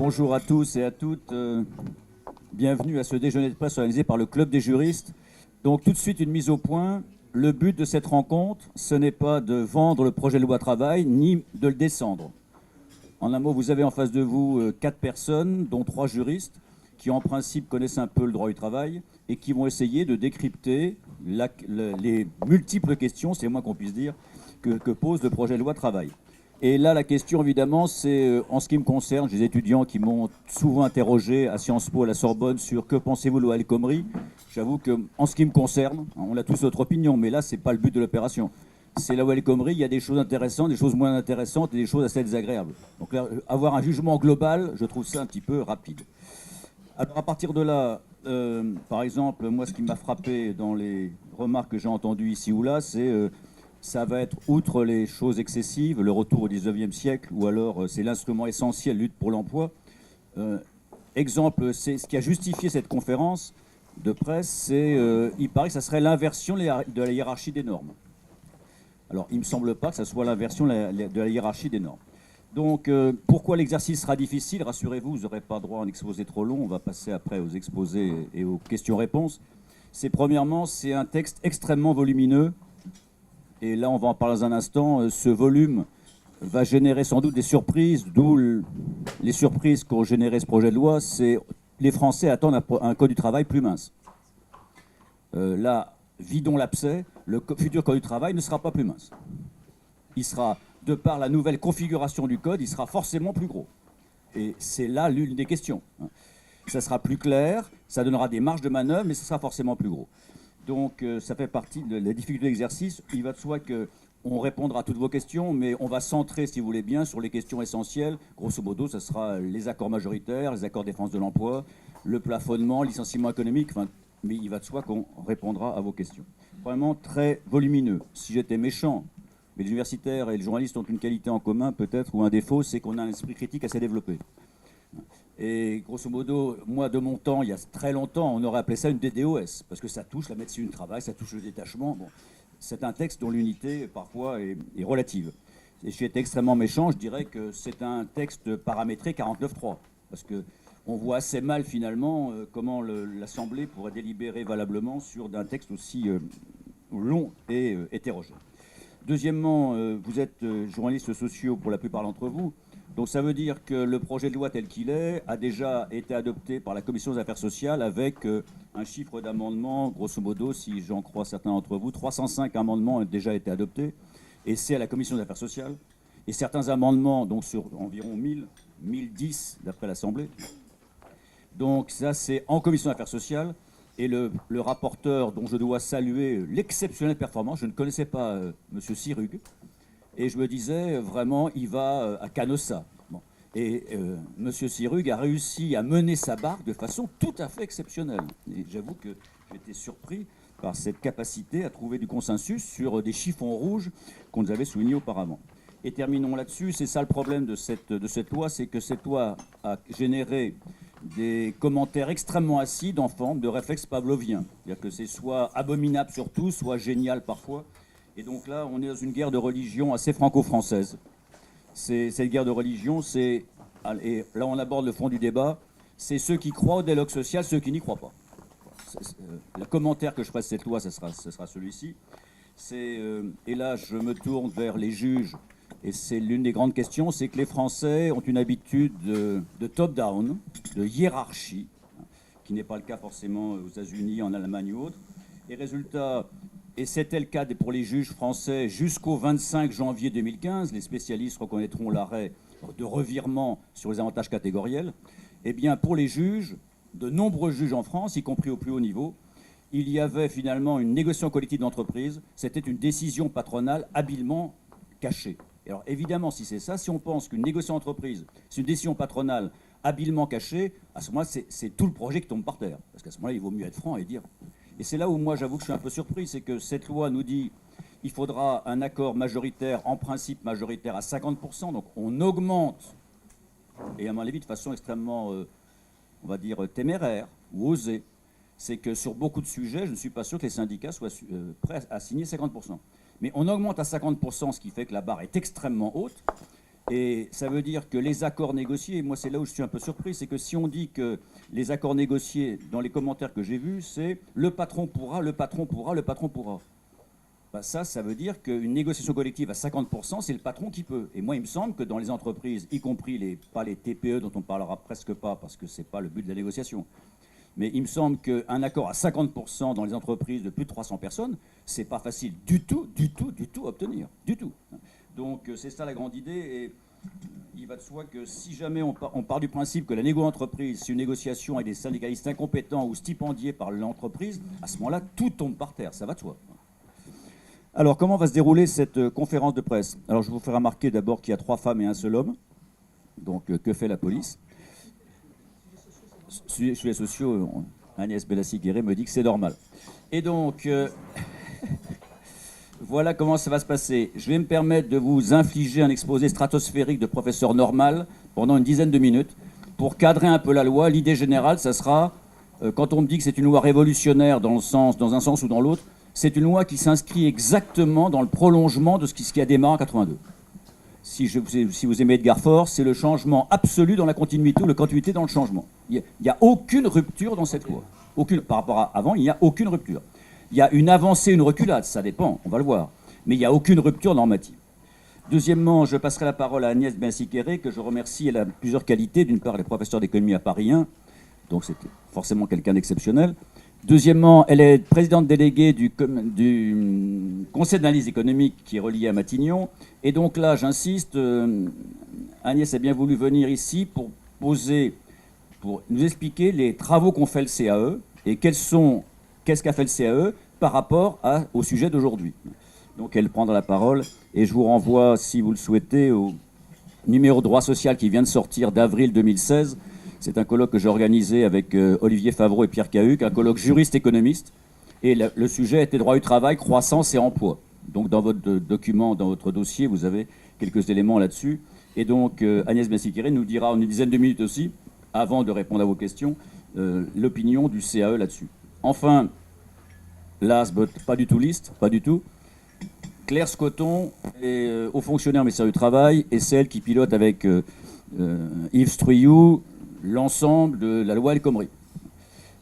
Bonjour à tous et à toutes. Bienvenue à ce déjeuner de presse organisé par le Club des juristes. Donc tout de suite une mise au point. Le but de cette rencontre, ce n'est pas de vendre le projet de loi travail ni de le descendre. En un mot, vous avez en face de vous 4 personnes, dont 3 juristes, qui en principe connaissent un peu le droit du travail et qui vont essayer de décrypter les multiples questions, c'est le moins qu'on puisse dire, que pose le projet de loi travail. Et là, la question, évidemment, c'est, en ce qui me concerne, j'ai des étudiants qui m'ont souvent interrogé à Sciences Po, à la Sorbonne, sur que pensez-vous de loi El Khomri. J'avoue qu'en ce qui me concerne, on a tous notre opinion, mais là, ce n'est pas le but de l'opération. C'est la loi El Khomri, il y a des choses intéressantes, des choses moins intéressantes et des choses assez désagréables. Donc là, avoir un jugement global, je trouve ça un petit peu rapide. Alors à partir de là, par exemple, moi, ce qui m'a frappé dans les remarques que j'ai entendues ici ou là, c'est... ça va être, outre les choses excessives, le retour au 19e siècle, ou alors c'est l'instrument essentiel, lutte pour l'emploi. Exemple, c'est ce qui a justifié cette conférence de presse, c'est, il paraît que ça serait l'inversion de la hiérarchie des normes. Alors, il ne me semble pas que ça soit l'inversion de la hiérarchie des normes. Donc, pourquoi l'exercice sera difficile? Rassurez-vous, vous n'aurez pas droit à un exposé trop long, on va passer après aux exposés et aux questions-réponses. C'est premièrement, c'est un texte extrêmement volumineux. Et là, on va en parler dans un instant. Ce volume va générer sans doute des surprises, d'où les surprises qu'ont généré ce projet de loi. C'est les Français attendent un code du travail plus mince. Là, vidons l'abcès, le futur code du travail ne sera pas plus mince. Il sera, de par la nouvelle configuration du code, il sera forcément plus gros. Et c'est là l'une des questions. Ça sera plus clair, ça donnera des marges de manœuvre, mais ça sera forcément plus gros. Donc ça fait partie de la difficulté de l'exercice. Il va de soi qu'on répondra à toutes vos questions, mais on va centrer, si vous voulez bien, sur les questions essentielles. Grosso modo, ce sera les accords majoritaires, les accords de défense de l'emploi, le plafonnement, le licenciement économique. Enfin, mais il va de soi qu'on répondra à vos questions. Vraiment très volumineux. Si j'étais méchant, mais les universitaires et les journalistes ont une qualité en commun, peut-être, ou un défaut, c'est qu'on a un esprit critique assez développé. Et grosso modo, moi, de mon temps, il y a très longtemps, on aurait appelé ça une DDoS, parce que ça touche la médecine du travail, ça touche le détachement. Bon, c'est un texte dont l'unité, parfois, est relative. Et si j'étais extrêmement méchant, je dirais que c'est un texte paramétré 49.3, parce qu'on voit assez mal, finalement, comment l'Assemblée pourrait délibérer valablement sur un texte aussi long et hétérogène. Deuxièmement, vous êtes journalistes sociaux pour la plupart d'entre vous. Donc ça veut dire que le projet de loi tel qu'il est a déjà été adopté par la Commission des affaires sociales avec un chiffre d'amendements, grosso modo, si j'en crois certains d'entre vous, 305 amendements ont déjà été adoptés, et c'est à la Commission des affaires sociales. Et certains amendements, donc sur environ 1010 d'après l'Assemblée. Donc ça, c'est en Commission des affaires sociales, et le rapporteur dont je dois saluer l'exceptionnelle performance, je ne connaissais pas M. Sirug, et je me disais, vraiment, il va à Canossa. Bon. Et M. Sirug a réussi à mener sa barque de façon tout à fait exceptionnelle. Et j'avoue que j'étais surpris par cette capacité à trouver du consensus sur des chiffons rouges qu'on nous avait soulignés auparavant. Et terminons là-dessus, c'est ça le problème de cette loi, c'est que cette loi a généré des commentaires extrêmement acides en forme de réflexe pavlovien. C'est-à-dire que c'est soit abominable surtout, soit génial parfois. Et donc là, on est dans une guerre de religion assez franco-française. Cette guerre de religion, et là on aborde le fond du débat, c'est ceux qui croient au dialogue social, ceux qui n'y croient pas. Le commentaire que je ferai de cette loi, ce sera celui-ci. Et là, je me tourne vers les juges, et c'est l'une des grandes questions, c'est que les Français ont une habitude de top-down, de hiérarchie, qui n'est pas le cas forcément aux États-Unis, en Allemagne ou autre. Et résultat... Et c'était le cas pour les juges français jusqu'au 25 janvier 2015. Les spécialistes reconnaîtront l'arrêt de revirement sur les avantages catégoriels. Eh bien, pour les juges, de nombreux juges en France, y compris au plus haut niveau, il y avait finalement une négociation collective d'entreprise. C'était une décision patronale habilement cachée. Et alors, évidemment, si c'est ça, si on pense qu'une négociation d'entreprise, c'est une décision patronale habilement cachée, à ce moment-là, c'est tout le projet qui tombe par terre. Parce qu'à ce moment-là, il vaut mieux être franc et dire... Et c'est là où moi j'avoue que je suis un peu surpris, c'est que cette loi nous dit qu'il faudra un accord majoritaire, en principe majoritaire à 50%, donc on augmente, et à mon avis de façon extrêmement, on va dire, téméraire ou osée, c'est que sur beaucoup de sujets, je ne suis pas sûr que les syndicats soient prêts à signer 50%. Mais on augmente à 50%, ce qui fait que la barre est extrêmement haute, Et ça veut dire que les accords négociés, moi c'est là où je suis un peu surpris, c'est que si on dit que les accords négociés, dans les commentaires que j'ai vus, c'est le patron pourra, le patron pourra, le patron pourra. Bah ça veut dire qu'une négociation collective à 50%, c'est le patron qui peut. Et moi, il me semble que dans les entreprises, y compris pas les TPE dont on parlera presque pas parce que ce n'est pas le but de la négociation, mais il me semble qu'un accord à 50% dans les entreprises de plus de 300 personnes, c'est pas facile du tout à obtenir. Du tout. Donc c'est ça la grande idée. Et il va de soi que si jamais on part du principe que la négo-entreprise, c'est une négociation avec des syndicalistes incompétents ou stipendiés par l'entreprise, à ce moment-là, tout tombe par terre. Ça va de soi. Alors, comment va se dérouler cette conférence de presse? Alors, je vous fais remarquer d'abord qu'il y a 3 femmes et un seul homme. Donc, que fait la police? Sur les sociaux, Agnès Benassi-Guéret me dit que c'est normal. Et donc, voilà comment ça va se passer. Je vais me permettre de vous infliger un exposé stratosphérique de professeur normal pendant une dizaine de minutes pour cadrer un peu la loi. L'idée générale, ça sera, quand on me dit que c'est une loi révolutionnaire dans un sens ou dans l'autre, c'est une loi qui s'inscrit exactement dans le prolongement de ce qui a démarré en 82. Si vous aimez Edgar Faure, c'est le changement absolu dans la continuité ou la continuité dans le changement. Il n'y a aucune rupture dans cette loi. Par rapport à avant, il n'y a aucune rupture. Il y a une avancée, une reculade, ça dépend, on va le voir. Mais il n'y a aucune rupture normative. Deuxièmement, je passerai la parole à Agnès Benassi-Guéret, que je remercie. Elle a plusieurs qualités. D'une part, elle est professeure d'économie à Paris 1, donc c'était forcément quelqu'un d'exceptionnel. Deuxièmement, elle est présidente déléguée du Conseil d'analyse économique qui est relié à Matignon. Et donc là, j'insiste, Agnès a bien voulu venir ici pour nous expliquer les travaux qu'ont fait le CAE et qu'est-ce qu'a fait le CAE par rapport au sujet d'aujourd'hui. Donc elle prendra la parole et je vous renvoie, si vous le souhaitez, au numéro droit social qui vient de sortir d'avril 2016. C'est un colloque que j'ai organisé avec Olivier Favreau et Pierre Cahuc, un colloque juriste-économiste. Et le sujet était droit du travail, croissance et emploi. Donc dans votre document, dans votre dossier, vous avez quelques éléments là-dessus. Et donc Agnès Benassi-Guéret nous dira en une dizaine de minutes aussi, avant de répondre à vos questions, l'opinion du CAE là-dessus. Enfin, last but pas du tout least, pas du tout, Claire Scoton est haut fonctionnaire au ministère du Travail et celle qui pilote avec Yves Struyou l'ensemble de la loi El Khomri.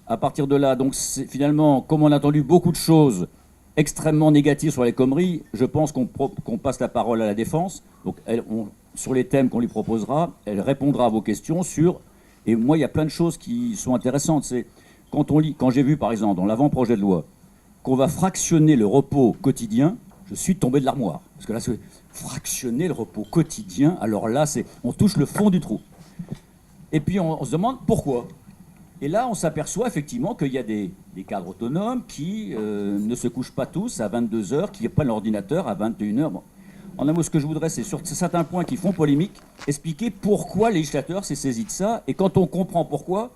À partir de là, donc finalement, comme on a entendu beaucoup de choses extrêmement négatives sur El Khomri, je pense qu'on passe la parole à la défense. Donc sur les thèmes qu'on lui proposera, elle répondra à vos questions sur... Et moi, il y a plein de choses qui sont intéressantes. C'est quand j'ai vu, par exemple, dans l'avant-projet de loi, qu'on va fractionner le repos quotidien, je suis tombé de l'armoire. Parce que là, c'est fractionner le repos quotidien, alors là, on touche le fond du trou. Et puis, on se demande pourquoi. Et là, on s'aperçoit effectivement qu'il y a des cadres autonomes qui ne se couchent pas tous à 22 heures, qui prennent l'ordinateur à 21 heures. Bon. En un mot, ce que je voudrais, c'est sur certains points qui font polémique, expliquer pourquoi le législateur s'est saisi de ça. Et quand on comprend pourquoi,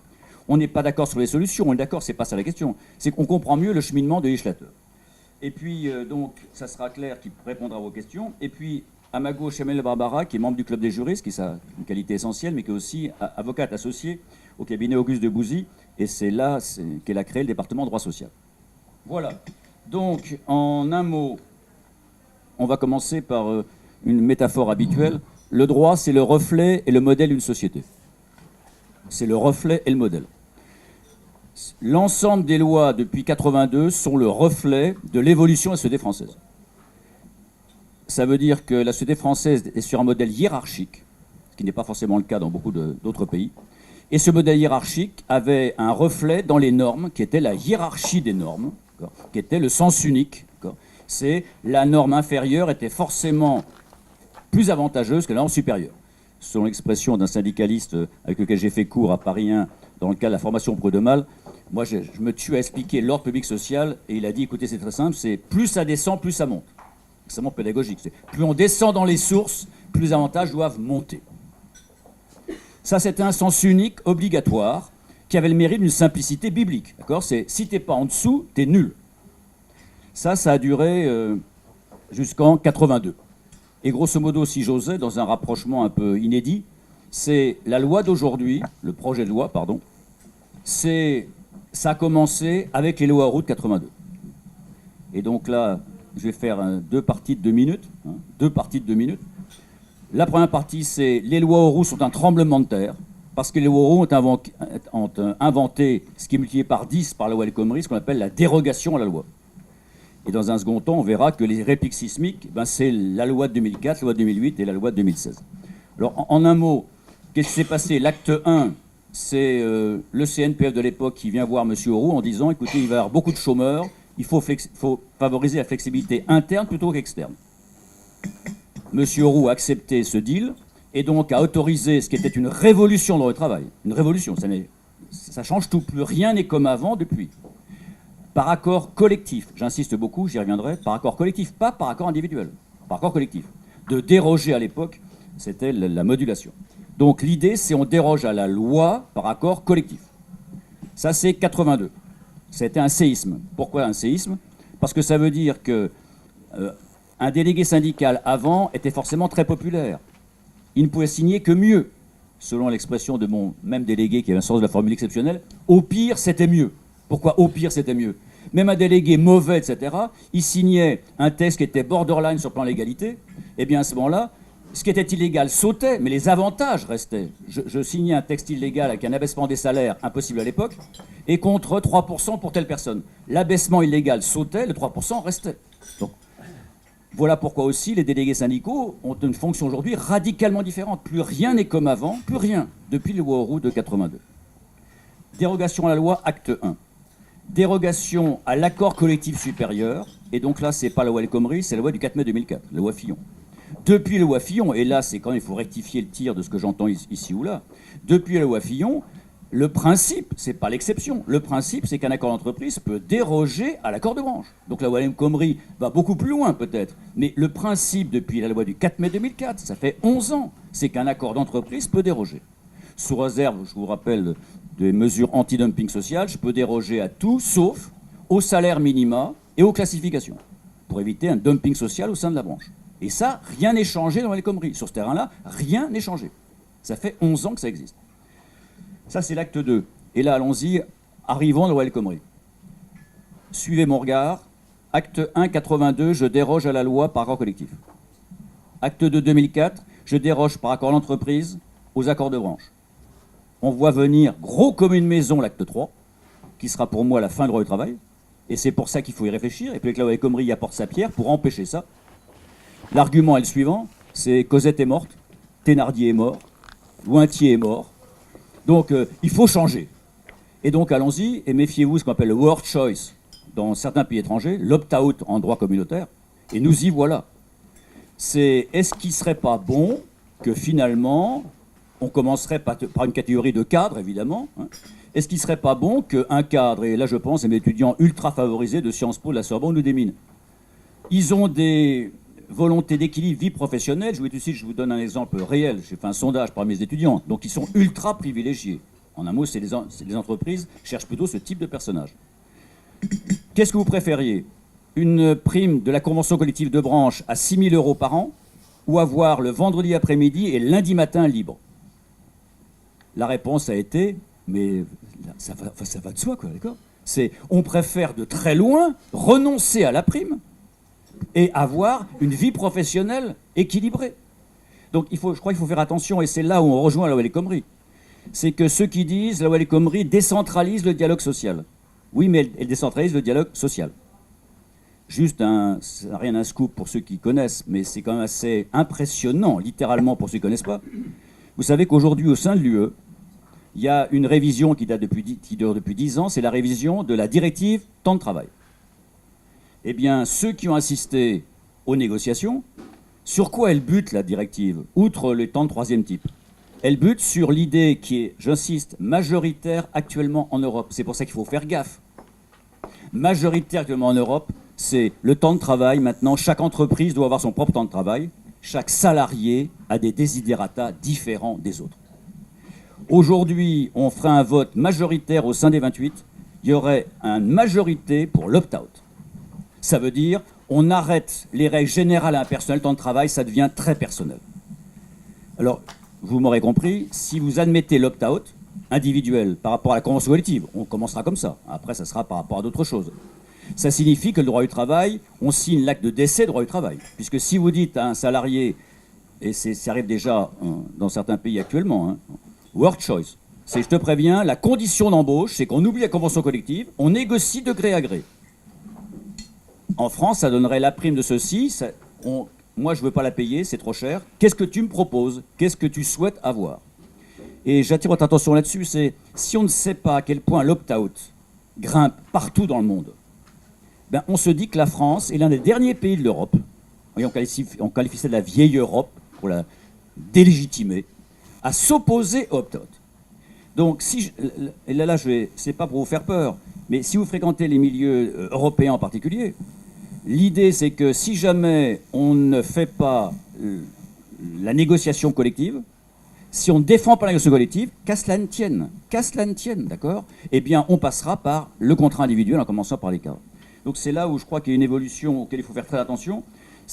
on n'est pas d'accord sur les solutions. On est d'accord, c'est pas ça la question. C'est qu'on comprend mieux le cheminement du législateur. Et puis, donc, ça sera Claire qui répondra à vos questions. Et puis, à ma gauche, Amel Barbara, qui est membre du Club des juristes, qui a une qualité essentielle, mais qui est aussi avocate associée au cabinet Auguste de Bouzy. Et c'est là qu'elle a créé le département droit social. Voilà. Donc, en un mot, on va commencer par une métaphore habituelle. Le droit, c'est le reflet et le modèle d'une société. C'est le reflet et le modèle. L'ensemble des lois depuis 82 sont le reflet de l'évolution de la société française. Ça veut dire que la société française est sur un modèle hiérarchique, ce qui n'est pas forcément le cas dans beaucoup d'autres pays. Et ce modèle hiérarchique avait un reflet dans les normes, qui était la hiérarchie des normes, qui était le sens unique. C'est la norme inférieure était forcément plus avantageuse que la norme supérieure. Selon l'expression d'un syndicaliste avec lequel j'ai fait cours à Paris 1, dans le cas de la formation prud'homale, moi je me tue à expliquer l'ordre public social, et il a dit, écoutez, c'est très simple, c'est plus ça descend, plus ça monte. C'est extrêmement pédagogique. Plus on descend dans les sources, plus les avantages doivent monter. Ça, c'était un sens unique, obligatoire, qui avait le mérite d'une simplicité biblique. D'accord ? C'est si t'es pas en dessous, t'es nul. Ça a duré jusqu'en 82. Et grosso modo, si j'osais, dans un rapprochement un peu inédit, c'est la loi d'aujourd'hui, le projet de loi, pardon, ça a commencé avec les lois route 82. Et donc là, je vais faire deux parties de 2 minutes. La première partie, c'est les lois Auroux sont un tremblement de terre, parce que les lois Auroux ont inventé ce qui est multiplié par 10 par la loi El Khomri, ce qu'on appelle la dérogation à la loi. Et dans un second temps, on verra que les répliques sismiques, c'est la loi de 2004, la loi de 2008 et la loi de 2016. Alors, en un mot, qu'est-ce qui s'est passé? L'acte 1, c'est le CNPF de l'époque qui vient voir M. Auroux en disant, écoutez, il va y avoir beaucoup de chômeurs, il faut favoriser la flexibilité interne plutôt qu'externe. M. Auroux a accepté ce deal et donc a autorisé ce qui était une révolution dans le travail. Une révolution, ça change tout, plus rien n'est comme avant depuis. Par accord collectif, j'insiste beaucoup, j'y reviendrai, par accord collectif, pas par accord individuel, par accord collectif. De déroger à l'époque, c'était la modulation. Donc l'idée, c'est on déroge à la loi par accord collectif. Ça, c'est 82. C'était un séisme. Pourquoi un séisme? Parce que ça veut dire que un délégué syndical avant était forcément très populaire. Il ne pouvait signer que mieux, selon l'expression de mon même délégué qui avait un sens de la formule exceptionnelle. Au pire, c'était mieux. Pourquoi au pire, c'était mieux? Même un délégué mauvais, etc., il signait un texte qui était borderline sur le plan légalité. Eh bien, à ce moment-là, ce qui était illégal sautait, mais les avantages restaient. Je signais un texte illégal avec un abaissement des salaires impossible à l'époque, et contre 3% pour telle personne. L'abaissement illégal sautait, le 3% restait. Donc, voilà pourquoi aussi les délégués syndicaux ont une fonction aujourd'hui radicalement différente. Plus rien n'est comme avant, plus rien, depuis le loi Auroux de 82. Dérogation à la loi, acte 1. Dérogation à l'accord collectif supérieur, et donc là, c'est pas la loi El Khomri, c'est la loi du 4 mai 2004, la loi Fillon. Depuis la loi Fillon, et là, c'est quand même, il faut rectifier le tir de ce que j'entends ici ou là, depuis la loi Fillon, le principe, c'est pas l'exception, le principe, c'est qu'un accord d'entreprise peut déroger à l'accord de branche. Donc la loi El Khomri va beaucoup plus loin, peut-être, mais le principe, depuis la loi du 4 mai 2004, ça fait 11 ans, c'est qu'un accord d'entreprise peut déroger. Sous réserve, je vous rappelle, des mesures anti-dumping social, je peux déroger à tout, sauf au salaire minima et aux classifications, pour éviter un dumping social au sein de la branche. Et ça, rien n'est changé dans El Khomri. Sur ce terrain-là, rien n'est changé. Ça fait 11 ans que ça existe. Ça, c'est l'acte 2. Et là, allons-y, arrivons dans El Khomri. Suivez mon regard. Acte 1, 82, je déroge à la loi par accord collectif. Acte 2, 2004, je déroge par accord d'entreprise aux accords de branche. On voit venir gros comme une maison l'acte 3, qui sera pour moi la fin du droit du travail. Et c'est pour ça qu'il faut y réfléchir. Et puis que la loi El Khomri y apporte sa pierre pour empêcher ça. L'argument est le suivant, c'est Cosette est morte, Thénardier est mort, Lointier est mort. Donc il faut changer. Et donc allons-y, et méfiez-vous de ce qu'on appelle le word choice dans certains pays étrangers, l'opt-out en droit communautaire, et nous y voilà. Est-ce qu'il ne serait pas bon que finalement, on commencerait par une catégorie de cadres, évidemment, hein. Est-ce qu'il ne serait pas bon qu'un cadre, et là je pense à mes étudiants ultra favorisés de Sciences Po, de la Sorbonne ou des Mines, ils ont des volonté d'équilibre vie professionnelle. Je vous donne un exemple réel. J'ai fait un sondage parmi mes étudiants. Donc, ils sont ultra privilégiés. En un mot, les entreprises cherchent plutôt ce type de personnage. Qu'est-ce que vous préfériez? Une prime de la convention collective de branche à 6 000 € par an ou avoir le vendredi après-midi et le lundi matin libre? La réponse a été, mais ça va de soi, quoi, d'accord? On préfère de très loin renoncer à la prime et avoir une vie professionnelle équilibrée. Donc je crois qu'il faut faire attention, et c'est là où on rejoint la loi El Khomri. C'est que ceux qui disent la loi El Khomri décentralise le dialogue social. Oui, mais elle décentralise le dialogue social. Juste ça n'a rien d'un scoop pour ceux qui connaissent, mais c'est quand même assez impressionnant, littéralement pour ceux qui ne connaissent pas. Vous savez qu'aujourd'hui, au sein de l'UE, il y a une révision qui dure depuis 10 ans, c'est la révision de la directive temps de travail. Eh bien, ceux qui ont assisté aux négociations, sur quoi elle bute, la directive, outre les temps de troisième type? Elle bute sur l'idée qui est, j'insiste, majoritaire actuellement en Europe. C'est pour ça qu'il faut faire gaffe. Majoritaire actuellement en Europe, c'est le temps de travail. Maintenant, chaque entreprise doit avoir son propre temps de travail. Chaque salarié a des desiderata différents des autres. Aujourd'hui, on ferait un vote majoritaire au sein des 28. Il y aurait une majorité pour l'opt-out. Ça veut dire, on arrête les règles générales à un personnel temps de travail, ça devient très personnel. Alors, vous m'aurez compris, si vous admettez l'opt-out individuel par rapport à la convention collective, on commencera comme ça. Après, ça sera par rapport à d'autres choses. Ça signifie que le droit du travail, on signe l'acte de décès du droit du travail. Puisque si vous dites à un salarié, et ça arrive déjà dans certains pays actuellement, hein, work choice. C'est, je te préviens, la condition d'embauche, c'est qu'on oublie la convention collective, on négocie de gré à gré. En France, ça donnerait la prime de ceci, moi je ne veux pas la payer, c'est trop cher. Qu'est-ce que tu me proposes? Qu'est-ce que tu souhaites avoir? Et j'attire votre attention là-dessus, c'est si on ne sait pas à quel point l'opt-out grimpe partout dans le monde, ben on se dit que la France est l'un des derniers pays de l'Europe, et on qualifie ça de la vieille Europe, pour la délégitimer, à s'opposer au opt-out. Donc, et là c'est pas pour vous faire peur, mais si vous fréquentez les milieux européens en particulier, l'idée c'est que si jamais on ne fait pas la négociation collective, si on ne défend pas la négociation collective, qu'à cela ne tienne, d'accord, eh bien on passera par le contrat individuel en commençant par les cadres. Donc c'est là où je crois qu'il y a une évolution auquel il faut faire très attention.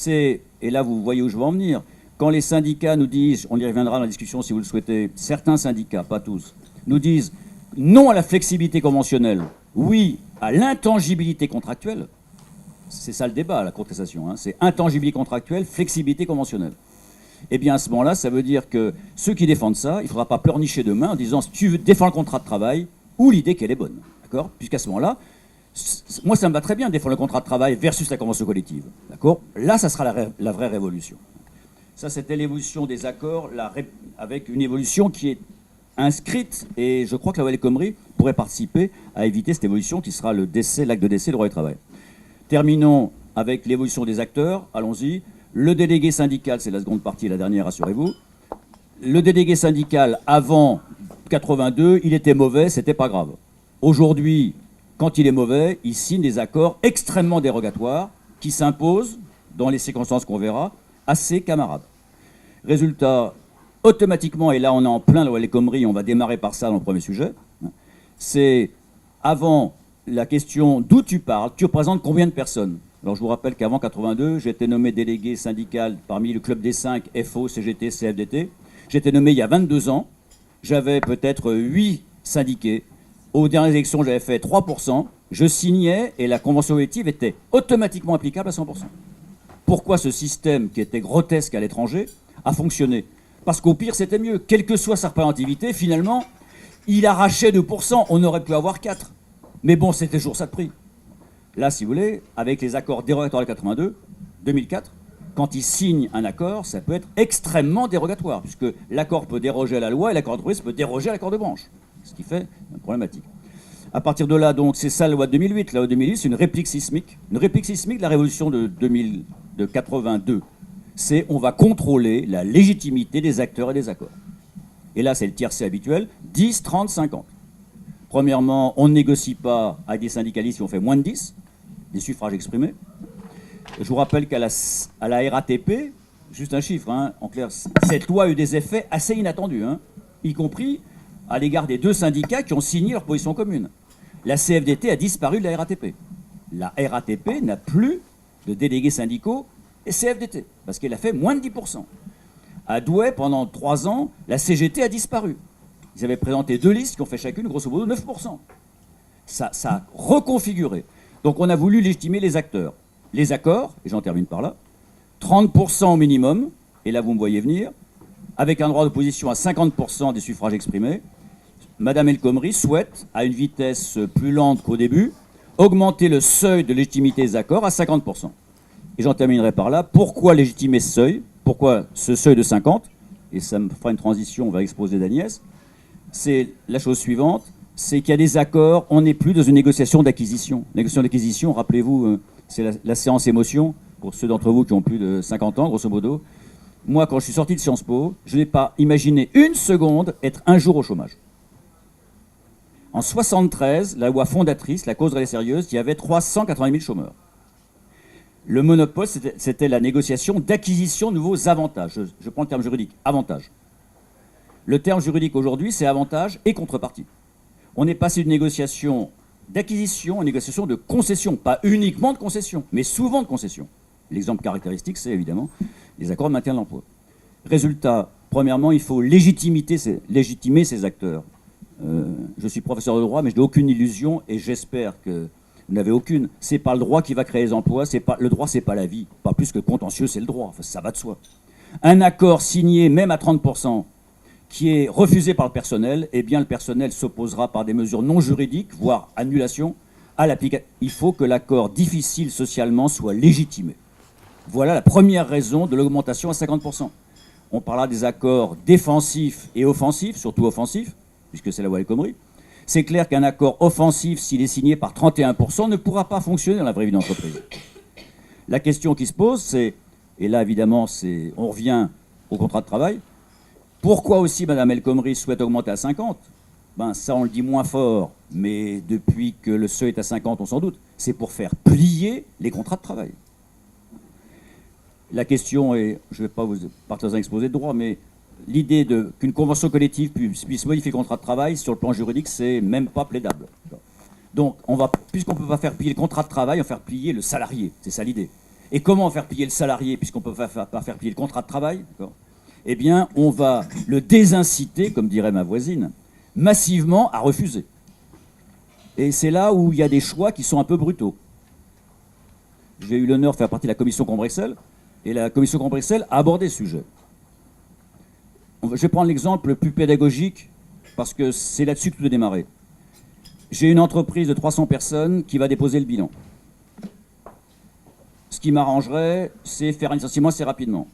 Et là vous voyez où je veux en venir, quand les syndicats nous disent, on y reviendra dans la discussion si vous le souhaitez, certains syndicats, pas tous, nous disent non à la flexibilité conventionnelle, oui à l'intangibilité contractuelle, c'est ça le débat, la contestation, hein, c'est intangibilité contractuelle, flexibilité conventionnelle. Eh bien à ce moment-là, ça veut dire que ceux qui défendent ça, il ne faudra pas pleurnicher demain en disant si tu veux défendre le contrat de travail ou l'idée qu'elle est bonne, d'accord? Puisqu'à ce moment-là, moi ça me va très bien de défendre le contrat de travail versus la convention collective, d'accord? Là, ça sera la vraie révolution. Ça, c'était l'évolution des accords, avec une évolution qui est inscrite, et je crois que la loi El Khomri pourrait participer à éviter cette évolution qui sera l'acte de décès du droit du travail. Terminons avec l'évolution des acteurs, allons-y. Le délégué syndical, c'est la seconde partie, la dernière, rassurez-vous. Le délégué syndical, avant 82, il était mauvais, c'était pas grave. Aujourd'hui, quand il est mauvais, il signe des accords extrêmement dérogatoires qui s'imposent, dans les circonstances qu'on verra, à ses camarades. Résultat, automatiquement, et là on est en plein dans les conneries, on va démarrer par ça dans le premier sujet, c'est avant la question d'où tu parles, tu représentes combien de personnes? Alors je vous rappelle qu'avant 82, j'ai été nommé délégué syndical parmi le club des 5, FO, CGT, CFDT. J'ai été nommé il y a 22 ans, j'avais peut-être 8 syndiqués. Aux dernières élections, j'avais fait 3%, je signais et la convention collective était automatiquement applicable à 100%. Pourquoi ce système, qui était grotesque à l'étranger, a fonctionné? Parce qu'au pire, c'était mieux. Quelle que soit sa représentativité, finalement, il arrachait 2%. On aurait pu avoir 4. Mais bon, c'était toujours ça de prix. Là, si vous voulez, avec les accords dérogatoires de 82, 2004, quand il signe un accord, ça peut être extrêmement dérogatoire, puisque l'accord peut déroger à la loi et l'accord de d'entreprise peut déroger à l'accord de branche. Ce qui fait une problématique. À partir de là, donc, c'est ça la loi de 2008. La loi de 2008, c'est une réplique sismique. Une réplique sismique de la révolution de 82. C'est on va contrôler la légitimité des acteurs et des accords. Et là, c'est le tiercé habituel, 10, 30, 50. Premièrement, on ne négocie pas avec des syndicalistes qui ont fait moins de 10, des suffrages exprimés. Je vous rappelle qu'à la RATP, juste un chiffre, hein, en clair, cette loi a eu des effets assez inattendus, hein, y compris à l'égard des 2 syndicats qui ont signé leur position commune. La CFDT a disparu de la RATP. La RATP n'a plus de délégués syndicaux et CFDT, parce qu'elle a fait moins de 10%. À Douai, pendant 3 ans, la CGT a disparu. Ils avaient présenté 2 listes qui ont fait chacune, grosso modo, 9%. Ça a reconfiguré. Donc on a voulu légitimer les acteurs. Les accords, et j'en termine par là, 30% au minimum, et là vous me voyez venir, avec un droit d'opposition à 50% des suffrages exprimés. Madame El Khomri souhaite, à une vitesse plus lente qu'au début, augmenter le seuil de légitimité des accords à 50%. Et j'en terminerai par là. Pourquoi légitimer ce seuil? Pourquoi ce seuil de 50? Et ça me fera une transition vers l'exposé d'Agnès. C'est la chose suivante, c'est qu'il y a des accords, on n'est plus dans une négociation d'acquisition. Négociation d'acquisition, rappelez-vous, c'est la séance émotion, pour ceux d'entre vous qui ont plus de 50 ans, grosso modo. Moi, quand je suis sorti de Sciences Po, je n'ai pas imaginé une seconde être un jour au chômage. En 73, la loi fondatrice, la cause réelle et sérieuse, il y avait 380 000 chômeurs. Le monopole, c'était la négociation d'acquisition de nouveaux avantages. Je prends le terme juridique, avantage. Le terme juridique aujourd'hui, c'est avantage et contrepartie. On est passé d'une négociation d'acquisition à une négociation de concession. Pas uniquement de concession, mais souvent de concession. L'exemple caractéristique, c'est évidemment les accords de maintien de l'emploi. Résultat, premièrement, il faut légitimer ces acteurs. Je suis professeur de droit, mais je n'ai aucune illusion, et j'espère que vous n'avez aucune. C'est pas le droit qui va créer les emplois, le droit, c'est pas la vie. Pas plus que le contentieux, c'est le droit. Enfin, ça va de soi. Un accord signé, même à 30%, qui est refusé par le personnel, eh bien le personnel s'opposera par des mesures non juridiques, voire annulation, à l'application. Il faut que l'accord difficile socialement soit légitimé. Voilà la première raison de l'augmentation à 50%. On parlera des accords défensifs et offensifs, surtout offensifs, puisque c'est la loi El Khomri. C'est clair qu'un accord offensif, s'il est signé par 31%, ne pourra pas fonctionner dans la vraie vie d'entreprise. La question qui se pose, c'est, et là évidemment on revient au contrat de travail, pourquoi aussi Mme El Khomri souhaite augmenter à 50 ? Ben, ça on le dit moins fort, mais depuis que le seuil est à 50, on s'en doute. C'est pour faire plier les contrats de travail. La question est, je ne vais pas vous partir dans un exposé de droit, mais l'idée qu'une convention collective puisse modifier le contrat de travail, sur le plan juridique, c'est même pas plaidable. Donc, puisqu'on ne peut pas faire plier le contrat de travail, on va faire plier le salarié. C'est ça l'idée. Et comment faire plier le salarié, puisqu'on ne peut pas faire plier le contrat de travail ? Eh bien, on va le désinciter, comme dirait ma voisine, massivement à refuser. Et c'est là où il y a des choix qui sont un peu brutaux. J'ai eu l'honneur de faire partie de la commission Combrexel, et la commission Combrexel a abordé ce sujet. Je vais prendre l'exemple le plus pédagogique, parce que c'est là-dessus que tout a démarré. J'ai une entreprise de 300 personnes qui va déposer le bilan. Ce qui m'arrangerait, c'est faire un licenciement assez rapidement.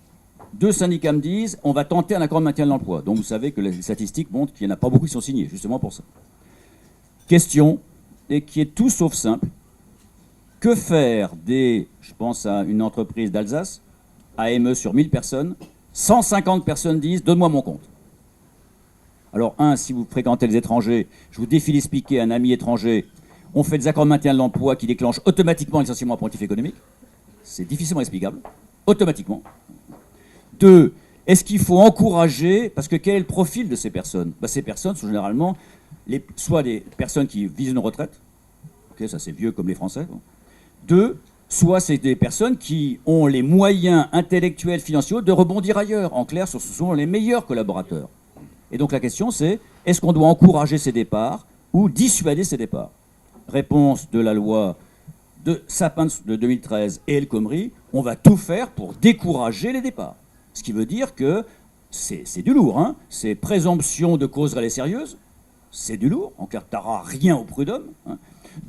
2 syndicats me disent, on va tenter un accord de maintien de l'emploi. Donc vous savez que les statistiques montrent qu'il n'y en a pas beaucoup qui sont signés, justement pour ça. Question, et qui est tout sauf simple. Que faire je pense à une entreprise d'Alsace, AME sur 1000 personnes, 150 personnes disent, donne-moi mon compte. Alors, si vous fréquentez les étrangers, je vous défie d'expliquer à un ami étranger, on fait des accords de maintien de l'emploi qui déclenchent automatiquement le licenciement à motif économique. C'est difficilement explicable. Automatiquement. 2, est-ce qu'il faut encourager, parce que quel est le profil de ces personnes ? Ces personnes sont généralement soit des personnes qui visent une retraite, okay, ça c'est vieux comme les Français. 2, soit c'est des personnes qui ont les moyens intellectuels, financiers de rebondir ailleurs. En clair, ce sont les meilleurs collaborateurs. Et donc la question c'est, est-ce qu'on doit encourager ces départs ou dissuader ces départs ? Réponse de la loi de Sapin de 2013 et El Khomri, on va tout faire pour décourager les départs. Ce qui veut dire que c'est du lourd, hein. C'est présomption de cause réelle et sérieuse, c'est du lourd. En clair, tu n'auras rien au prud'homme.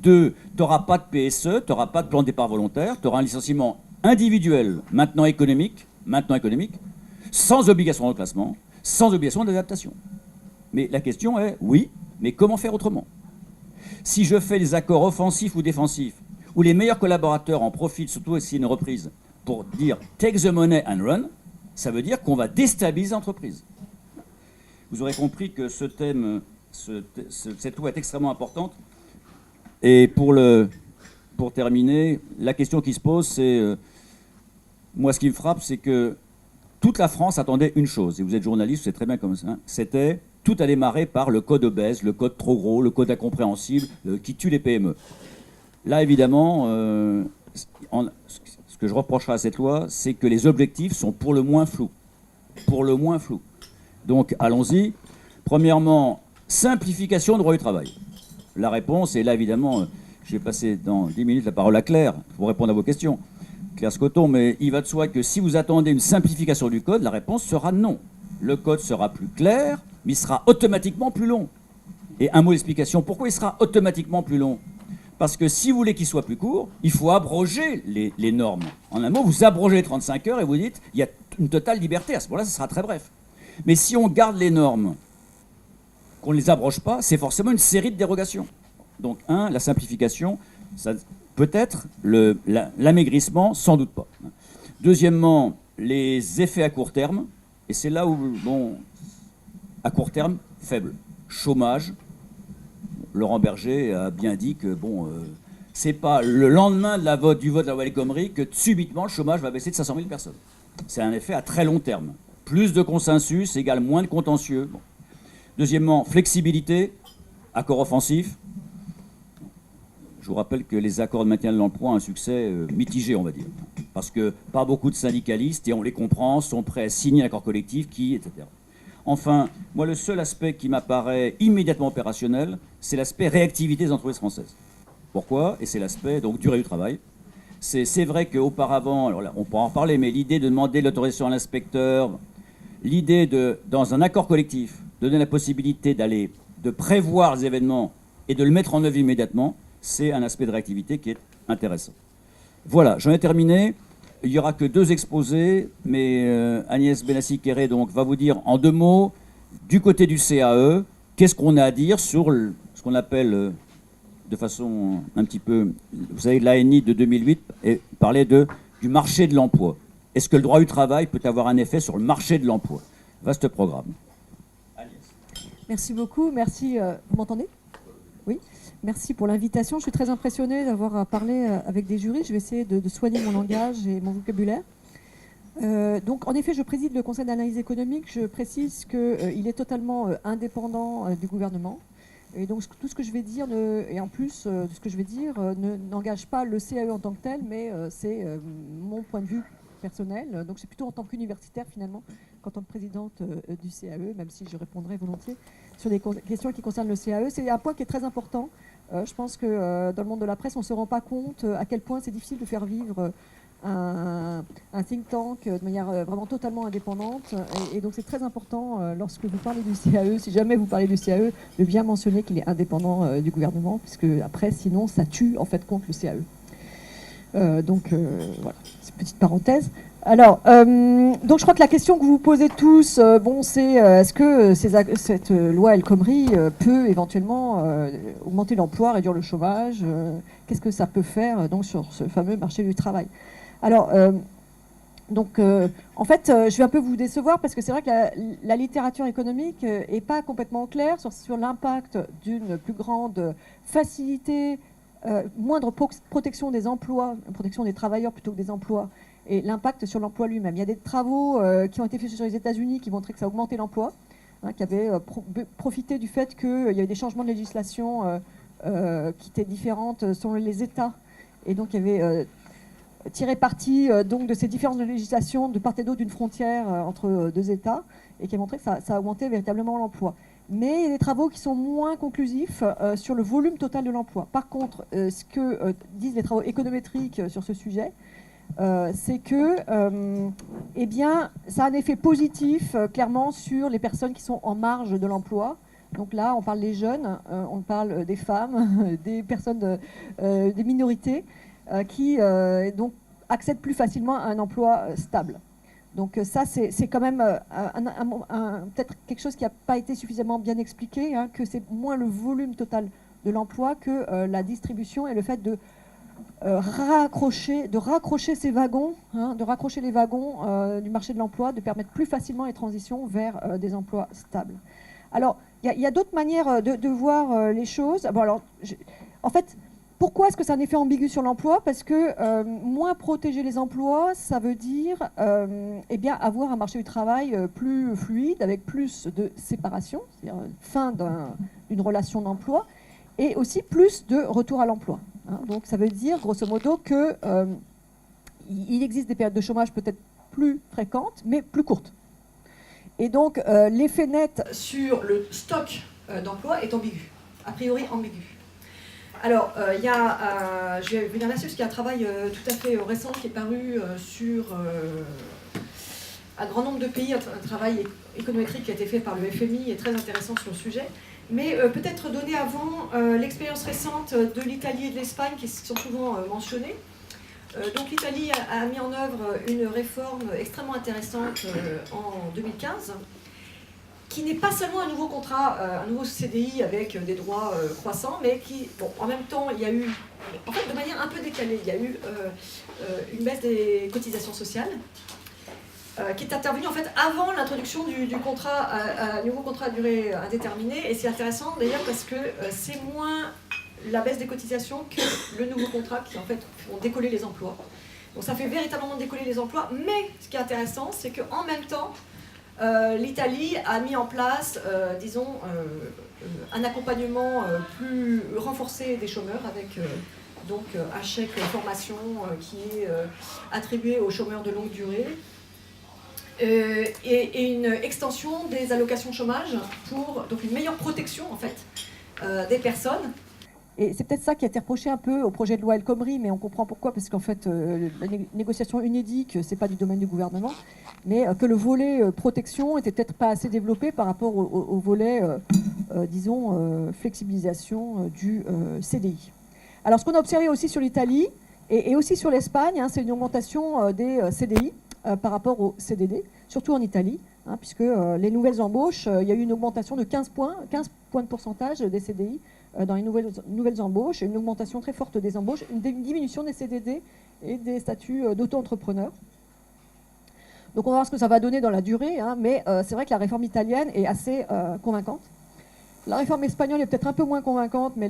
2, tu n'auras pas de PSE, tu n'auras pas de plan de départ volontaire, tu auras un licenciement individuel, maintenant économique, sans obligation de reclassement, sans obligation d'adaptation. Mais la question est, oui, mais comment faire autrement ? Si je fais des accords offensifs ou défensifs, où les meilleurs collaborateurs en profitent, surtout si c'est une reprise, pour dire « take the money and run », ça veut dire qu'on va déstabiliser l'entreprise. Vous aurez compris que ce thème, cette loi est extrêmement importante. Et pour terminer, la question qui se pose, c'est... moi, ce qui me frappe, c'est que toute la France attendait une chose, et vous êtes journaliste, vous savez très bien comme ça, hein, c'était tout a démarré par le code obèse, le code trop gros, le code incompréhensible, qui tue les PME. Là, évidemment, ce que je reprocherai à cette loi, c'est que les objectifs sont pour le moins flous. Pour le moins flous. Donc, allons-y. Premièrement, simplification du droit du travail. La réponse, et là, évidemment, je vais passer dans 10 minutes la parole à Claire pour répondre à vos questions. Claire Scoton, mais il va de soi que si vous attendez une simplification du code, la réponse sera non. Le code sera plus clair, mais il sera automatiquement plus long. Et un mot d'explication, pourquoi il sera automatiquement plus long ? Parce que si vous voulez qu'il soit plus court, il faut abroger les normes. En un mot, vous abrogez les 35 heures et vous dites il y a une totale liberté. À ce moment-là, ça sera très bref. Mais si on garde les normes, qu'on ne les abroge pas, c'est forcément une série de dérogations. Donc, la simplification, ça, peut-être, l'amaigrissement, sans doute pas. Deuxièmement, les effets à court terme, et c'est là où, bon, à court terme, faible. Chômage. Laurent Berger a bien dit que, bon, c'est pas le lendemain du vote de la loi El Khomri que subitement le chômage va baisser de 500 000 personnes. C'est un effet à très long terme. Plus de consensus égale moins de contentieux. Bon. Deuxièmement, flexibilité, accord offensif. Je vous rappelle que les accords de maintien de l'emploi ont un succès mitigé, on va dire. Parce que pas beaucoup de syndicalistes, et on les comprend, sont prêts à signer un accord collectif etc. Enfin, moi, le seul aspect qui m'apparaît immédiatement opérationnel, c'est l'aspect réactivité des entreprises françaises. Pourquoi ? Et c'est l'aspect, donc, durée du travail. C'est vrai qu'auparavant, alors là, on pourra en reparler, mais l'idée de demander l'autorisation à l'inspecteur, l'idée de, dans un accord collectif, de donner la possibilité de prévoir les événements et de le mettre en œuvre immédiatement, c'est un aspect de réactivité qui est intéressant. Voilà, j'en ai terminé. Il n'y aura que 2 exposés, mais Agnès Benassi-Kéré donc va vous dire en 2 mots, du côté du CAE, qu'est-ce qu'on a à dire sur ce qu'on appelle, de façon un petit peu, vous savez, l'ANI de 2008 parlait du marché de l'emploi. Est-ce que le droit du travail peut avoir un effet sur le marché de l'emploi? Vaste programme. Agnès. Merci beaucoup. Merci. Vous m'entendez? Oui. Merci pour l'invitation. Je suis très impressionnée d'avoir parlé avec des jurys. Je vais essayer de soigner mon langage et mon vocabulaire. Donc, en effet, je préside le Conseil d'analyse économique. Je précise qu'il est totalement indépendant du gouvernement. Et donc, tout ce que je vais dire, et en plus de ce que je vais dire, n'engage pas le CAE en tant que tel, mais c'est mon point de vue personnel. Donc, c'est plutôt en tant qu'universitaire, finalement, qu'en tant que présidente du CAE, même si je répondrai volontiers sur des questions qui concernent le CAE. C'est un point qui est très important. Je pense que dans le monde de la presse, on ne se rend pas compte à quel point c'est difficile de faire vivre un think tank de manière vraiment totalement indépendante. Et donc c'est très important, lorsque vous parlez du CAE, si jamais vous parlez du CAE, de bien mentionner qu'il est indépendant du gouvernement, puisque après, sinon, ça tue en fait contre le CAE. Donc voilà, c'est une petite parenthèse. Alors, donc je crois que la question que vous vous posez tous, c'est est-ce que cette loi El Khomri peut éventuellement augmenter l'emploi, réduire le chômage, qu'est-ce que ça peut faire donc sur ce fameux marché du travail? Alors, en fait, je vais un peu vous décevoir parce que c'est vrai que la littérature économique n'est pas complètement claire sur l'impact d'une plus grande facilité, moindre protection des emplois, protection des travailleurs plutôt que des emplois, et l'impact sur l'emploi lui-même. Il y a des travaux qui ont été faits sur les États-Unis qui montraient que ça augmentait l'emploi, qui avaient profité du fait qu'il y avait des changements de législation qui étaient différentes selon les États. Et donc, il y avait tiré parti donc, de ces différences de législation de part et d'autre d'une frontière entre 2 États, et qui a montré que ça a augmenté véritablement l'emploi. Mais il y a des travaux qui sont moins conclusifs sur le volume total de l'emploi. Par contre, ce que disent les travaux économétriques sur ce sujet, c'est que eh bien, ça a un effet positif clairement sur les personnes qui sont en marge de l'emploi. Donc là, on parle des jeunes, on parle des femmes, des personnes, des minorités qui donc accèdent plus facilement à un emploi stable. Donc ça, c'est quand même peut-être quelque chose qui n'a pas été suffisamment bien expliqué, que c'est moins le volume total de l'emploi que la distribution et le fait de raccrocher ces wagons, de raccrocher les wagons du marché de l'emploi, de permettre plus facilement les transitions vers des emplois stables. Alors, il y a d'autres manières de voir les choses. Bon, alors, en fait, pourquoi est-ce que c'est un effet ambigu sur l'emploi? Parce que moins protéger les emplois, ça veut dire eh bien, avoir un marché du travail plus fluide, avec plus de séparation, c'est-à-dire fin d'une relation d'emploi, et aussi plus de retour à l'emploi. Donc ça veut dire, grosso modo, qu'il existe des périodes de chômage peut-être plus fréquentes, mais plus courtes. Et donc l'effet net sur le stock d'emploi est ambigu, a priori ambigu. Alors, je vais venir là-dessus, parce qu'il y a un travail tout à fait récent qui est paru sur un grand nombre de pays, un travail économétrique qui a été fait par le FMI et très intéressant sur le sujet. Mais peut-être donner avant l'expérience récente de l'Italie et de l'Espagne qui sont souvent mentionnées. Donc l'Italie a mis en œuvre une réforme extrêmement intéressante en 2015, qui n'est pas seulement un nouveau contrat, un nouveau CDI avec des droits croissants, mais qui, bon, en même temps, il y a eu, en fait, de manière un peu décalée, il y a eu une baisse des cotisations sociales, qui est intervenue en fait avant l'introduction du nouveau contrat à durée indéterminée. Et c'est intéressant d'ailleurs parce que c'est moins la baisse des cotisations que le nouveau contrat qui en fait font décoller les emplois. Donc ça fait véritablement décoller les emplois, mais ce qui est intéressant, c'est qu'en même temps, l'Italie a mis en place, un accompagnement plus renforcé des chômeurs avec donc un chèque formation qui est attribué aux chômeurs de longue durée. Et une extension des allocations chômage pour donc une meilleure protection en fait des personnes. Et c'est peut-être ça qui a été reproché un peu au projet de loi El Khomri, mais on comprend pourquoi, parce qu'en fait, la négociation UNEDIC, c'est pas du domaine du gouvernement, mais que le volet protection était peut-être pas assez développé par rapport au volet, disons, flexibilisation du CDI. Alors, ce qu'on a observé aussi sur l'Italie et aussi sur l'Espagne, hein, c'est une augmentation des CDI par rapport au CDD, surtout en Italie, hein, puisque les nouvelles embauches, il y a eu une augmentation de 15 points de pourcentage des CDI dans les nouvelles embauches, une augmentation très forte des embauches, une diminution des CDD et des statuts d'auto-entrepreneurs. Donc on va voir ce que ça va donner dans la durée, hein, mais c'est vrai que la réforme italienne est assez convaincante. La réforme espagnole est peut-être un peu moins convaincante, mais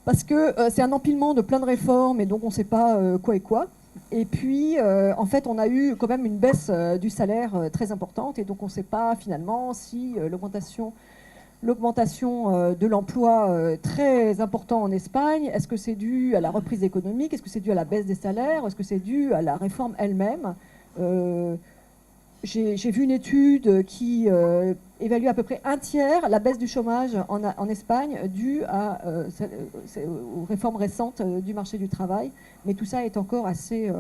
parce que c'est un empilement de plein de réformes et donc on ne sait pas quoi et quoi. Et puis, en fait, on a eu quand même une baisse du salaire très importante et donc on ne sait pas finalement si l'augmentation de l'emploi très important en Espagne, est-ce que c'est dû à la reprise économique, est-ce que c'est dû à la baisse des salaires, est-ce que c'est dû à la réforme elle-même? J'ai vu une étude qui évalue à peu près un tiers la baisse du chômage en Espagne due aux réformes récentes du marché du travail, mais tout ça est encore assez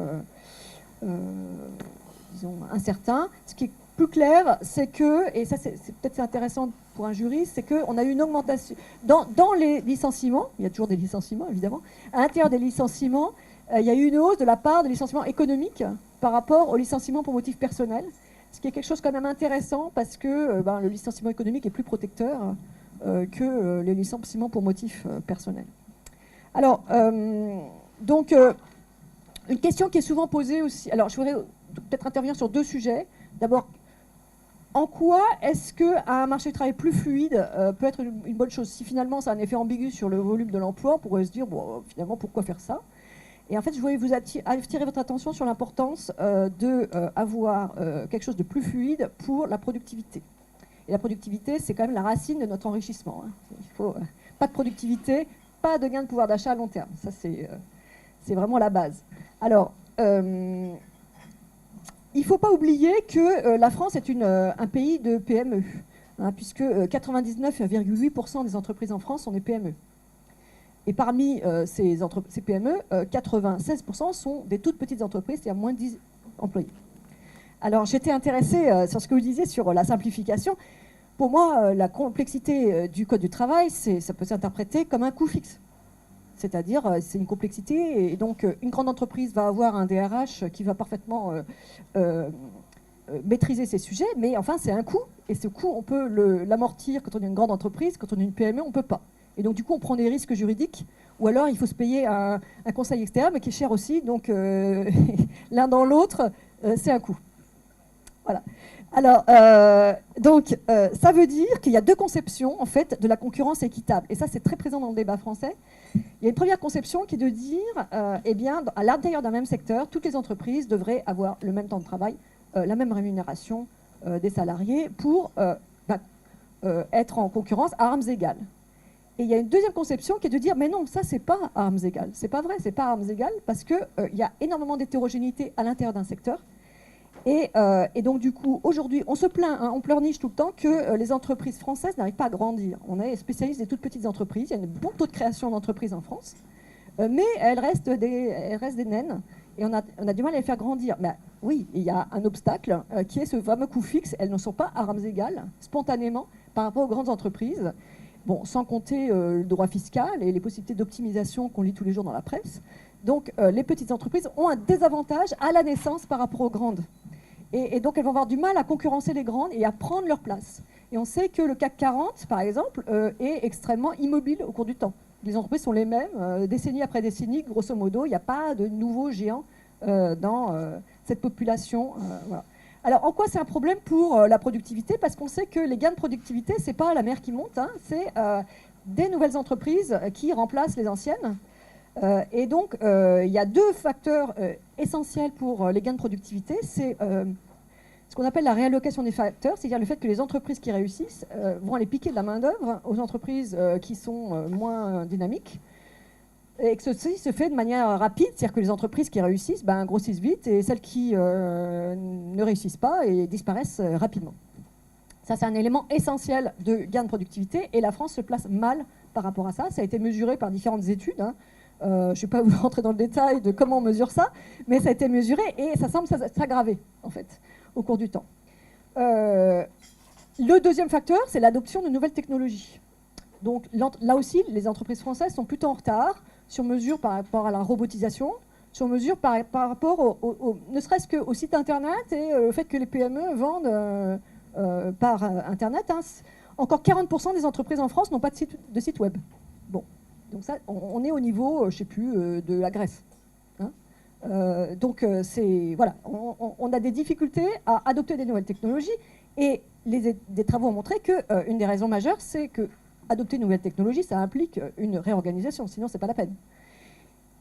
disons, incertain. Ce qui est plus clair, c'est que, et ça c'est peut-être intéressant pour un juriste, c'est qu'on a eu une augmentation dans les licenciements, il y a toujours des licenciements évidemment, à l'intérieur des licenciements, il y a eu une hausse de la part des licenciements économiques par rapport aux licenciements pour motifs personnels, ce qui est quelque chose quand même intéressant parce que le licenciement économique est plus protecteur que les licenciements pour motifs personnels. Alors, donc, une question qui est souvent posée aussi, alors je voudrais peut-être intervenir sur deux sujets. D'abord, en quoi est-ce qu'un marché du travail plus fluide peut être une bonne chose? Si finalement ça a un effet ambigu sur le volume de l'emploi, on pourrait se dire, bon, finalement, pourquoi faire ça? Et en fait, je voulais vous attirer votre attention sur l'importance d'avoir quelque chose de plus fluide pour la productivité. Et la productivité, c'est quand même la racine de notre enrichissement, hein. Il faut pas de productivité, pas de gain de pouvoir d'achat à long terme. Ça, c'est vraiment la base. Alors, il ne faut pas oublier que la France est un pays de PME, hein, puisque 99,8% des entreprises en France sont des PME. Et parmi ces PME, 96% sont des toutes petites entreprises, c'est-à-dire moins de 10 employés. Alors, j'étais intéressée sur ce que vous disiez sur la simplification. Pour moi, la complexité du Code du travail, ça peut s'interpréter comme un coût fixe. C'est-à-dire, c'est une complexité. Et donc, une grande entreprise va avoir un DRH qui va parfaitement maîtriser ces sujets. Mais enfin, c'est un coût. Et ce coût, on peut l'amortir quand on est une grande entreprise. Quand on est une PME, on ne peut pas. Et donc, du coup, on prend des risques juridiques. Ou alors, il faut se payer un conseil externe, mais qui est cher aussi. Donc, l'un dans l'autre, c'est un coût. Voilà. Alors, ça veut dire qu'il y a deux conceptions, en fait, de la concurrence équitable. Et ça, c'est très présent dans le débat français. Il y a une première conception qui est de dire, eh bien, à l'intérieur d'un même secteur, toutes les entreprises devraient avoir le même temps de travail, la même rémunération des salariés pour être en concurrence à armes égales. Et il y a une deuxième conception qui est de dire, mais non, ça, c'est pas à armes égales. C'est pas vrai, c'est pas à armes égales parce qu'il y a énormément d'hétérogénéité à l'intérieur d'un secteur. Et donc, du coup, aujourd'hui, on se plaint, hein, on pleurniche tout le temps que les entreprises françaises n'arrivent pas à grandir. On est spécialiste des toutes petites entreprises. Il y a un bon taux de création d'entreprises en France. Mais elles restent des naines. Et on a du mal à les faire grandir. Mais oui, il y a un obstacle qui est ce fameux coût fixe. Elles ne sont pas à armes égales, spontanément, par rapport aux grandes entreprises. Bon, sans compter le droit fiscal et les possibilités d'optimisation qu'on lit tous les jours dans la presse. Donc, les petites entreprises ont un désavantage à la naissance par rapport aux grandes. Et donc, elles vont avoir du mal à concurrencer les grandes et à prendre leur place. Et on sait que le CAC 40, par exemple, est extrêmement immobile au cours du temps. Les entreprises sont les mêmes, décennie après décennie, grosso modo. Il n'y a pas de nouveaux géants dans cette population. Voilà. Alors, en quoi c'est un problème pour la productivité? Parce qu'on sait que les gains de productivité, ce n'est pas la mer qui monte, hein, c'est des nouvelles entreprises qui remplacent les anciennes. Et donc, il y a deux facteurs essentiels pour les gains de productivité. C'est ce qu'on appelle la réallocation des facteurs, c'est-à-dire le fait que les entreprises qui réussissent vont aller piquer de la main-d'œuvre aux entreprises qui sont moins dynamiques. Et que ceci se fait de manière rapide, c'est-à-dire que les entreprises qui réussissent grossissent vite et celles qui ne réussissent pas et disparaissent rapidement. Ça, c'est un élément essentiel de gain de productivité et la France se place mal par rapport à ça. Ça a été mesuré par différentes études. Hein. Je ne vais pas vous rentrer dans le détail de comment on mesure ça, mais ça a été mesuré et ça semble s'aggraver, en fait, au cours du temps. Le deuxième facteur, c'est l'adoption de nouvelles technologies. Donc là aussi, les entreprises françaises sont plutôt en retard sur mesure par rapport à la robotisation, sur mesure par rapport ne serait-ce qu'au site Internet et le fait que les PME vendent par Internet. Hein. Encore 40% des entreprises en France n'ont pas de site web. Bon, donc ça, on est au niveau, je ne sais plus, de la Grèce. Hein. Voilà, on a des difficultés à adopter des nouvelles technologies et des travaux ont montré qu'une des raisons majeures, c'est que adopter une nouvelle technologie, ça implique une réorganisation, sinon ce n'est pas la peine.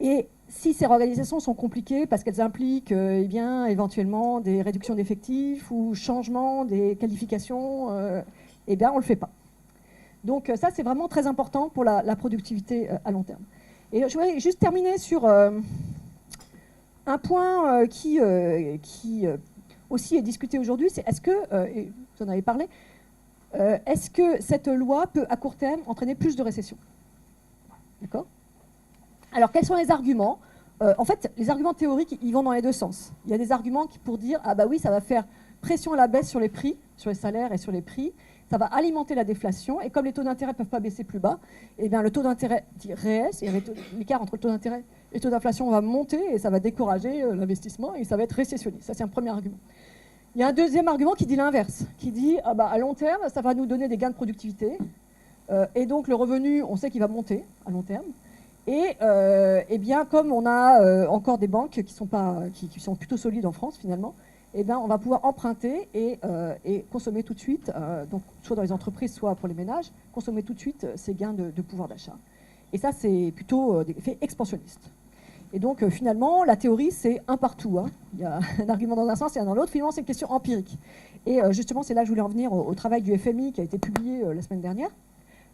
Et si ces réorganisations sont compliquées parce qu'elles impliquent éventuellement des réductions d'effectifs ou changement des qualifications, on ne le fait pas. Donc ça, c'est vraiment très important pour la productivité à long terme. Et je voudrais juste terminer sur un point qui aussi est discuté aujourd'hui, c'est est-ce que, et vous en avez parlé, est-ce que cette loi peut à court terme entraîner plus de récession? D'accord? Alors, quels sont les arguments? En fait, les arguments théoriques, ils vont dans les deux sens. Il y a des arguments pour dire, ah bah oui, ça va faire pression à la baisse sur les prix, sur les salaires et sur les prix, ça va alimenter la déflation, et comme les taux d'intérêt ne peuvent pas baisser plus bas, eh bien, le taux d'intérêt réel, l'écart entre le taux d'intérêt et le taux d'inflation va monter, et ça va décourager l'investissement, et ça va être récessionniste. Ça, c'est un premier argument. Il y a un deuxième argument qui dit l'inverse, qui dit, ah bah, à long terme, ça va nous donner des gains de productivité, et donc le revenu, on sait qu'il va monter à long terme. Et bien, comme on a encore des banques qui sont plutôt solides en France, finalement, eh bien, on va pouvoir emprunter et consommer tout de suite, donc soit dans les entreprises, soit pour les ménages, consommer tout de suite ces gains de pouvoir d'achat. Et ça, c'est plutôt des effets expansionnistes. Et donc, finalement, la théorie, c'est un partout. Hein. Il y a un argument dans un sens et un dans l'autre. Finalement, c'est une question empirique. Et justement, c'est là que je voulais en venir au travail du FMI qui a été publié la semaine dernière,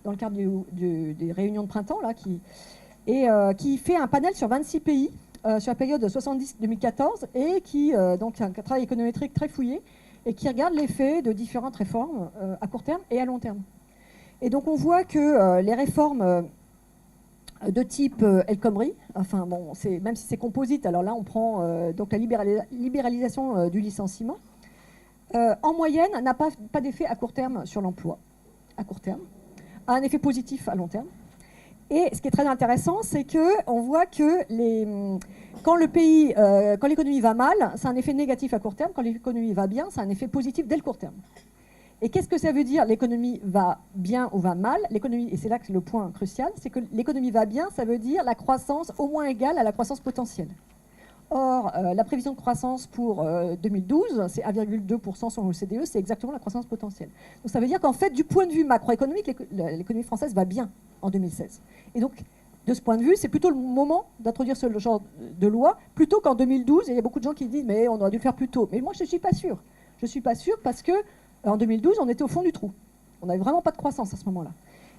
dans le cadre des réunions de printemps, là, qui fait un panel sur 26 pays sur la période 70-2014 et qui donc un travail économétrique très fouillé et qui regarde l'effet de différentes réformes à court terme et à long terme. Et donc on voit que les réformes de type El Khomri, enfin bon, même si c'est composite, alors là on prend donc la libéralisation du licenciement, en moyenne n'a pas d'effet à court terme sur l'emploi, à court terme, a un effet positif à long terme. Et ce qui est très intéressant, c'est qu'on voit que quand l'économie va mal, c'est un effet négatif à court terme. Quand l'économie va bien, c'est un effet positif dès le court terme. Et qu'est-ce que ça veut dire l'économie va bien ou va mal? L'économie, et c'est là que c'est le point crucial, c'est que l'économie va bien, ça veut dire la croissance au moins égale à la croissance potentielle. Or, la prévision de croissance pour 2012, c'est 1,2% sur l'OCDE, c'est exactement la croissance potentielle. Donc ça veut dire qu'en fait, du point de vue macroéconomique, l'économie française va bien en 2016. Et donc, de ce point de vue, c'est plutôt le moment d'introduire ce genre de loi, plutôt qu'en 2012. Et il y a beaucoup de gens qui disent, mais on aurait dû le faire plus tôt. Mais moi, je ne suis pas sûre. Je ne suis pas sûre parce qu'en 2012, on était au fond du trou. On n'avait vraiment pas de croissance à ce moment-là.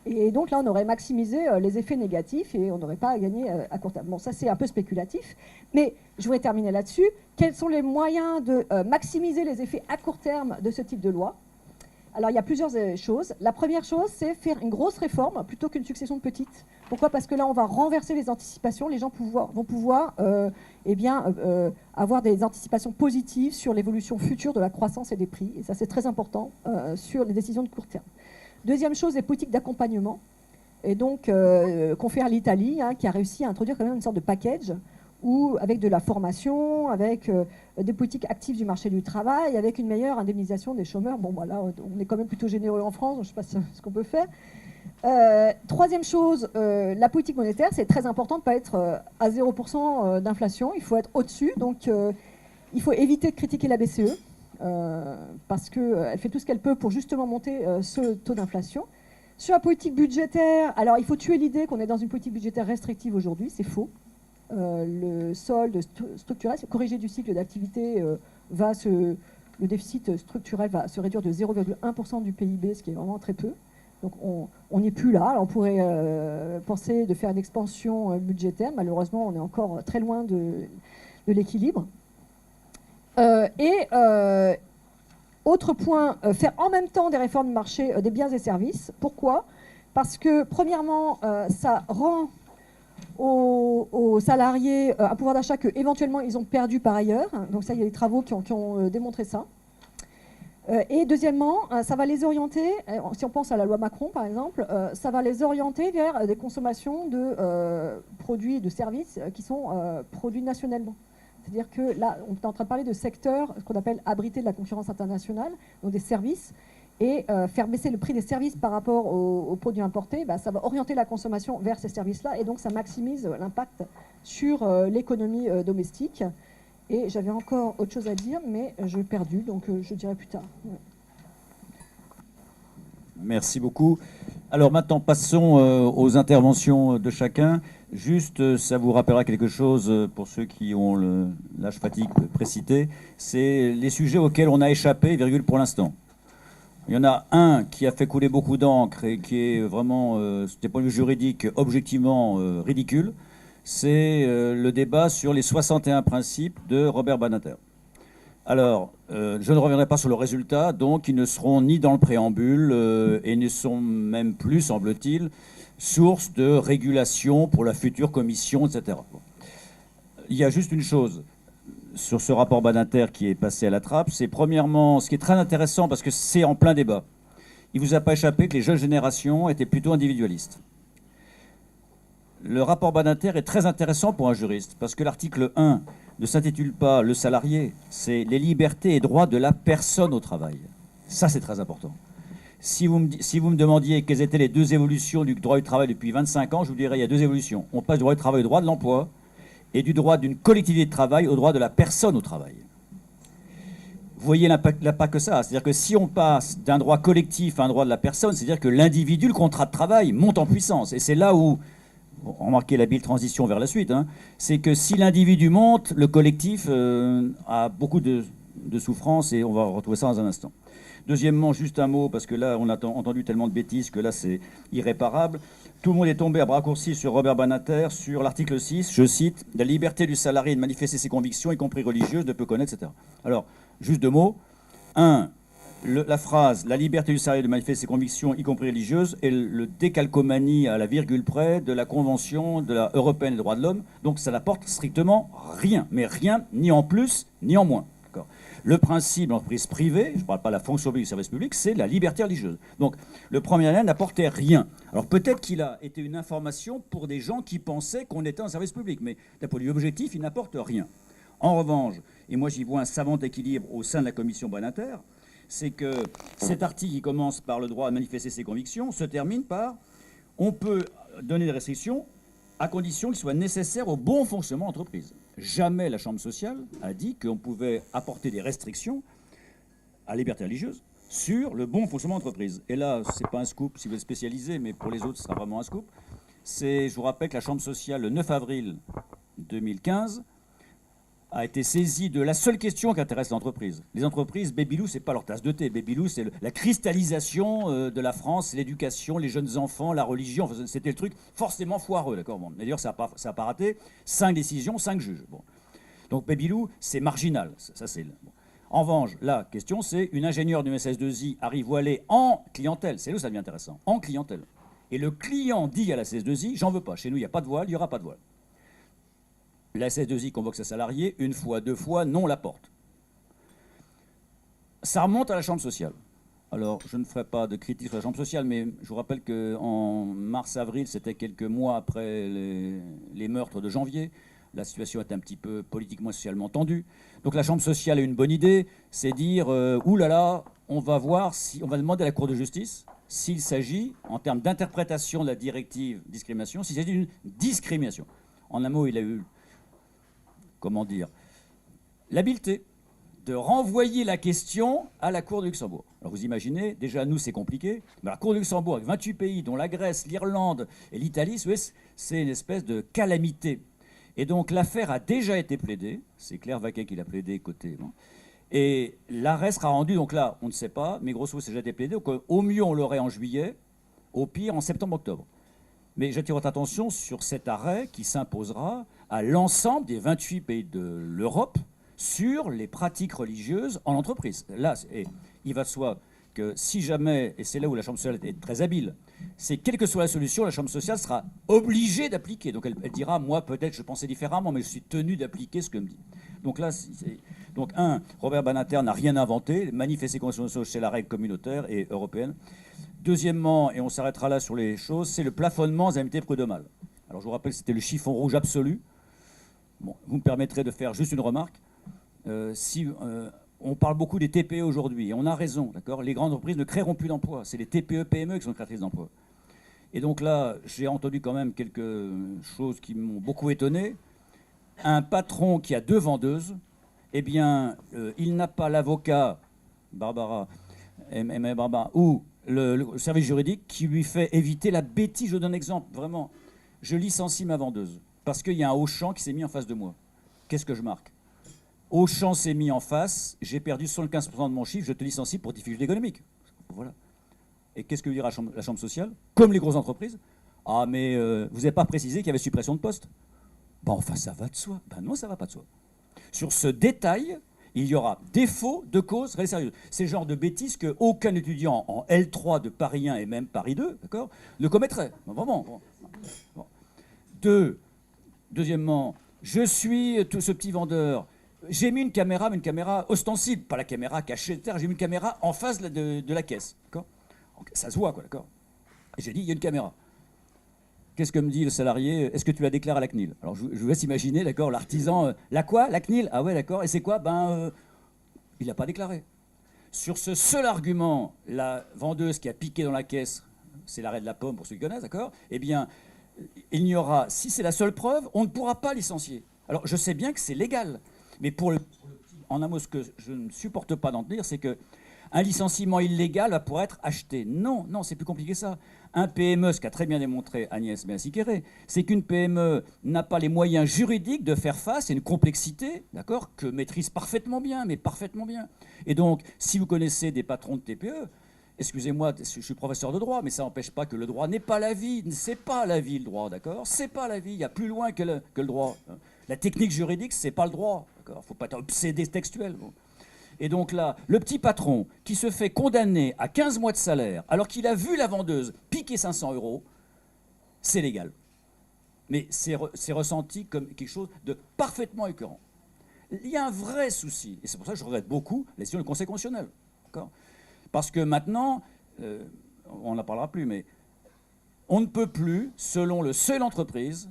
Et donc là, on aurait maximisé les effets négatifs et on n'aurait pas gagné à court terme. Bon, ça, c'est un peu spéculatif. Mais je voudrais terminer là-dessus. Quels sont les moyens de maximiser les effets à court terme de ce type de loi? Alors, il y a plusieurs choses. La première chose, c'est faire une grosse réforme plutôt qu'une succession de petites. Pourquoi? Parce que là, on va renverser les anticipations. Les gens vont pouvoir avoir des anticipations positives sur l'évolution future de la croissance et des prix. Et ça, c'est très important sur les décisions de court terme. Deuxième chose, les politiques d'accompagnement. Et donc, qu'on fait à l'Italie, hein, qui a réussi à introduire quand même une sorte de package avec de la formation, avec des politiques actives du marché du travail, avec une meilleure indemnisation des chômeurs. Bon, voilà, on est quand même plutôt généreux en France, je ne sais pas ce qu'on peut faire. Troisième chose, la politique monétaire, c'est très important de ne pas être à 0% d'inflation. Il faut être au-dessus. Donc, il faut éviter de critiquer la BCE. Parce qu'elle fait tout ce qu'elle peut pour justement monter ce taux d'inflation. Sur la politique budgétaire, alors il faut tuer l'idée qu'on est dans une politique budgétaire restrictive aujourd'hui, c'est faux. Le solde structurel, corrigé du cycle d'activité, le déficit structurel va se réduire de 0,1% du PIB, ce qui est vraiment très peu. Donc on n'est plus là. Alors, on pourrait penser de faire une expansion budgétaire. Malheureusement, on est encore très loin de l'équilibre. Autre point, faire en même temps des réformes du marché des biens et services. Pourquoi? parce que, premièrement, ça rend aux salariés un pouvoir d'achat qu'éventuellement ils ont perdu par ailleurs. Donc ça, il y a des travaux qui ont démontré ça. Et deuxièmement, ça va les orienter, si on pense à la loi Macron par exemple, ça va les orienter vers des consommations de produits et de services qui sont produits nationalement. C'est-à-dire que là, on est en train de parler de secteurs, ce qu'on appelle abrités de la concurrence internationale, donc des services, et faire baisser le prix des services par rapport aux produits importés, ça va orienter la consommation vers ces services-là, et donc ça maximise l'impact sur l'économie domestique. Et j'avais encore autre chose à dire, mais j'ai perdu, donc je dirai plus tard. Merci beaucoup. Alors maintenant, passons aux interventions de chacun. Juste, ça vous rappellera quelque chose pour ceux qui ont l'âge fatigue précité. C'est les sujets auxquels on a échappé, virgule, pour l'instant. Il y en a un qui a fait couler beaucoup d'encre et qui est vraiment, du point de vue juridique, objectivement ridicule. C'est le débat sur les 61 principes de Robert Badinter. Alors, je ne reviendrai pas sur le résultat, donc ils ne seront ni dans le préambule et ne sont même plus, semble-t-il, source de régulation pour la future commission, etc. Bon. Il y a juste une chose sur ce rapport Badinter qui est passé à la trappe, c'est premièrement, ce qui est très intéressant parce que c'est en plein débat, il ne vous a pas échappé que les jeunes générations étaient plutôt individualistes. Le rapport Badinter est très intéressant pour un juriste, parce que l'article 1 ne s'intitule pas « Le salarié », c'est « Les libertés et droits de la personne au travail ». Ça, c'est très important. Si vous me demandiez quelles étaient les deux évolutions du droit du travail depuis 25 ans, je vous dirais il y a deux évolutions. On passe du droit du travail au droit de l'emploi, et du droit d'une collectivité de travail au droit de la personne au travail. Vous voyez l'impact que ça. C'est-à-dire que si on passe d'un droit collectif à un droit de la personne, c'est-à-dire que l'individu, le contrat de travail, monte en puissance. Et c'est là où... Remarquez l'habile transition vers la suite, c'est que si l'individu monte, le collectif a beaucoup de souffrance et on va retrouver ça dans un instant. Deuxièmement, juste un mot, parce que là, on a entendu tellement de bêtises que là, c'est irréparable. Tout le monde est tombé à bras raccourcis sur Robert Badinter, sur l'article 6, je cite, « La liberté du salarié de manifester ses convictions, y compris religieuses, ne peut connaître, etc. » Alors, juste deux mots. Un, la phrase « La liberté du salarié de manifester ses convictions, y compris religieuses » est le décalcomanie à la virgule près de la Convention de la européenne des droits de l'homme. Donc ça n'apporte strictement rien, mais rien, ni en plus, ni en moins. Le principe de l'entreprise privée, je ne parle pas de la fonction publique du service public, c'est la liberté religieuse. Donc le premier alinéa n'apportait rien. Alors peut-être qu'il a été une information pour des gens qui pensaient qu'on était un service public, mais d'un point de vue objectif, il n'apporte rien. En revanche, et moi j'y vois un savant équilibre au sein de la commission Badinter, c'est que cet article qui commence par le droit à manifester ses convictions se termine par « on peut donner des restrictions à condition qu'elles soient nécessaires au bon fonctionnement de l'entreprise ». Jamais la Chambre sociale a dit qu'on pouvait apporter des restrictions à la liberté religieuse sur le bon fonctionnement de l'entreprise. Et là, ce n'est pas un scoop si vous êtes spécialisé, mais pour les autres, ce sera vraiment un scoop. Je vous rappelle que la Chambre sociale, le 9 avril 2015, a été saisie de la seule question qui intéresse l'entreprise. Les entreprises, Babylou, ce n'est pas leur tasse de thé. Babylou, c'est la cristallisation de la France, l'éducation, les jeunes enfants, la religion. Enfin, c'était le truc forcément foireux, d'accord. Bon. D'ailleurs, ça n'a pas raté. 5 décisions, 5 juges. Bon. Donc Babylou, c'est marginal. Ça, c'est... Bon. En revanche, la question, c'est une ingénieure du SS2I arrive voilée en clientèle. C'est là où ça devient intéressant. En clientèle. Et le client dit à la SS2I, j'en veux pas. Chez nous, il n'y a pas de voile, il n'y aura pas de voile. La SS2I convoque ses salariés, une fois, deux fois, non, la porte. Ça remonte à la Chambre sociale. Alors, je ne ferai pas de critique sur la Chambre sociale, mais je vous rappelle qu'en mars-avril, c'était quelques mois après les meurtres de janvier. La situation est un petit peu politiquement et socialement tendue. Donc la Chambre sociale a une bonne idée, c'est dire, oulala, on va voir, on va demander à la Cour de justice s'il s'agit, en termes d'interprétation de la directive discrimination, s'il s'agit d'une discrimination. En un mot, il a eu... comment dire, l'habileté de renvoyer la question à la Cour de Luxembourg. Alors vous imaginez, déjà nous c'est compliqué, mais la Cour de Luxembourg avec 28 pays, dont la Grèce, l'Irlande et l'Italie, c'est une espèce de calamité. Et donc l'affaire a déjà été plaidée, c'est Claire Vaquet qui l'a plaidée côté... Bon, et l'arrêt sera rendu, donc là on ne sait pas, mais grosso modo c'est déjà été plaidé, donc au mieux on l'aurait en juillet, au pire en septembre-octobre. Mais j'attire votre attention sur cet arrêt qui s'imposera à l'ensemble des 28 pays de l'Europe sur les pratiques religieuses en entreprise. Là, il va de soi que si jamais, et c'est là où la Chambre sociale est très habile, c'est quelle que soit la solution, la Chambre sociale sera obligée d'appliquer. Donc elle dira, moi peut-être je pensais différemment, mais je suis tenu d'appliquer ce que me dit. Donc là, donc Robert Badinter n'a rien inventé. Manifester convention sociale, c'est la règle communautaire et européenne. Deuxièmement, et on s'arrêtera là sur les choses, c'est le plafonnement des indemnités prud'homales. Alors je vous rappelle, c'était le chiffon rouge absolu. Bon, vous me permettrez de faire juste une remarque. On parle beaucoup des TPE aujourd'hui, et on a raison, d'accord. Les grandes entreprises ne créeront plus d'emplois. C'est les TPE, PME qui sont créatrices d'emplois. Et donc là, j'ai entendu quand même quelque chose qui m'ont beaucoup étonné. Un patron qui a 2 vendeuses, eh bien, il n'a pas l'avocat, Barbara, ou le service juridique qui lui fait éviter la bêtise. Je donne un exemple, vraiment. Je licencie ma vendeuse parce qu'il y a un Auchan qui s'est mis en face de moi. Qu'est-ce que je marque? Auchan s'est mis en face, j'ai perdu 75% de mon chiffre, je te licencie pour difficulté économique. Voilà. Et qu'est-ce que veut dire la Chambre sociale? Comme les grosses entreprises. Ah, mais vous n'avez pas précisé qu'il y avait suppression de postes. Ben, enfin, ça va de soi. Ben non, ça ne va pas de soi. Sur ce détail, il y aura défaut de cause réelle sérieuse. C'est le genre de bêtises qu'aucun étudiant en L3 de Paris 1 et même Paris 2, d'accord, ne commettrait. Ben, vraiment. Bon. Deuxièmement, je suis tout ce petit vendeur. J'ai mis une caméra, mais une caméra ostensible, pas la caméra cachée de terre. J'ai mis une caméra en face de la caisse, d'accord. Ça se voit, quoi, d'accord. Et j'ai dit, il y a une caméra. Qu'est-ce que me dit le salarié? Est-ce que tu la déclares à la CNIL? Alors je vous laisse imaginer, d'accord, l'artisan. La quoi? La CNIL? Ah ouais, d'accord. Et c'est quoi? Il n'a pas déclaré. Sur ce seul argument, la vendeuse qui a piqué dans la caisse, c'est l'arrêt de la pomme pour ceux qui connaissent, d'accord. Eh bien, il n'y aura, si c'est la seule preuve, on ne pourra pas licencier. Alors je sais bien que c'est légal, mais en un mot, ce que je ne supporte pas d'en dire, c'est que un licenciement illégal va pouvoir être acheté. Non, c'est plus compliqué que ça. Un PME, ce qu'a très bien démontré Agnès Benassi-Kéré, c'est qu'une PME n'a pas les moyens juridiques de faire face à une complexité, d'accord, que maîtrise parfaitement bien, mais parfaitement bien. Et donc, si vous connaissez des patrons de TPE, excusez-moi, je suis professeur de droit, mais ça n'empêche pas que le droit n'est pas la vie. C'est pas la vie, le droit, d'accord. C'est pas la vie. Il y a plus loin que le droit. La technique juridique, c'est pas le droit, d'accord. Faut pas être obsédé textuel. Bon. Et donc là, le petit patron qui se fait condamner à 15 mois de salaire alors qu'il a vu la vendeuse piquer 500 €, c'est légal. Mais c'est ressenti comme quelque chose de parfaitement écœurant. Il y a un vrai souci, et c'est pour ça que je regrette beaucoup la décision du Conseil constitutionnel. Parce que maintenant, on n'en parlera plus, mais on ne peut plus, selon le seuil d'entreprise,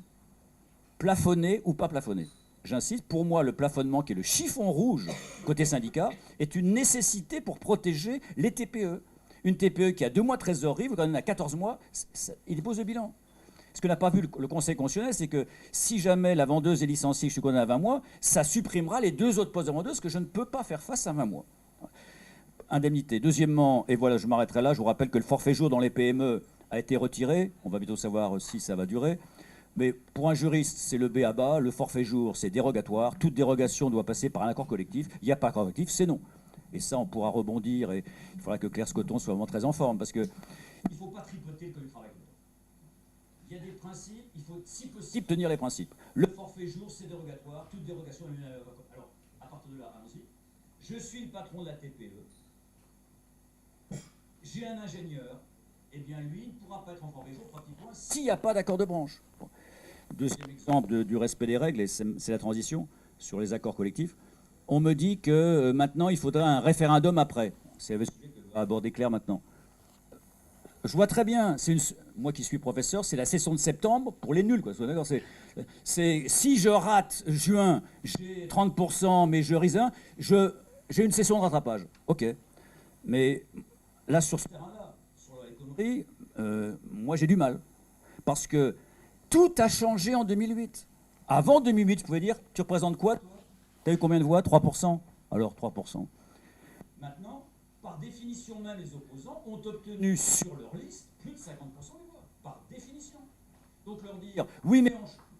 plafonner ou pas plafonner. J'insiste, pour moi, le plafonnement, qui est le chiffon rouge côté syndicat, est une nécessité pour protéger les TPE. Une TPE qui a 2 mois de trésorerie, vous en à 14 mois, il dépose le bilan. Ce que n'a pas vu le Conseil constitutionnel, c'est que si jamais la vendeuse est licenciée, je suis condamné à 20 mois, ça supprimera les 2 autres postes de vendeuse que je ne peux pas faire face à 20 mois. Indemnité. Deuxièmement, et voilà, je m'arrêterai là, je vous rappelle que le forfait jour dans les PME a été retiré. On va bientôt savoir si ça va durer. Mais pour un juriste, c'est le b à bas. Le forfait jour, c'est dérogatoire. Toute dérogation doit passer par un accord collectif. Il n'y a pas d'accord collectif, c'est non. Et ça, on pourra rebondir. Et il faudra que Claire Scoton soit vraiment très en forme. Parce qu'il ne faut pas tripoter le code du travail. Il y a des principes, il faut, si possible, tenir les principes. Le forfait jour, c'est dérogatoire. Toute dérogation est... Alors, à partir de là, allons-y. Je suis le patron de la TPE. J'ai un ingénieur. Eh bien, lui, il ne pourra pas être en forfait jour pratiquement s'il n'y a pas d'accord de branche. Bon. Deuxième exemple du respect des règles, et c'est la transition sur les accords collectifs. On me dit que maintenant, il faudrait un référendum après. C'est le sujet que va aborder Claire maintenant. Je vois très bien, moi qui suis professeur, c'est la session de septembre pour les nuls, quoi. C'est si je rate juin, j'ai 30%, mais je risque, j'ai une session de rattrapage. Ok. Mais là, sur ce terrain-là, sur l'économie, moi j'ai du mal. Parce que tout a changé en 2008. Avant 2008, je pouvais dire, tu représentes quoi? Tu as eu combien de voix? 3%. Alors 3%. Maintenant, par définition même, les opposants ont obtenu sur leur liste plus de 50% des voix. Par définition. Donc leur dire, oui mais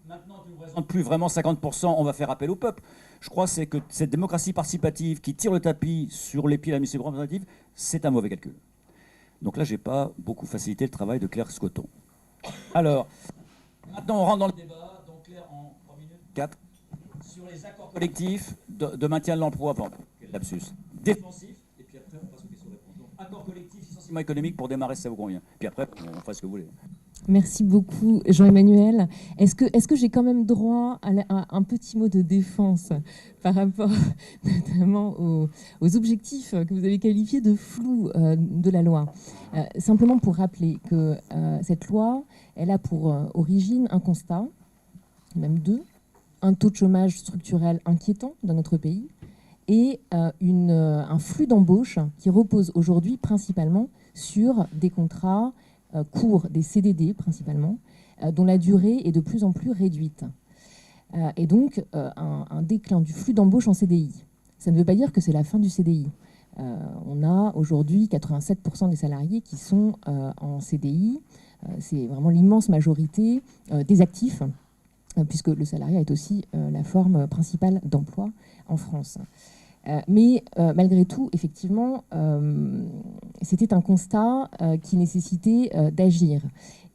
maintenant tu ne représentes plus vraiment 50%, on va faire appel au peuple. Je crois que c'est que cette démocratie participative qui tire le tapis sur les pieds de la mission représentative, c'est un mauvais calcul. Donc là, j'ai pas beaucoup facilité le travail de Claire Scoton. Alors, maintenant on rentre dans le débat. Donc Claire, en 3 minutes, 4, sur les accords collectifs de maintien de l'emploi, quel lapsus, défensif, et puis après on passe aux questions-réponses. Accord collectif, licenciement économique pour démarrer, si ça vous convient. Puis après, on fera ce que vous voulez. Merci beaucoup, Jean-Emmanuel. Est-ce que j'ai quand même droit à un petit mot de défense par rapport notamment aux objectifs que vous avez qualifiés de flous de la loi? Simplement pour rappeler que cette loi, elle a pour origine un constat, même deux, un taux de chômage structurel inquiétant dans notre pays et un flux d'embauche qui repose aujourd'hui principalement sur des contrats courts, des CDD principalement, dont la durée est de plus en plus réduite. Et donc un déclin du flux d'embauche en CDI. Ça ne veut pas dire que c'est la fin du CDI. On a aujourd'hui 87% des salariés qui sont en CDI. C'est vraiment l'immense majorité des actifs, puisque le salariat est aussi la forme principale d'emploi en France. Mais malgré tout, effectivement, c'était un constat qui nécessitait d'agir.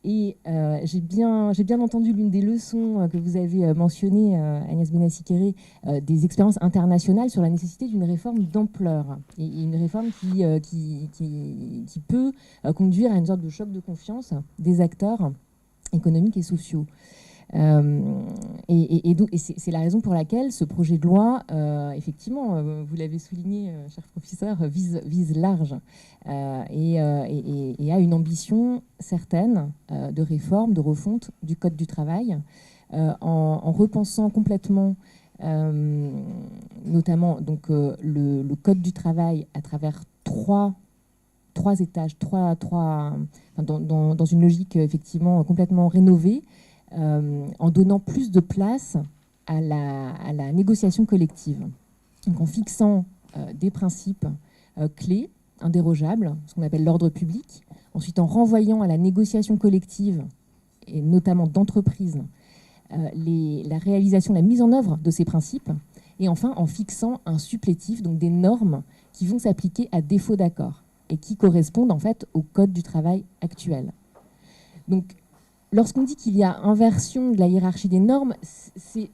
Et j'ai bien entendu l'une des leçons que vous avez mentionnées, Agnès Benassi-Kéré, des expériences internationales sur la nécessité d'une réforme d'ampleur. Et une réforme qui peut conduire à une sorte de choc de confiance des acteurs économiques et sociaux. Et c'est la raison pour laquelle ce projet de loi, effectivement, vous l'avez souligné, cher professeur, vise large et a une ambition certaine de réforme, de refonte du Code du travail, en repensant complètement, notamment donc, le Code du travail à travers trois étages, dans une logique effectivement complètement rénovée, en donnant plus de place à la négociation collective. Donc en fixant des principes clés, indérogeables, ce qu'on appelle l'ordre public, ensuite en renvoyant à la négociation collective, et notamment d'entreprises, la réalisation, la mise en œuvre de ces principes, et enfin en fixant un supplétif, donc des normes qui vont s'appliquer à défaut d'accord et qui correspondent en fait au Code du travail actuel. Donc, lorsqu'on dit qu'il y a inversion de la hiérarchie des normes, c'est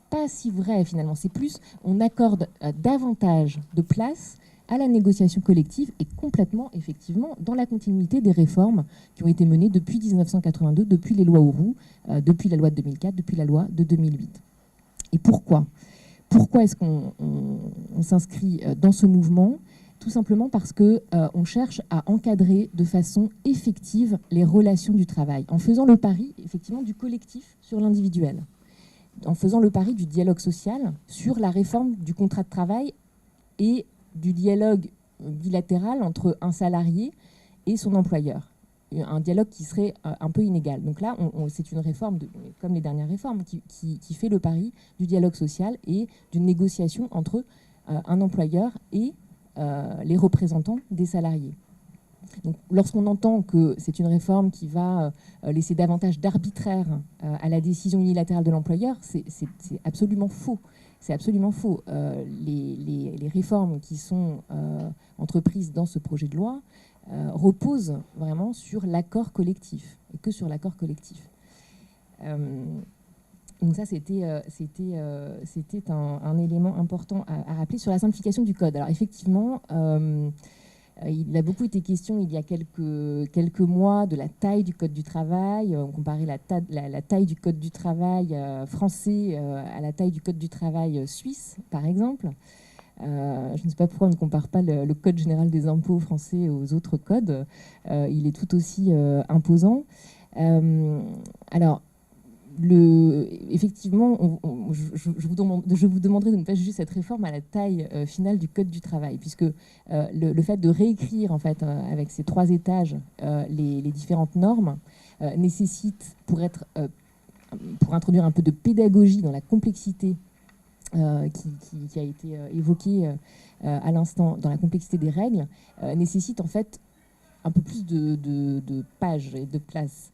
pas si vrai finalement. C'est plus, on accorde davantage de place à la négociation collective et complètement, effectivement, dans la continuité des réformes qui ont été menées depuis 1982, depuis les lois Auroux, depuis la loi de 2004, depuis la loi de 2008. Et pourquoi est-ce qu'on s'inscrit dans ce mouvement ? Tout simplement parce qu'on cherche à encadrer de façon effective les relations du travail, en faisant le pari effectivement du collectif sur l'individuel, en faisant le pari du dialogue social sur la réforme du contrat de travail et du dialogue bilatéral entre un salarié et son employeur. Un dialogue qui serait un peu inégal. Donc là, c'est une réforme, comme les dernières réformes, qui fait le pari du dialogue social et d'une négociation entre un employeur et les représentants des salariés. Donc, lorsqu'on entend que c'est une réforme qui va laisser davantage d'arbitraire à la décision unilatérale de l'employeur, c'est absolument faux. C'est absolument faux. Les réformes qui sont entreprises dans ce projet de loi reposent vraiment sur l'accord collectif, et que sur l'accord collectif. Donc ça, c'était un élément important à rappeler sur la simplification du code. Alors effectivement, il a beaucoup été question il y a quelques mois de la taille du code du travail. On comparait la taille du code du travail français à la taille du code du travail suisse, par exemple. Je ne sais pas pourquoi on ne compare pas le code général des impôts français aux autres codes. Il est tout aussi imposant. Alors, effectivement, je vous demanderai de ne pas juger cette réforme à la taille finale du Code du travail, puisque le fait de réécrire en fait, avec ces trois étages les différentes normes nécessite, pour introduire un peu de pédagogie dans la complexité qui a été évoquée à l'instant, dans la complexité des règles, nécessite en fait un peu plus de pages et de place.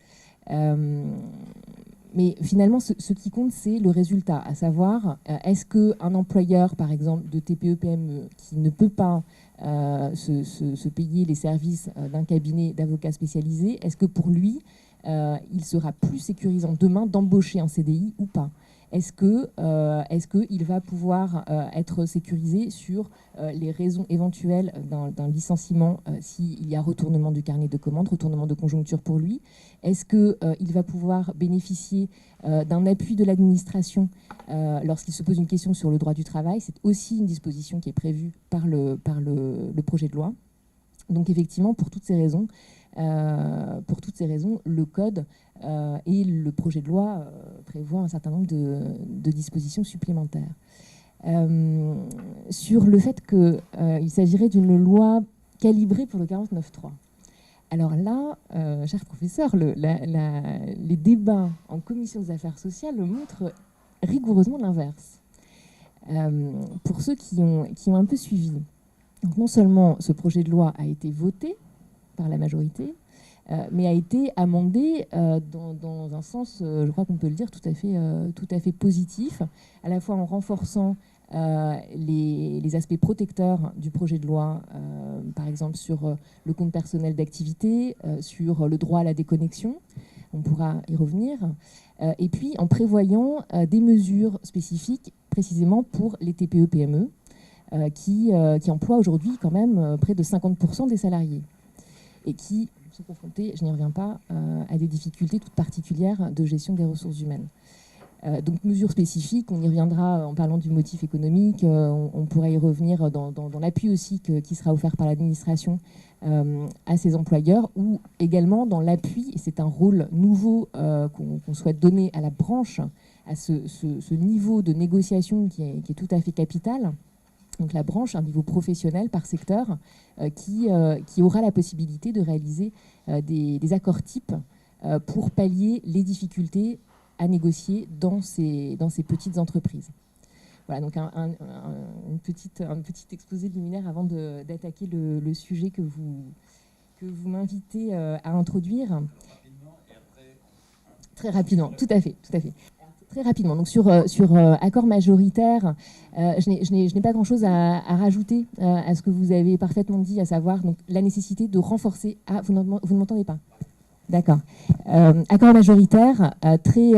Mais finalement, ce qui compte, c'est le résultat, à savoir, est-ce qu'un employeur, par exemple, de TPE-PME, qui ne peut pas se payer les services d'un cabinet d'avocats spécialisé, est-ce que pour lui, il sera plus sécurisant demain d'embaucher un CDI ou pas ? Est-ce qu'il va pouvoir être sécurisé sur les raisons éventuelles d'un licenciement s'il y a retournement du carnet de commandes, retournement de conjoncture pour lui? Est-ce qu'il va pouvoir bénéficier d'un appui de l'administration lorsqu'il se pose une question sur le droit du travail? C'est aussi une disposition qui est prévue par le projet de loi. Donc effectivement, pour toutes ces raisons, le Code et le projet de loi prévoient un certain nombre de dispositions supplémentaires. Sur le fait qu'il s'agirait d'une loi calibrée pour le 49.3. Alors là, cher professeur, les débats en commission des affaires sociales montrent rigoureusement l'inverse. Pour ceux qui ont un peu suivi, donc non seulement ce projet de loi a été voté par la majorité, mais a été amendé dans un sens, je crois qu'on peut le dire, tout à fait positif, à la fois en renforçant les aspects protecteurs du projet de loi, par exemple sur le compte personnel d'activité, sur le droit à la déconnexion, on pourra y revenir, et puis en prévoyant des mesures spécifiques précisément pour les TPE-PME, qui emploient aujourd'hui quand même près de 50% des salariés et qui sont confrontés, je n'y reviens pas, à des difficultés toutes particulières de gestion des ressources humaines. Donc mesures spécifiques, on y reviendra en parlant du motif économique, on pourrait y revenir dans l'appui aussi qui sera offert par l'administration à ses employeurs, ou également dans l'appui, et c'est un rôle nouveau qu'on souhaite donner à la branche, à ce niveau de négociation qui est tout à fait capital. Donc la branche, un niveau professionnel par secteur, qui aura la possibilité de réaliser des accords types pour pallier les difficultés à négocier dans ces petites entreprises. Voilà, donc un petit exposé liminaire avant d'attaquer le sujet que vous m'invitez à introduire. Très rapidement, tout à fait. Très rapidement, donc sur accord majoritaire, je n'ai pas grand-chose à rajouter à ce que vous avez parfaitement dit, à savoir donc, la nécessité de renforcer... Ah, vous ne m'entendez pas? D'accord. Accord majoritaire, très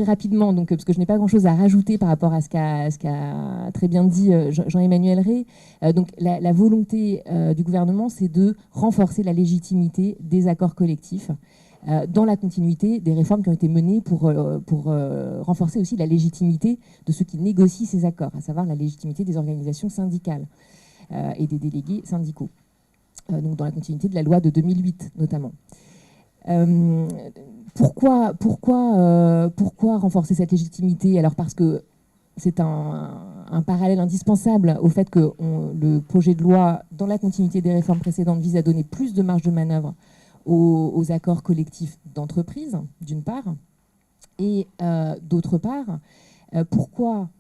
rapidement, donc, parce que je n'ai pas grand-chose à rajouter par rapport à ce qu'a très bien dit Jean-Emmanuel Rey. Donc la volonté du gouvernement, c'est de renforcer la légitimité des accords collectifs, dans la continuité des réformes qui ont été menées pour renforcer aussi la légitimité de ceux qui négocient ces accords, à savoir la légitimité des organisations syndicales et des délégués syndicaux. Donc dans la continuité de la loi de 2008 notamment. Pourquoi renforcer cette légitimité? Alors parce que c'est un parallèle indispensable au fait que le projet de loi, dans la continuité des réformes précédentes, vise à donner plus de marge de manœuvre aux accords collectifs d'entreprise, d'une part, et d'autre part, pourquoi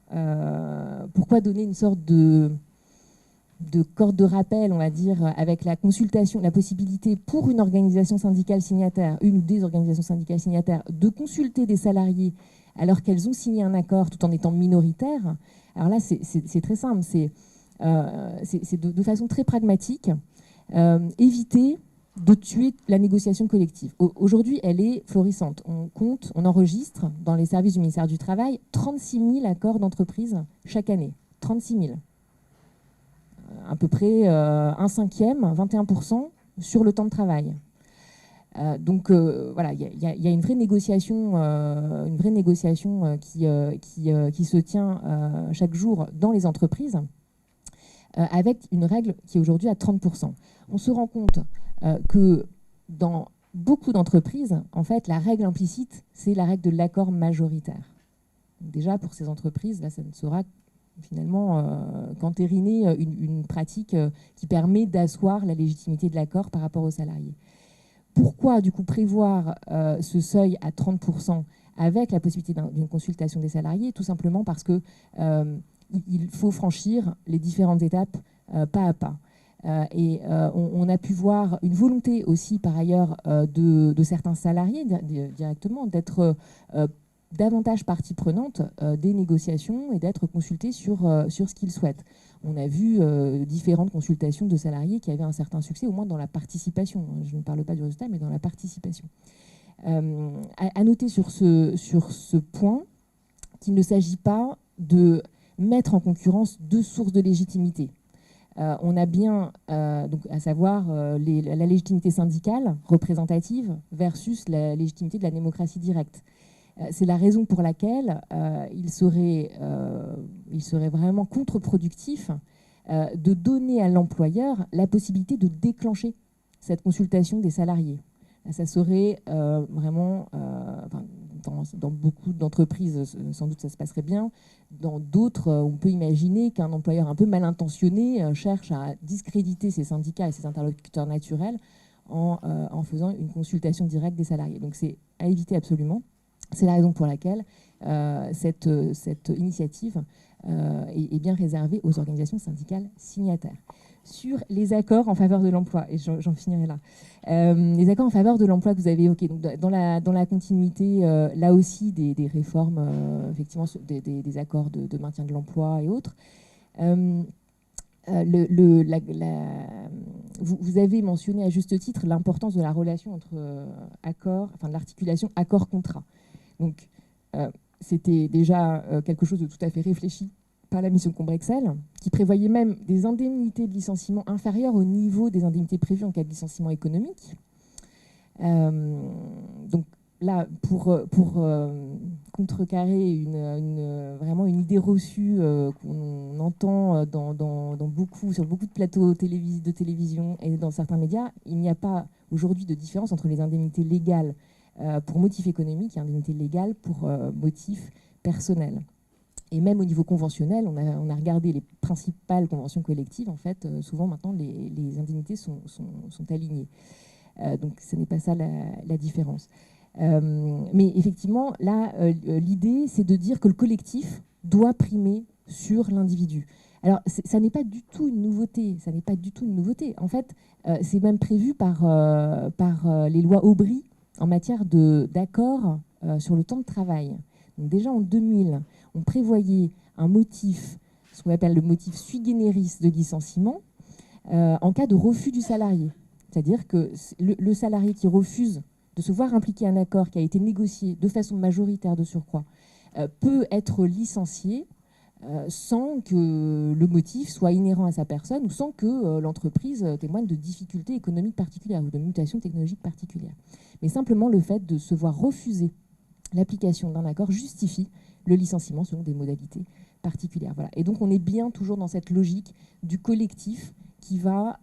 donner une sorte de corde de rappel, on va dire, avec la consultation, la possibilité pour une organisation syndicale signataire, une ou des organisations syndicales signataires, de consulter des salariés alors qu'elles ont signé un accord tout en étant minoritaires. Alors là, c'est très simple, c'est de façon très pragmatique, éviter de tuer la négociation collective. Aujourd'hui, elle est florissante. On enregistre dans les services du ministère du Travail 36 000 accords d'entreprise chaque année. 36 000. À peu près un cinquième, 21% sur le temps de travail. Donc voilà, il y a une vraie négociation, qui se tient chaque jour dans les entreprises, avec une règle qui est aujourd'hui à 30%. On se rend compte que dans beaucoup d'entreprises, en fait, la règle implicite, c'est la règle de l'accord majoritaire. Donc déjà, pour ces entreprises, là, ça ne sera finalement qu'entériner une pratique qui permet d'asseoir la légitimité de l'accord par rapport aux salariés. Pourquoi, du coup, prévoir ce seuil à 30% avec la possibilité d'une consultation des salariés? Tout simplement parce que il faut franchir les différentes étapes pas à pas. On a pu voir une volonté aussi, par ailleurs, de certains salariés directement d'être davantage partie prenante des négociations et d'être consultés sur ce qu'ils souhaitent. On a vu différentes consultations de salariés qui avaient un certain succès, au moins dans la participation. Je ne parle pas du résultat, mais dans la participation. À noter sur ce point qu'il ne s'agit pas de mettre en concurrence deux sources de légitimité. On a bien, donc, à savoir la légitimité syndicale représentative versus la légitimité de la démocratie directe. C'est la raison pour laquelle il serait vraiment contre-productif de donner à l'employeur la possibilité de déclencher cette consultation des salariés. Ça serait vraiment, dans beaucoup d'entreprises, sans doute ça se passerait bien. Dans d'autres, on peut imaginer qu'un employeur un peu mal intentionné cherche à discréditer ses syndicats et ses interlocuteurs naturels en faisant une consultation directe des salariés. Donc c'est à éviter absolument. C'est la raison pour laquelle cette initiative est bien réservée aux organisations syndicales signataires. Sur les accords en faveur de l'emploi, et j'en finirai là. Les accords en faveur de l'emploi que vous avez évoqués, donc dans la continuité, là aussi, des réformes, effectivement, des accords de maintien de l'emploi et autres. Vous avez mentionné à juste titre l'importance de la relation entre accords, enfin de l'articulation accord-contrat. Donc, c'était déjà quelque chose de tout à fait réfléchi par la mission Combrexel, qui prévoyait même des indemnités de licenciement inférieures au niveau des indemnités prévues en cas de licenciement économique. Donc là, pour contrecarrer vraiment une idée reçue qu'on entend sur beaucoup de plateaux de télévision et dans certains médias, il n'y a pas aujourd'hui de différence entre les indemnités légales pour motif économique et indemnités légales pour motif personnel. Et même au niveau conventionnel, on a regardé les principales conventions collectives. En fait, souvent maintenant, les indemnités sont alignées. Donc, ce n'est pas ça la différence. Mais effectivement, là, l'idée, c'est de dire que le collectif doit primer sur l'individu. Alors, ça n'est pas du tout une nouveauté. Ça n'est pas du tout une nouveauté. En fait, c'est même prévu par les lois Aubry en matière d'accord sur le temps de travail. Donc déjà en 2000, on prévoyait un motif, ce qu'on appelle le motif sui generis de licenciement, en cas de refus du salarié. C'est-à-dire que le salarié qui refuse de se voir impliquer un accord qui a été négocié de façon majoritaire de surcroît peut être licencié sans que le motif soit inhérent à sa personne ou sans que l'entreprise témoigne de difficultés économiques particulières ou de mutations technologiques particulières. Mais simplement le fait de se voir refuser l'application d'un accord justifie le licenciement selon des modalités particulières. Voilà. Et donc on est bien toujours dans cette logique du collectif qui va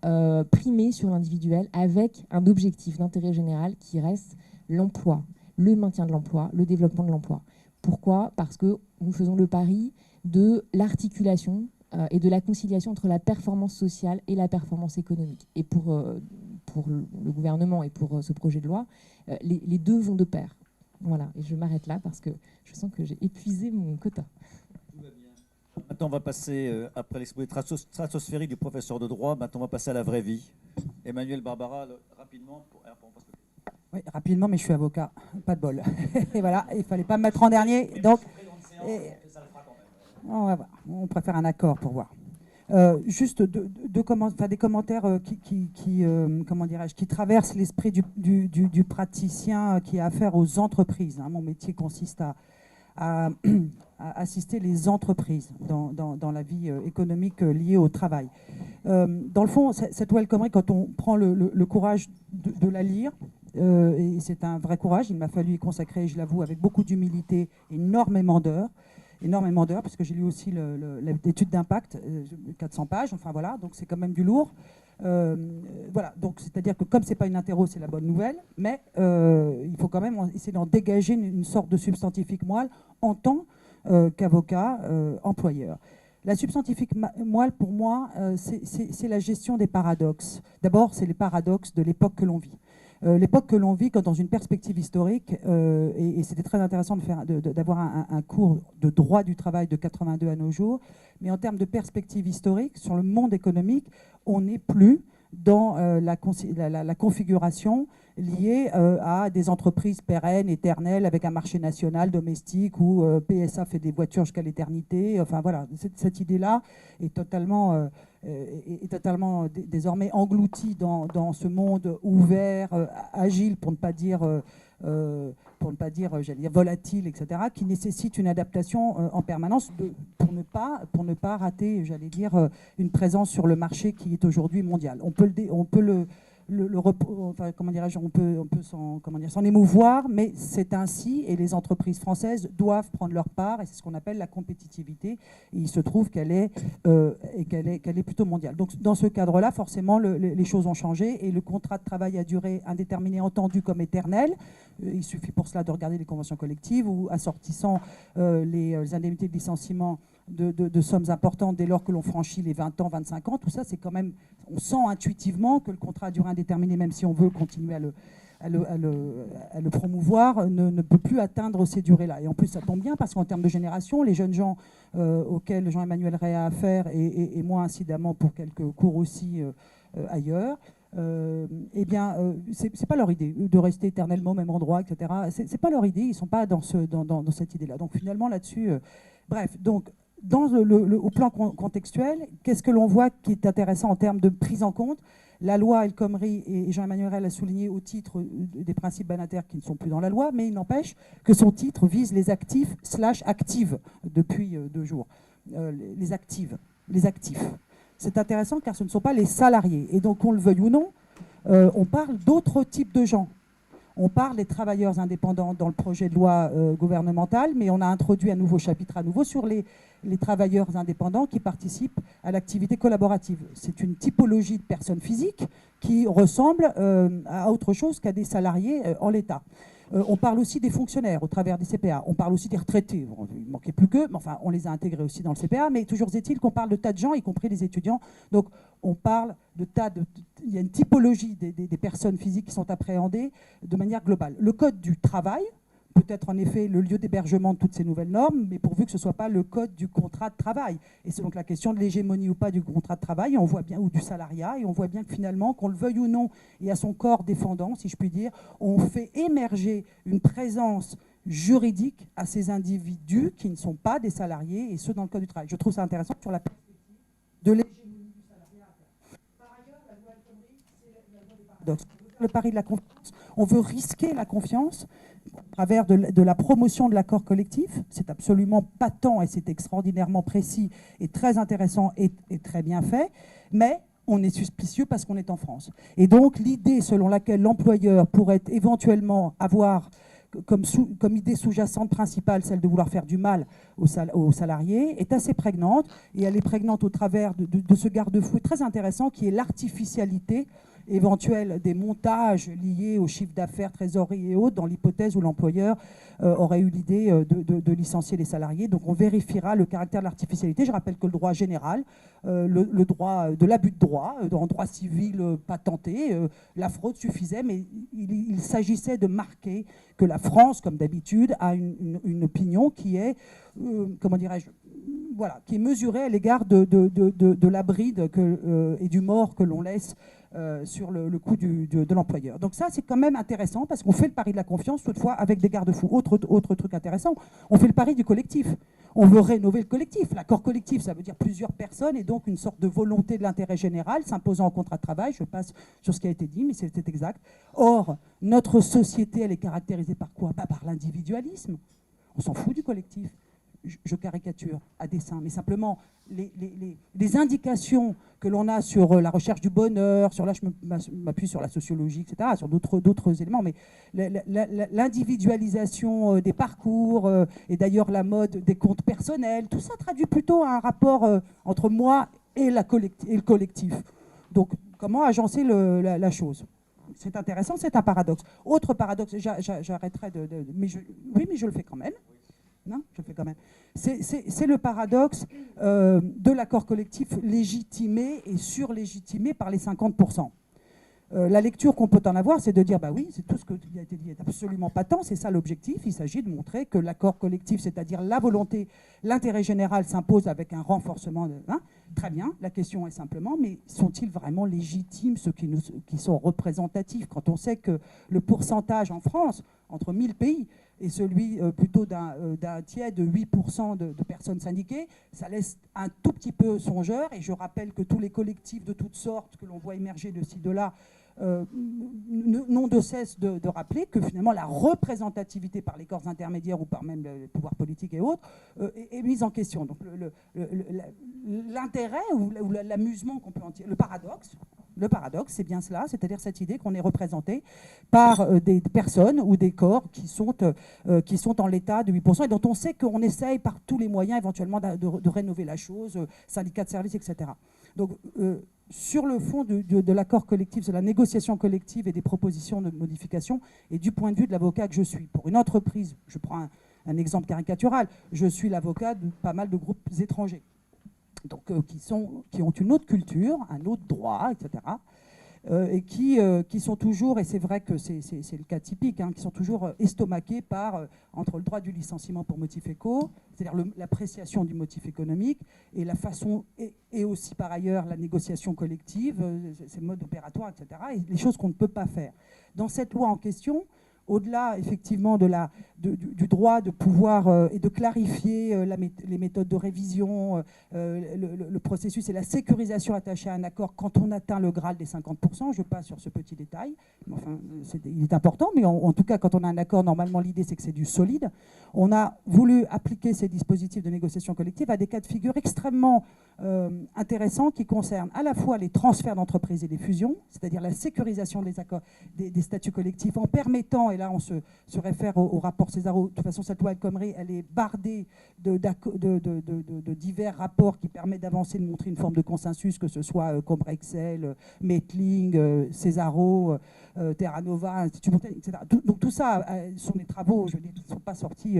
primer sur l'individuel avec un objectif d'intérêt général qui reste l'emploi, le maintien de l'emploi, le développement de l'emploi. Pourquoi ? Parce que nous faisons le pari de l'articulation et de la conciliation entre la performance sociale et la performance économique. Et pour le gouvernement et pour ce projet de loi, les deux vont de pair. Voilà, et je m'arrête là parce que je sens que j'ai épuisé mon quota. Tout va bien. Maintenant, on va passer, après l'exposé stratosphérique du professeur de droit, maintenant on va passer à la vraie vie. Emmanuel Barbara, rapidement. Oui, rapidement, mais je suis avocat, pas de bol. Et voilà, il ne fallait pas me mettre en dernier. Donc, on va voir. On préfère un accord pour voir. Juste des commentaires qui traversent l'esprit du praticien qui a affaire aux entreprises. Hein. Mon métier consiste à assister les entreprises dans la vie économique liée au travail. Dans le fond, cette loi El Khomri, quand on prend le courage de la lire, et c'est un vrai courage, il m'a fallu y consacrer, je l'avoue, avec beaucoup d'humilité, énormément d'heures, parce que j'ai lu aussi l'étude d'impact, 400 pages, enfin voilà, donc c'est quand même du lourd. Voilà, donc c'est-à-dire que comme c'est pas une interro, c'est la bonne nouvelle, mais il faut quand même essayer d'en dégager une sorte de substantifique moelle en tant qu'avocat employeur. La substantifique moelle, pour moi, c'est la gestion des paradoxes. D'abord, c'est les paradoxes de l'époque que l'on vit. L'époque que l'on vit, quand dans une perspective historique, et c'était très intéressant d'avoir un cours de droit du travail de 82 à nos jours, mais en termes de perspective historique, sur le monde économique, on n'est plus dans la configuration liée à des entreprises pérennes, éternelles, avec un marché national, domestique, où PSA fait des voitures jusqu'à l'éternité. Enfin voilà, cette idée-là est totalement désormais engloutie dans ce monde ouvert, agile, pour ne pas dire pour ne pas dire, j'allais dire, volatiles, etc., qui nécessitent une adaptation en permanence pour ne pas rater, j'allais dire, une présence sur le marché qui est aujourd'hui mondial. On peut s'en émouvoir, mais c'est ainsi, et les entreprises françaises doivent prendre leur part, et c'est ce qu'on appelle la compétitivité, et il se trouve qu'elle est plutôt mondiale. Donc dans ce cadre-là, forcément, les choses ont changé, et le contrat de travail à durée indéterminée entendu comme éternel, il suffit pour cela de regarder les conventions collectives, ou assortissant les indemnités de licenciement de sommes importantes dès lors que l'on franchit les 20 ans, 25 ans, tout ça, c'est quand même, on sent intuitivement que le contrat à durée indéterminée, même si on veut continuer à le promouvoir, ne peut plus atteindre ces durées-là. Et en plus, ça tombe bien parce qu'en termes de génération, les jeunes gens auxquels Jean-Emmanuel Ray a affaire, et moi incidemment pour quelques cours aussi ailleurs, eh bien, c'est pas leur idée de rester éternellement au même endroit, etc. C'est pas leur idée, ils sont pas dans cette idée-là. Donc finalement là-dessus, bref, donc au plan contextuel, qu'est-ce que l'on voit qui est intéressant en termes de prise en compte? La loi El Khomri, et Jean-Emmanuel Ray l'a souligné au titre des principes banataires qui ne sont plus dans la loi, mais il n'empêche que son titre vise les actifs / actives depuis 2 jours. Les actifs. C'est intéressant car ce ne sont pas les salariés. Et donc, qu'on le veuille ou non, on parle d'autres types de gens. On parle des travailleurs indépendants dans le projet de loi gouvernemental, mais on a introduit un nouveau chapitre à nouveau sur les travailleurs indépendants qui participent à l'activité collaborative. C'est une typologie de personnes physiques qui ressemble à autre chose qu'à des salariés en l'état. On parle aussi des fonctionnaires au travers des CPA. On parle aussi des retraités. Bon, il ne manquait plus qu'eux, mais enfin, on les a intégrés aussi dans le CPA. Mais toujours est-il qu'on parle de tas de gens, y compris les étudiants. Donc, on parle de il y a une typologie des personnes physiques qui sont appréhendées de manière globale. Le code du travail peut être en effet le lieu d'hébergement de toutes ces nouvelles normes, mais pourvu que ce ne soit pas le code du contrat de travail. Et c'est donc la question de l'hégémonie ou pas du contrat de travail, on voit bien, ou du salariat, et on voit bien que finalement, qu'on le veuille ou non, et à son corps défendant, si je puis dire, on fait émerger une présence juridique à ces individus qui ne sont pas des salariés, et ceux dans le code du travail. Je trouve ça intéressant sur la perspective de l'hégémonie du salariat. Par ailleurs, la loi El Khomri, c'est la loi des paradoxes. Le pari de la confiance. On veut risquer la confiance à travers de la promotion de l'accord collectif. C'est absolument patent et c'est extraordinairement précis et très intéressant et très bien fait. Mais on est suspicieux parce qu'on est en France. Et donc l'idée selon laquelle l'employeur pourrait éventuellement avoir comme idée sous-jacente principale, celle de vouloir faire du mal aux salariés, est assez prégnante. Et elle est prégnante au travers de ce garde-fou très intéressant qui est l'artificialité éventuelle des montages liés au chiffre d'affaires, trésorerie et autres, dans l'hypothèse où l'employeur aurait eu l'idée de licencier les salariés. Donc on vérifiera le caractère de l'artificialité. Je rappelle que le droit général, le droit de l'abus de droit, en droit civil patenté, la fraude suffisait, mais il s'agissait de marquer que la France, comme d'habitude, a une opinion qui est, comment dirais-je, voilà, qui est mesurée à l'égard de la bride et du mort que l'on laisse sur le coût de l'employeur. Donc ça, c'est quand même intéressant parce qu'on fait le pari de la confiance, toutefois avec des garde-fous. Autre truc intéressant, on fait le pari du collectif. On veut rénover le collectif. L'accord collectif, ça veut dire plusieurs personnes et donc une sorte de volonté de l'intérêt général s'imposant au contrat de travail. Je passe sur ce qui a été dit, mais c'est exact. Or, notre société, elle est caractérisée par quoi? Par l'individualisme. On s'en fout du collectif. Je caricature à dessein, mais simplement les indications que l'on a sur la recherche du bonheur, sur là je m'appuie sur la sociologie, etc., sur d'autres éléments, mais l'individualisation des parcours et d'ailleurs la mode des comptes personnels, tout ça traduit plutôt un rapport entre moi et le collectif. Donc comment agencer la chose? C'est intéressant, c'est un paradoxe. Autre paradoxe, j'arrêterai mais je le fais quand même. Non, je le fais quand même. C'est le paradoxe de l'accord collectif légitimé et surlégitimé par les 50%. La lecture qu'on peut en avoir, c'est de dire, bah oui, c'est tout ce qui a été dit est absolument patent, c'est ça l'objectif. Il s'agit de montrer que l'accord collectif, c'est-à-dire la volonté, l'intérêt général s'impose avec un renforcement. Très bien, la question est simplement, mais sont-ils vraiment légitimes, ceux qui sont représentatifs, quand on sait que le pourcentage en France, entre 1000 pays, et celui plutôt d'un tiers de 8% de personnes syndiquées, ça laisse un tout petit peu songeur. Et je rappelle que tous les collectifs de toutes sortes que l'on voit émerger de ci, de là, n'ont de cesse de rappeler que finalement la représentativité par les corps intermédiaires ou par même le pouvoir politique et autres est mise en question. Donc l'intérêt ou l'amusement qu'on peut en tirer, le paradoxe, c'est bien cela, c'est-à-dire cette idée qu'on est représenté par des personnes ou des corps qui sont en l'état de 8% et dont on sait qu'on essaye par tous les moyens éventuellement de rénover la chose, syndicats de services, etc. Donc, sur le fond de l'accord collectif, de la négociation collective et des propositions de modification, et du point de vue de l'avocat que je suis, pour une entreprise, je prends un exemple caricatural, je suis l'avocat de pas mal de groupes étrangers, donc, qui ont une autre culture, un autre droit, etc., et qui sont toujours, et c'est vrai que c'est le cas typique, hein, qui sont toujours estomaqués par, entre le droit du licenciement pour motif éco, c'est-à-dire l'appréciation du motif économique, et la façon, et aussi par ailleurs la négociation collective, ces modes opératoires, etc., et les choses qu'on ne peut pas faire. Dans cette loi en question, au-delà effectivement du droit de pouvoir et de clarifier les méthodes de révision, le processus et la sécurisation attachée à un accord quand on atteint le Graal des 50%, je passe sur ce petit détail, enfin, il est important, mais en tout cas quand on a un accord, normalement l'idée c'est que c'est du solide. On a voulu appliquer ces dispositifs de négociation collective à des cas de figure extrêmement intéressants qui concernent à la fois les transferts d'entreprises et les fusions, c'est-à-dire la sécurisation des accords, des statuts collectifs en permettant, et là on se réfère au rapport Césaro, de toute façon cette loi El Khomri, elle est bardée de divers rapports qui permettent d'avancer, de montrer une forme de consensus, que ce soit Combrexel, Mettling, Césaro, Terra Nova, Institut Montaigne, etc. Donc tout ça sont des travaux, je veux dire, qui ne sont pas sortis,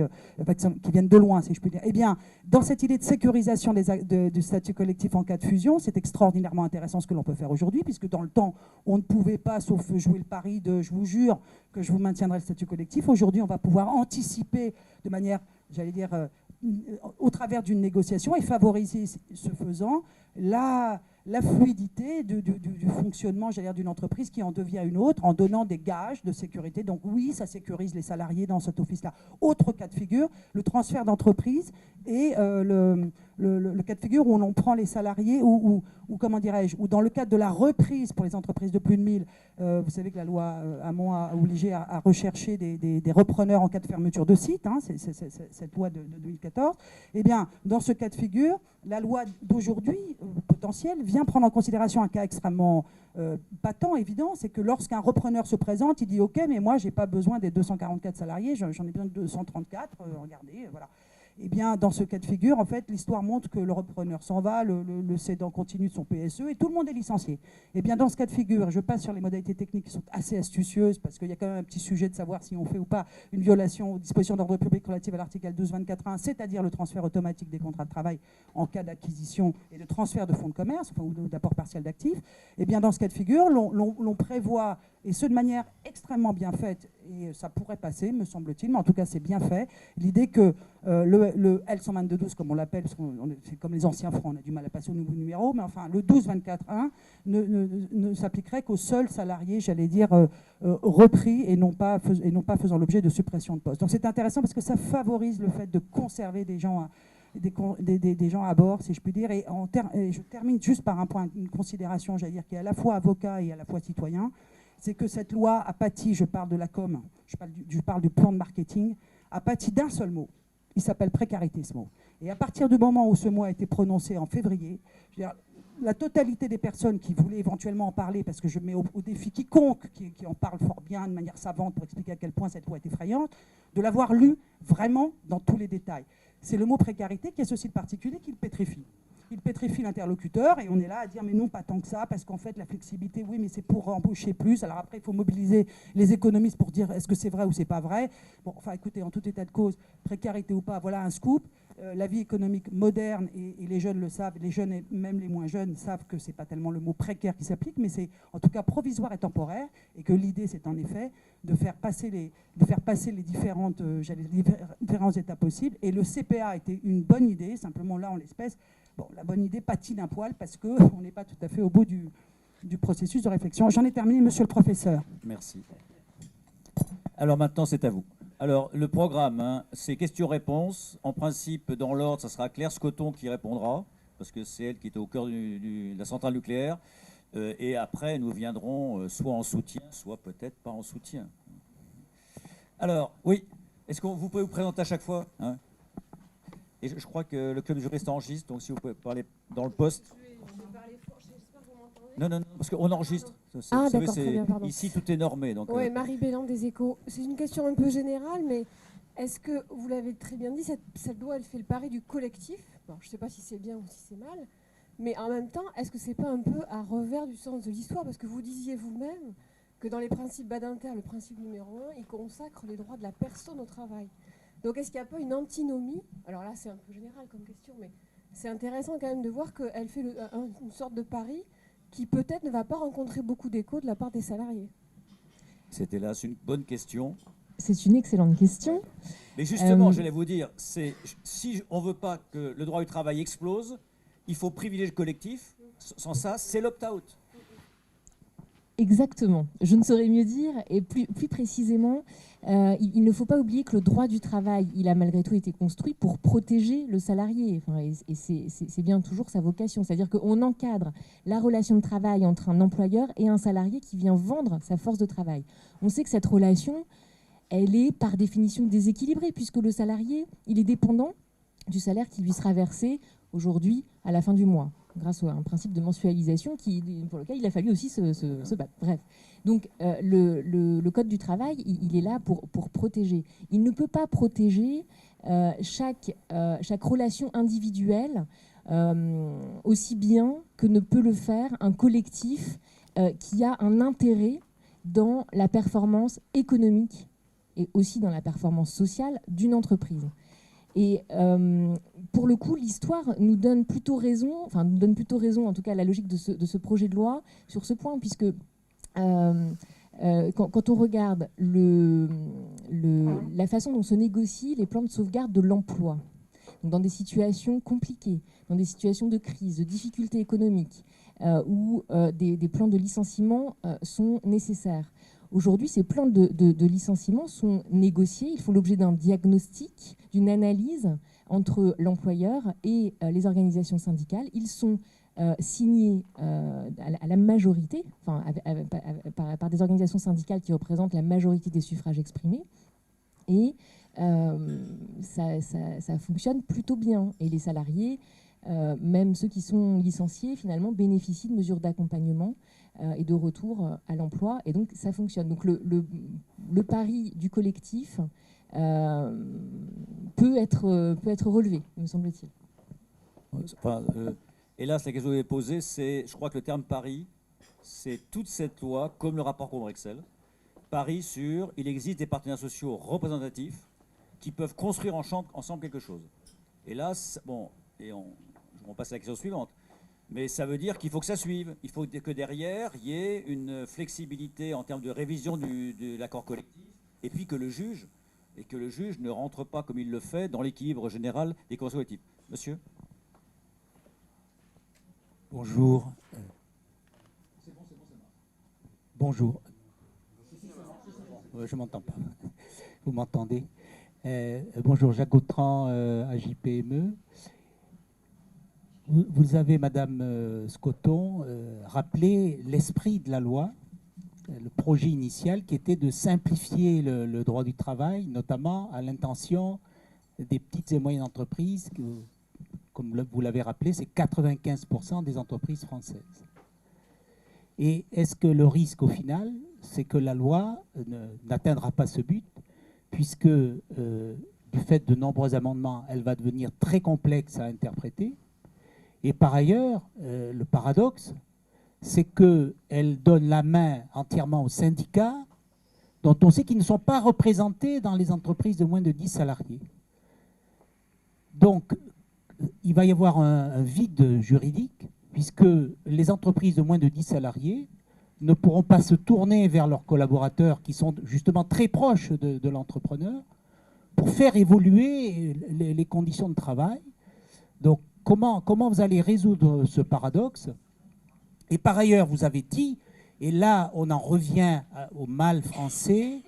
qui viennent de loin, si je puis dire. Eh bien, dans cette idée de sécurisation du statut collectif en cas de fusion, c'est extraordinairement intéressant ce que l'on peut faire aujourd'hui, puisque dans le temps, on ne pouvait pas, sauf jouer le pari de « je vous jure que je vous maintiendrai le statut collectif ». Aujourd'hui, on va pouvoir anticiper de manière, j'allais dire, au travers d'une négociation et favoriser, ce faisant, la fluidité du fonctionnement, j'allais dire, d'une entreprise qui en devient une autre en donnant des gages de sécurité. Donc oui, ça sécurise les salariés dans cet office-là. Autre cas de figure, le transfert d'entreprise et le cas de figure où on prend les salariés ou comment dirais-je, ou dans le cadre de la reprise pour les entreprises de plus de 1000, vous savez que la loi Hamon a obligé à rechercher des repreneurs en cas de fermeture de site, hein, c'est cette loi de 2014. Eh bien, dans ce cas de figure, la loi d'aujourd'hui, potentielle, vient prendre en considération un cas extrêmement patent, évident, c'est que lorsqu'un repreneur se présente, il dit « Ok, mais moi, je n'ai pas besoin des 244 salariés, j'en ai besoin de 234, regardez, voilà ». Eh bien, dans ce cas de figure, en fait, l'histoire montre que le repreneur s'en va, le cédant continue de son PSE et tout le monde est licencié. Eh bien, dans ce cas de figure, je passe sur les modalités techniques qui sont assez astucieuses parce qu'il y a quand même un petit sujet de savoir si on fait ou pas une violation aux dispositions d'ordre public relatives à l'article L1224.1, c'est-à-dire le transfert automatique des contrats de travail en cas d'acquisition et de transfert de fonds de commerce, enfin, ou d'apport partiel d'actifs. Eh bien, dans ce cas de figure, l'on prévoit, et ce de manière extrêmement bien faite, et ça pourrait passer, me semble-t-il, mais en tout cas c'est bien fait, l'idée que le L122.12, comme on l'appelle, c'est comme les anciens francs, on a du mal à passer au nouveau numéro, mais enfin le 12.24.1 ne s'appliquerait qu'aux seuls salariés, j'allais dire, repris et non pas faisant l'objet de suppression de poste. Donc c'est intéressant parce que ça favorise le fait de conserver des gens des gens à bord, si je puis dire. Et je termine juste par une considération, j'allais dire, qui est à la fois avocat et à la fois citoyen. C'est que cette loi a pâti, je parle de la com, je parle du plan de marketing, a pâti d'un seul mot. Il s'appelle précarité, ce mot. Et à partir du moment où ce mot a été prononcé en février, je veux dire, la totalité des personnes qui voulaient éventuellement en parler, parce que je mets au défi quiconque qui en parle fort bien, de manière savante, pour expliquer à quel point cette loi est effrayante, de l'avoir lu vraiment dans tous les détails. C'est le mot précarité qui est ceci de particulier qui le pétrifie. Il pétrifie l'interlocuteur et on est là à dire mais non, pas tant que ça, parce qu'en fait la flexibilité, oui, mais c'est pour embaucher plus. Alors après, il faut mobiliser les économistes pour dire est-ce que c'est vrai ou c'est pas vrai. Bon, enfin écoutez, en tout état de cause, précarité ou pas, voilà un scoop. La vie économique moderne, et les jeunes le savent, les jeunes et même les moins jeunes savent que c'est pas tellement le mot précaire qui s'applique, mais c'est en tout cas provisoire et temporaire, et que l'idée c'est en effet de faire passer les différents états possibles. Et le CPA était une bonne idée, simplement là en l'espèce, bon, la bonne idée pâtit d'un poil parce qu'on n'est pas tout à fait au bout du processus de réflexion. J'en ai terminé, monsieur le professeur. Merci. Alors maintenant, c'est à vous. Alors, le programme, hein, c'est questions-réponses. En principe, dans l'ordre, ça sera Claire Scoton qui répondra, parce que c'est elle qui était au cœur de la centrale nucléaire. Et après, nous viendrons soit en soutien, soit peut-être pas en soutien. Alors, oui, est-ce que vous pouvez vous présenter à chaque fois, hein? Et je crois que le club de juristes enregistre, donc si vous pouvez parler dans le poste. Non, parce qu'on enregistre. Ah, Vous savez, d'accord, très bien, pardon. ici, tout est normé. Donc, Oui, Marie Bélan des Échos. C'est une question un peu générale, mais est-ce que, vous l'avez très bien dit, cette loi, elle fait le pari du collectif. Bon, je ne sais pas si c'est bien ou si c'est mal, mais en même temps, est-ce que c'est pas un peu à revers du sens de l'histoire? Parce que vous disiez vous-même que dans les principes Badinter, le principe numéro 1, il consacre les droits de la personne au travail. Donc est-ce qu'il n'y a pas une antinomie? Alors là, c'est un peu général comme question, mais c'est intéressant quand même de voir qu'elle fait une sorte de pari qui peut-être ne va pas rencontrer beaucoup d'écho de la part des salariés. c'était là, c'est une bonne question. C'est une excellente question. Mais justement, j'allais vous dire, si on ne veut pas que le droit du travail explose, il faut privilégier le collectif. Sans ça, c'est l'opt-out. Exactement. Je ne saurais mieux dire. Et plus précisément, il ne faut pas oublier que le droit du travail, il a malgré tout été construit pour protéger le salarié. Enfin, et c'est bien toujours sa vocation. C'est-à-dire qu'on encadre la relation de travail entre un employeur et un salarié qui vient vendre sa force de travail. On sait que cette relation, elle est par définition déséquilibrée, puisque le salarié, il est dépendant du salaire qui lui sera versé aujourd'hui à la fin du mois, grâce à un principe de mensualisation pour lequel il a fallu aussi se battre. Bref. Donc le Code du travail, il est là pour protéger. Il ne peut pas protéger chaque relation individuelle aussi bien que ne peut le faire un collectif qui a un intérêt dans la performance économique et aussi dans la performance sociale d'une entreprise. Et pour le coup, l'histoire nous donne plutôt raison, en tout cas la logique de ce projet de loi sur ce point, puisque quand on regarde la façon dont se négocient les plans de sauvegarde de l'emploi, dans des situations compliquées, dans des situations de crise, de difficultés économiques, où des plans de licenciement sont nécessaires. Aujourd'hui, ces plans de licenciement sont négociés, ils font l'objet d'un diagnostic, d'une analyse entre l'employeur et les organisations syndicales. Ils sont signés à la majorité, enfin, par des organisations syndicales qui représentent la majorité des suffrages exprimés. Et ça fonctionne plutôt bien. Et les salariés, même ceux qui sont licenciés, finalement, bénéficient de mesures d'accompagnement et de retour à l'emploi. Et donc, ça fonctionne. Donc, le pari du collectif peut être relevé, me semble-t-il. Enfin, hélas, la question que vous avez posée, c'est, je crois que le terme pari, c'est toute cette loi, comme le rapport Combrexel, pari sur, il existe des partenaires sociaux représentatifs qui peuvent construire ensemble quelque chose. Et là, bon, on passe à la question suivante. Mais ça veut dire qu'il faut que ça suive. Il faut que derrière, il y ait une flexibilité en termes de révision de l'accord collectif. Et puis que le juge ne rentre pas, comme il le fait, dans l'équilibre général des conventions collectives. Monsieur ? Bonjour. Bonjour. Je m'entends pas. Vous m'entendez? Bonjour, Jacques Gautran, AJPME. Vous avez, Madame Scotton, rappelé l'esprit de la loi, le projet initial qui était de simplifier le droit du travail, notamment à l'intention des petites et moyennes entreprises. Comme vous l'avez rappelé, c'est 95% des entreprises françaises. Et est-ce que le risque, au final, c'est que la loi n'atteindra pas ce but, puisque du fait de nombreux amendements, elle va devenir très complexe à interpréter. Et par ailleurs, le paradoxe, c'est qu'elle donne la main entièrement aux syndicats, dont on sait qu'ils ne sont pas représentés dans les entreprises de moins de 10 salariés. Donc, il va y avoir un vide juridique, puisque les entreprises de moins de 10 salariés ne pourront pas se tourner vers leurs collaborateurs qui sont justement très proches de l'entrepreneur pour faire évoluer les conditions de travail. Donc, comment vous allez résoudre ce paradoxe? Et par ailleurs, vous avez dit, et là on en revient au mal français,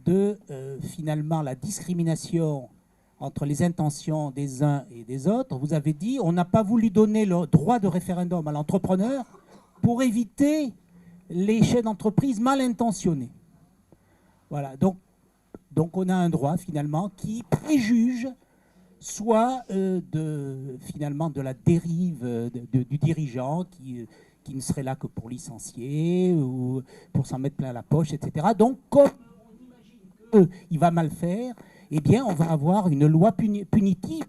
de finalement la discrimination entre les intentions des uns et des autres. Vous avez dit, on n'a pas voulu donner le droit de référendum à l'entrepreneur pour éviter les chefs d'entreprise mal intentionnés. Voilà, donc on a un droit finalement qui préjuge soit finalement de la dérive du dirigeant qui ne serait là que pour licencier ou pour s'en mettre plein la poche, etc. Donc, comme on imagine qu'il va mal faire, eh bien, on va avoir une loi punitive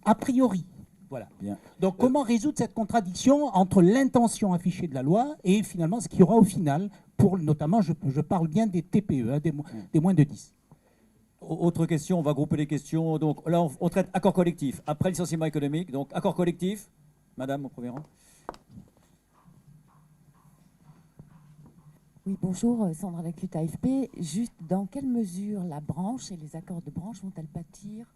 a priori. Voilà. Bien. Donc, comment résoudre cette contradiction entre l'intention affichée de la loi et finalement ce qu'il y aura au final, pour notamment, je parle bien des TPE, hein, des moins de 10. Autre question, on va grouper les questions. Donc là, on traite accord collectif. Après licenciement économique, donc accord collectif. Madame, au premier rang. Oui, bonjour, Sandra Lacute, AFP. Juste, dans quelle mesure la branche et les accords de branche vont-elles pâtir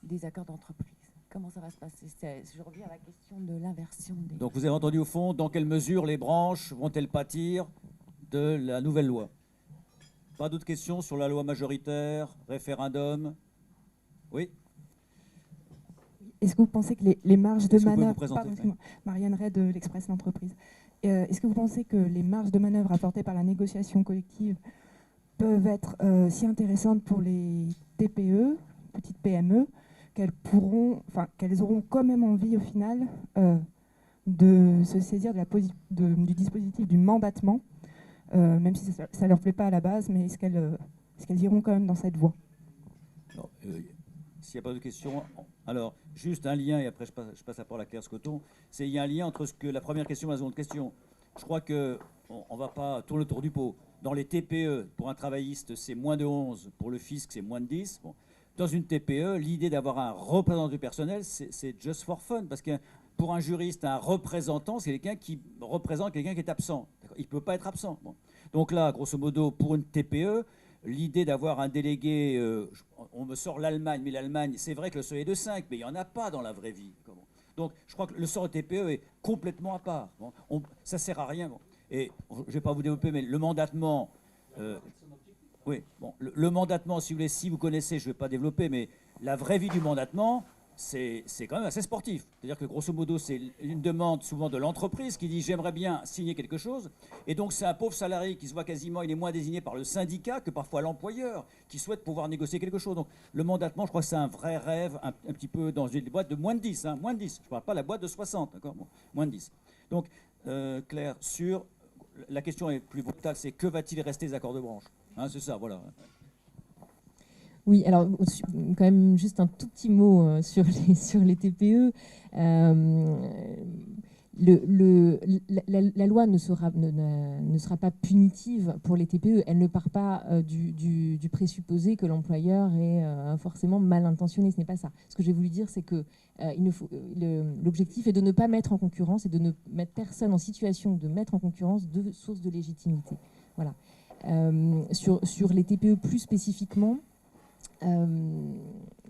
des accords d'entreprise? Comment ça va se passer? Je reviens à la question de l'inversion des... Donc vous avez entendu au fond, dans quelle mesure les branches vont-elles pâtir de la nouvelle loi? Pas d'autres questions sur la loi majoritaire, référendum? Oui. Est-ce que vous pensez que les marges de manœuvre... Pardon, Marianne Ray de l'Express d'entreprise. Est-ce que vous pensez que les marges de manœuvre apportées par la négociation collective peuvent être si intéressantes pour les TPE, petites PME, qu'elles auront quand même envie au final de se saisir du dispositif du mandatement, même si ça ne leur plaît pas à la base, mais est-ce qu'elles iront quand même dans cette voie? S'il n'y a pas de questions, alors juste un lien, et après je passe la parole à Claire Scoton. Il y a un lien entre la première question et la seconde question. Je crois qu'on ne va pas tourner autour du pot. Dans les TPE, pour un travailliste, c'est moins de 11, pour le fisc, c'est moins de 10. Bon. Dans une TPE, l'idée d'avoir un représentant du personnel, c'est just for fun, parce que pour un juriste, un représentant, c'est quelqu'un qui représente quelqu'un qui est absent. Il ne peut pas être absent. Bon. Donc là, grosso modo, pour une TPE, l'idée d'avoir un délégué, on me sort l'Allemagne, mais l'Allemagne, c'est vrai que le seuil est de 5, mais il n'y en a pas dans la vraie vie. Donc je crois que le sort de TPE est complètement à part. Bon, ça ne sert à rien. Bon. Et je ne vais pas vous développer, mais le mandatement... oui, bon, le mandatement, si vous voulez, si vous connaissez, je ne vais pas développer, mais la vraie vie du mandatement, c'est quand même assez sportif. C'est-à-dire que grosso modo, c'est une demande souvent de l'entreprise qui dit « j'aimerais bien signer quelque chose ». Et donc c'est un pauvre salarié qui se voit quasiment, il est moins désigné par le syndicat que parfois l'employeur qui souhaite pouvoir négocier quelque chose. Donc le mandatement, je crois que c'est un vrai rêve, un petit peu dans une boîte de moins de 10. Hein, moins de 10. Je ne parle pas de la boîte de 60, d'accord, bon, moins de 10. Donc Claire, sur la question est plus brutale, c'est que va-t-il rester des accords de branche, hein, c'est ça, voilà. Oui, alors quand même juste un tout petit mot sur les TPE. La loi ne sera pas punitive pour les TPE. Elle ne part pas du présupposé que l'employeur est forcément mal intentionné. Ce n'est pas ça. Ce que j'ai voulu dire, c'est que l'objectif est de ne pas mettre en concurrence et de ne mettre personne en situation de mettre en concurrence deux sources de légitimité. Voilà. Sur les TPE plus spécifiquement,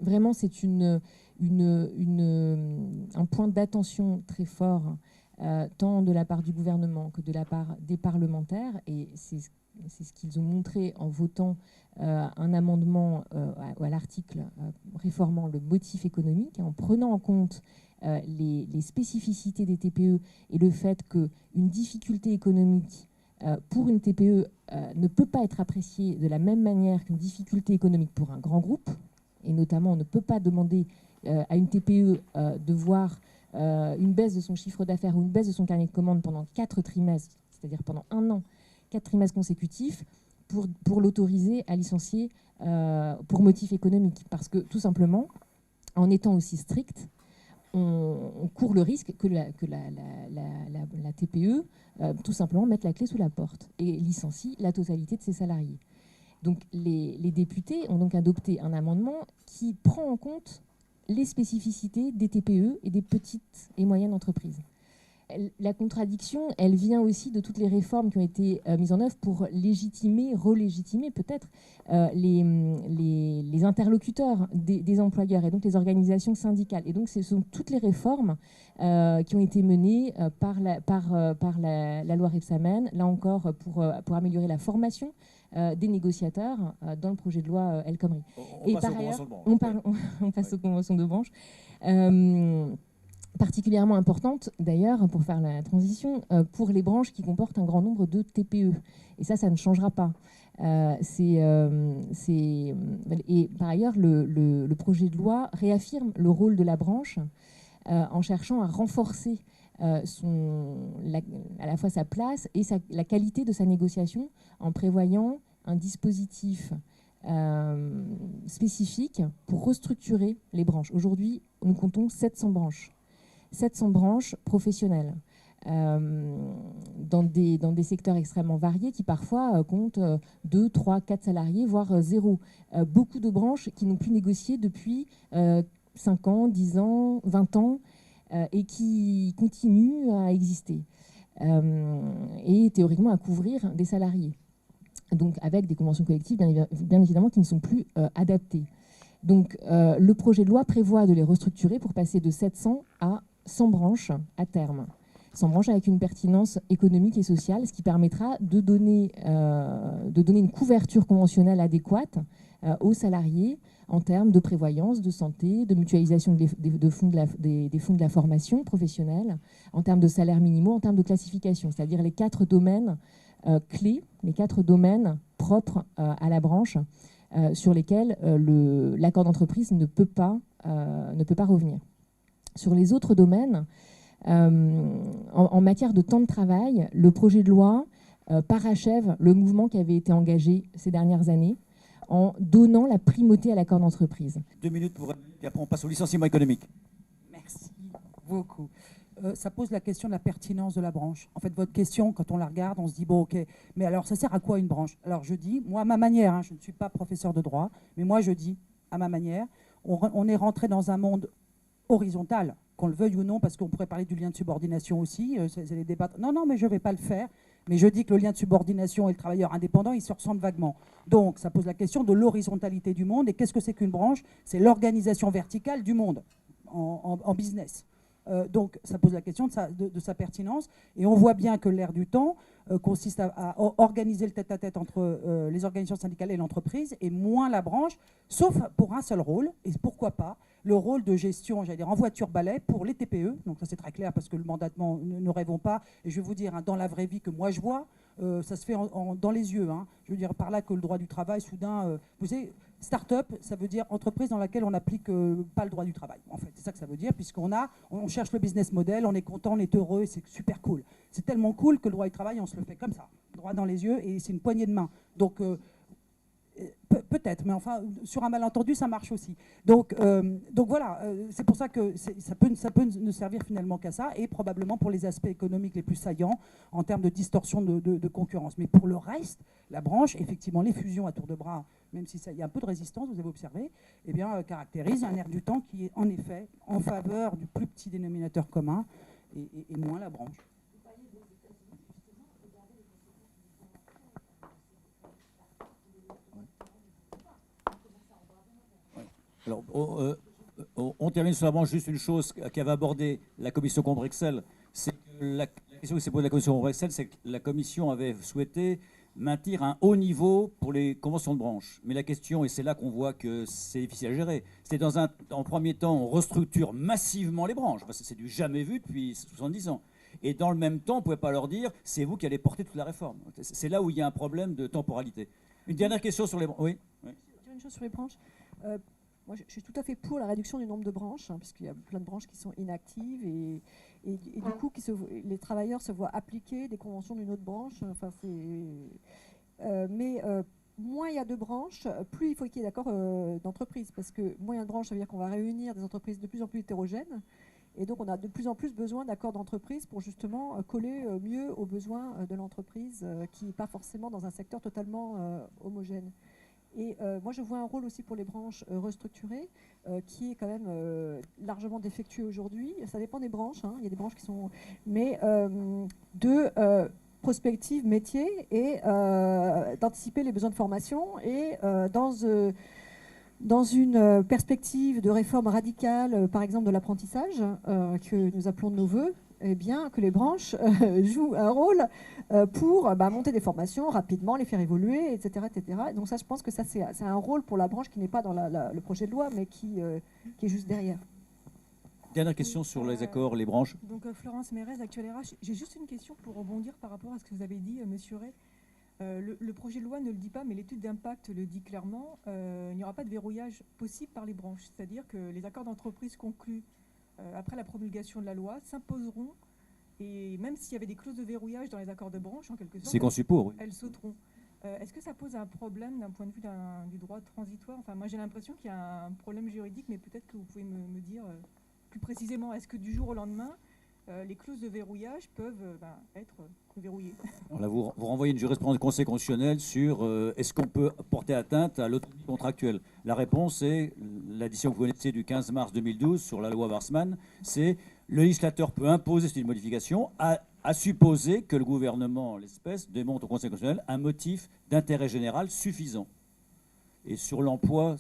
vraiment c'est un point d'attention très fort tant de la part du gouvernement que de la part des parlementaires, et c'est ce qu'ils ont montré en votant un amendement à l'article réformant le motif économique, en prenant en compte les spécificités des TPE et le fait qu'une difficulté économique pour une TPE ne peut pas être appréciée de la même manière qu'une difficulté économique pour un grand groupe. Et notamment, on ne peut pas demander à une TPE de voir une baisse de son chiffre d'affaires ou une baisse de son carnet de commandes pendant 4 trimestres, c'est-à-dire pendant 1 an, 4 trimestres consécutifs, pour l'autoriser à licencier pour motif économique. Parce que, tout simplement, en étant aussi strict, on court le risque que la TPE, tout simplement, mette la clé sous la porte et licencie la totalité de ses salariés. Donc les députés ont donc adopté un amendement qui prend en compte les spécificités des TPE et des petites et moyennes entreprises. La contradiction, elle vient aussi de toutes les réformes qui ont été mises en œuvre pour légitimer, relégitimer peut-être les interlocuteurs des employeurs et donc les organisations syndicales. Et donc ce sont toutes les réformes qui ont été menées par la loi Rebsamen, là encore pour améliorer la formation des négociateurs dans le projet de loi El Khomri. Et par ailleurs, on passe aux conventions de branche. particulièrement importante d'ailleurs, pour faire la transition, pour les branches qui comportent un grand nombre de TPE. Et ça ne changera pas. Et par ailleurs, le projet de loi réaffirme le rôle de la branche en cherchant à renforcer à la fois sa place et la qualité de sa négociation, en prévoyant un dispositif spécifique pour restructurer les branches. Aujourd'hui, nous comptons 700 branches professionnelles dans des secteurs extrêmement variés qui parfois comptent 2, 3, 4 salariés, voire 0. Beaucoup de branches qui n'ont plus négocié depuis 5 ans, 10 ans, 20 ans et qui continuent à exister et théoriquement à couvrir des salariés. Donc avec des conventions collectives bien évidemment qui ne sont plus adaptées. Donc le projet de loi prévoit de les restructurer pour passer de 700 à 100 branches à terme. 100 branches avec une pertinence économique et sociale, ce qui permettra de donner une couverture conventionnelle adéquate aux salariés en termes de prévoyance, de santé, de mutualisation des fonds de la formation professionnelle, en termes de salaires minimaux, en termes de classification, c'est-à-dire les 4 domaines clés, les 4 domaines propres à la branche sur lesquels l'accord d'entreprise ne peut pas revenir. Sur les autres domaines, en matière de temps de travail, le projet de loi parachève le mouvement qui avait été engagé ces dernières années en donnant la primauté à l'accord d'entreprise. 2 minutes pour et après on passe au licenciement économique. Merci beaucoup. Ça pose la question de la pertinence de la branche. En fait, votre question, quand on la regarde, on se dit, bon, ok, mais alors ça sert à quoi une branche? Alors je dis, moi, à ma manière, je ne suis pas professeur de droit, mais moi je dis, à ma manière, on est rentré dans un monde horizontal, qu'on le veuille ou non, parce qu'on pourrait parler du lien de subordination aussi, c'est les débats. Non, mais je ne vais pas le faire. Mais je dis que le lien de subordination et le travailleur indépendant, ils se ressemblent vaguement. Donc, ça pose la question de l'horizontalité du monde. Et qu'est-ce que c'est qu'une branche? C'est l'organisation verticale du monde en business. Donc, ça pose la question de sa pertinence. Et on voit bien que l'ère du temps consiste à organiser le tête-à-tête entre les organisations syndicales et l'entreprise, et moins la branche, sauf pour un seul rôle. Et pourquoi pas le rôle de gestion, j'allais dire, en voiture-balai pour les TPE. Donc ça, c'est très clair, parce que le mandatement, ne rêvons pas. Et je vais vous dire, dans la vraie vie que moi je vois, ça se fait dans les yeux. Je veux dire par là que le droit du travail, soudain, vous savez, start-up, ça veut dire entreprise dans laquelle on n'applique pas le droit du travail. En fait, c'est ça que ça veut dire, on cherche le business model, on est content, on est heureux, et c'est super cool. C'est tellement cool que le droit du travail, on se le fait comme ça, droit dans les yeux, et c'est une poignée de main. Donc, peut-être, mais enfin, sur un malentendu, ça marche aussi. Donc voilà, c'est pour ça que ça peut ne servir finalement qu'à ça, et probablement pour les aspects économiques les plus saillants en termes de distorsion de concurrence. Mais pour le reste, la branche, effectivement, les fusions à tour de bras, même si il y a un peu de résistance, vous avez observé, eh bien, caractérise un air du temps qui est en effet en faveur du plus petit dénominateur commun et moins la branche. Alors, on termine sur la branche. Juste une chose qu'avait abordée la commission Combrexel, c'est que la question qui s'est posée la commission Combrexel, c'est que la commission avait souhaité maintenir un haut niveau pour les conventions de branche. Mais la question, et c'est là qu'on voit que c'est difficile à gérer, c'est en premier temps, on restructure massivement les branches, parce que c'est du jamais vu depuis 70 ans. Et dans le même temps, on ne pouvait pas leur dire, c'est vous qui allez porter toute la réforme. C'est là où il y a un problème de temporalité. Une dernière question sur les branches. Oui. Une chose sur les branches. Moi, je suis tout à fait pour la réduction du nombre de branches, puisqu'il y a plein de branches qui sont inactives et du coup, les travailleurs se voient appliquer des conventions d'une autre branche. Enfin, mais moins il y a de branches, plus il faut qu'il y ait d'accords d'entreprise, parce que moins il y a de branches, ça veut dire qu'on va réunir des entreprises de plus en plus hétérogènes. Et donc, on a de plus en plus besoin d'accords d'entreprise pour justement coller mieux aux besoins de l'entreprise qui n'est pas forcément dans un secteur totalement homogène. Et moi, je vois un rôle aussi pour les branches restructurées qui est quand même largement défectueux aujourd'hui. Ça dépend des branches. Il y a des branches qui sont... Mais de prospective métier et d'anticiper les besoins de formation et dans une perspective de réforme radicale, par exemple de l'apprentissage, que nous appelons de nos voeux, eh bien, que les branches jouent un rôle pour monter des formations rapidement, les faire évoluer, etc., etc. Donc ça, je pense que ça, c'est un rôle pour la branche qui n'est pas dans le projet de loi, mais qui est juste derrière. Dernière question sur les accords, les branches. Donc Florence Mérez, Actuel RH. J'ai juste une question pour rebondir par rapport à ce que vous avez dit, Monsieur Ray. Le projet de loi ne le dit pas, mais l'étude d'impact le dit clairement. Il n'y aura pas de verrouillage possible par les branches. C'est-à-dire que les accords d'entreprise conclus après la promulgation de la loi s'imposeront. Et même s'il y avait des clauses de verrouillage dans les accords de branche, en quelque sorte, C'est conçu pour, oui. elles sauteront. Est-ce que ça pose un problème d'un point de vue du droit transitoire? Enfin, moi j'ai l'impression qu'il y a un problème juridique, mais peut-être que vous pouvez me dire plus précisément, est-ce que du jour au lendemain, les clauses de verrouillage peuvent être verrouillées? Alors là, vous renvoyez une jurisprudence du Conseil constitutionnel sur est-ce qu'on peut porter atteinte à l'autonomie contractuelle. La réponse est l'addition que vous connaissez du 15 mars 2012 sur la loi Warsmann, c'est le législateur peut imposer cette modification à supposer que le gouvernement, en l'espèce, démontre au Conseil constitutionnel un motif d'intérêt général suffisant. Et sur l'emploi,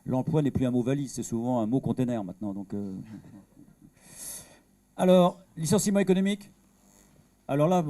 l'emploi n'est plus un mot valise, c'est souvent un mot container maintenant. Donc, Alors, licenciement économique. Alors là,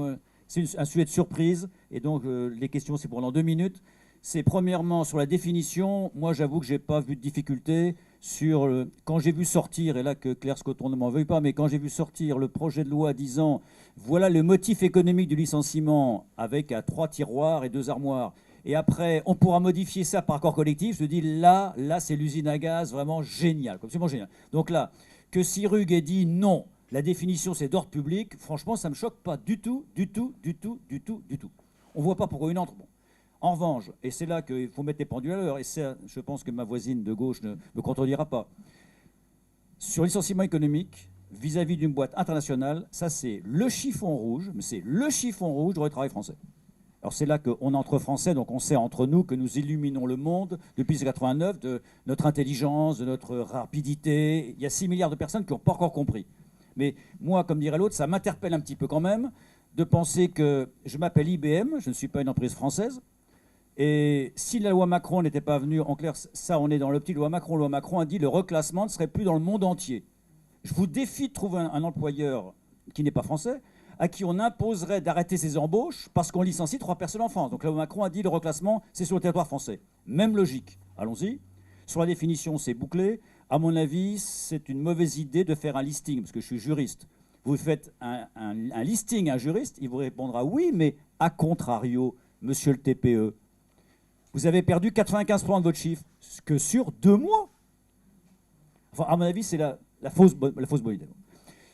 c'est un sujet de surprise. Et donc, les questions, c'est pendant 2 minutes. C'est premièrement sur la définition. Moi, j'avoue que je n'ai pas vu de difficulté sur quand j'ai vu sortir, et là que Claire Scotton ne m'en veuille pas, mais quand j'ai vu sortir le projet de loi disant voilà le motif économique du licenciement avec 3 tiroirs et 2 armoires, et après on pourra modifier ça par accord collectif, je me dis là c'est l'usine à gaz vraiment génial, absolument génial. Donc là, que Sirug ait dit non, la définition c'est d'ordre public, franchement ça ne me choque pas du tout. On ne voit pas pourquoi une entre. Bon. En revanche, et c'est là qu'il faut mettre les pendules à l'heure, et ça, je pense que ma voisine de gauche ne me contredira pas. Sur le licenciement économique, vis-à-vis d'une boîte internationale, ça c'est le chiffon rouge, mais c'est le chiffon rouge du droit du travail français. Alors c'est là qu'on est entre Français, donc on sait entre nous que nous illuminons le monde depuis 1989, de notre intelligence, de notre rapidité. Il y a 6 milliards de personnes qui n'ont pas encore compris. Mais moi, comme dirait l'autre, ça m'interpelle un petit peu quand même de penser que je m'appelle IBM, je ne suis pas une entreprise française. Et si la loi Macron n'était pas venue, en clair, ça on est dans le petit loi Macron. Loi Macron a dit le reclassement ne serait plus dans le monde entier. Je vous défie de trouver un employeur qui n'est pas français, à qui on imposerait d'arrêter ses embauches parce qu'on licencie 3 personnes en France. Donc la loi Macron a dit le reclassement, c'est sur le territoire français. Même logique. Allons-y. Sur la définition, c'est bouclé. À mon avis, c'est une mauvaise idée de faire un listing, parce que je suis juriste. Vous faites un listing à un juriste, il vous répondra oui, mais à contrario, monsieur le TPE, vous avez perdu 95% de votre chiffre, que sur 2 mois. Enfin, à mon avis, c'est la fausse bonne idée.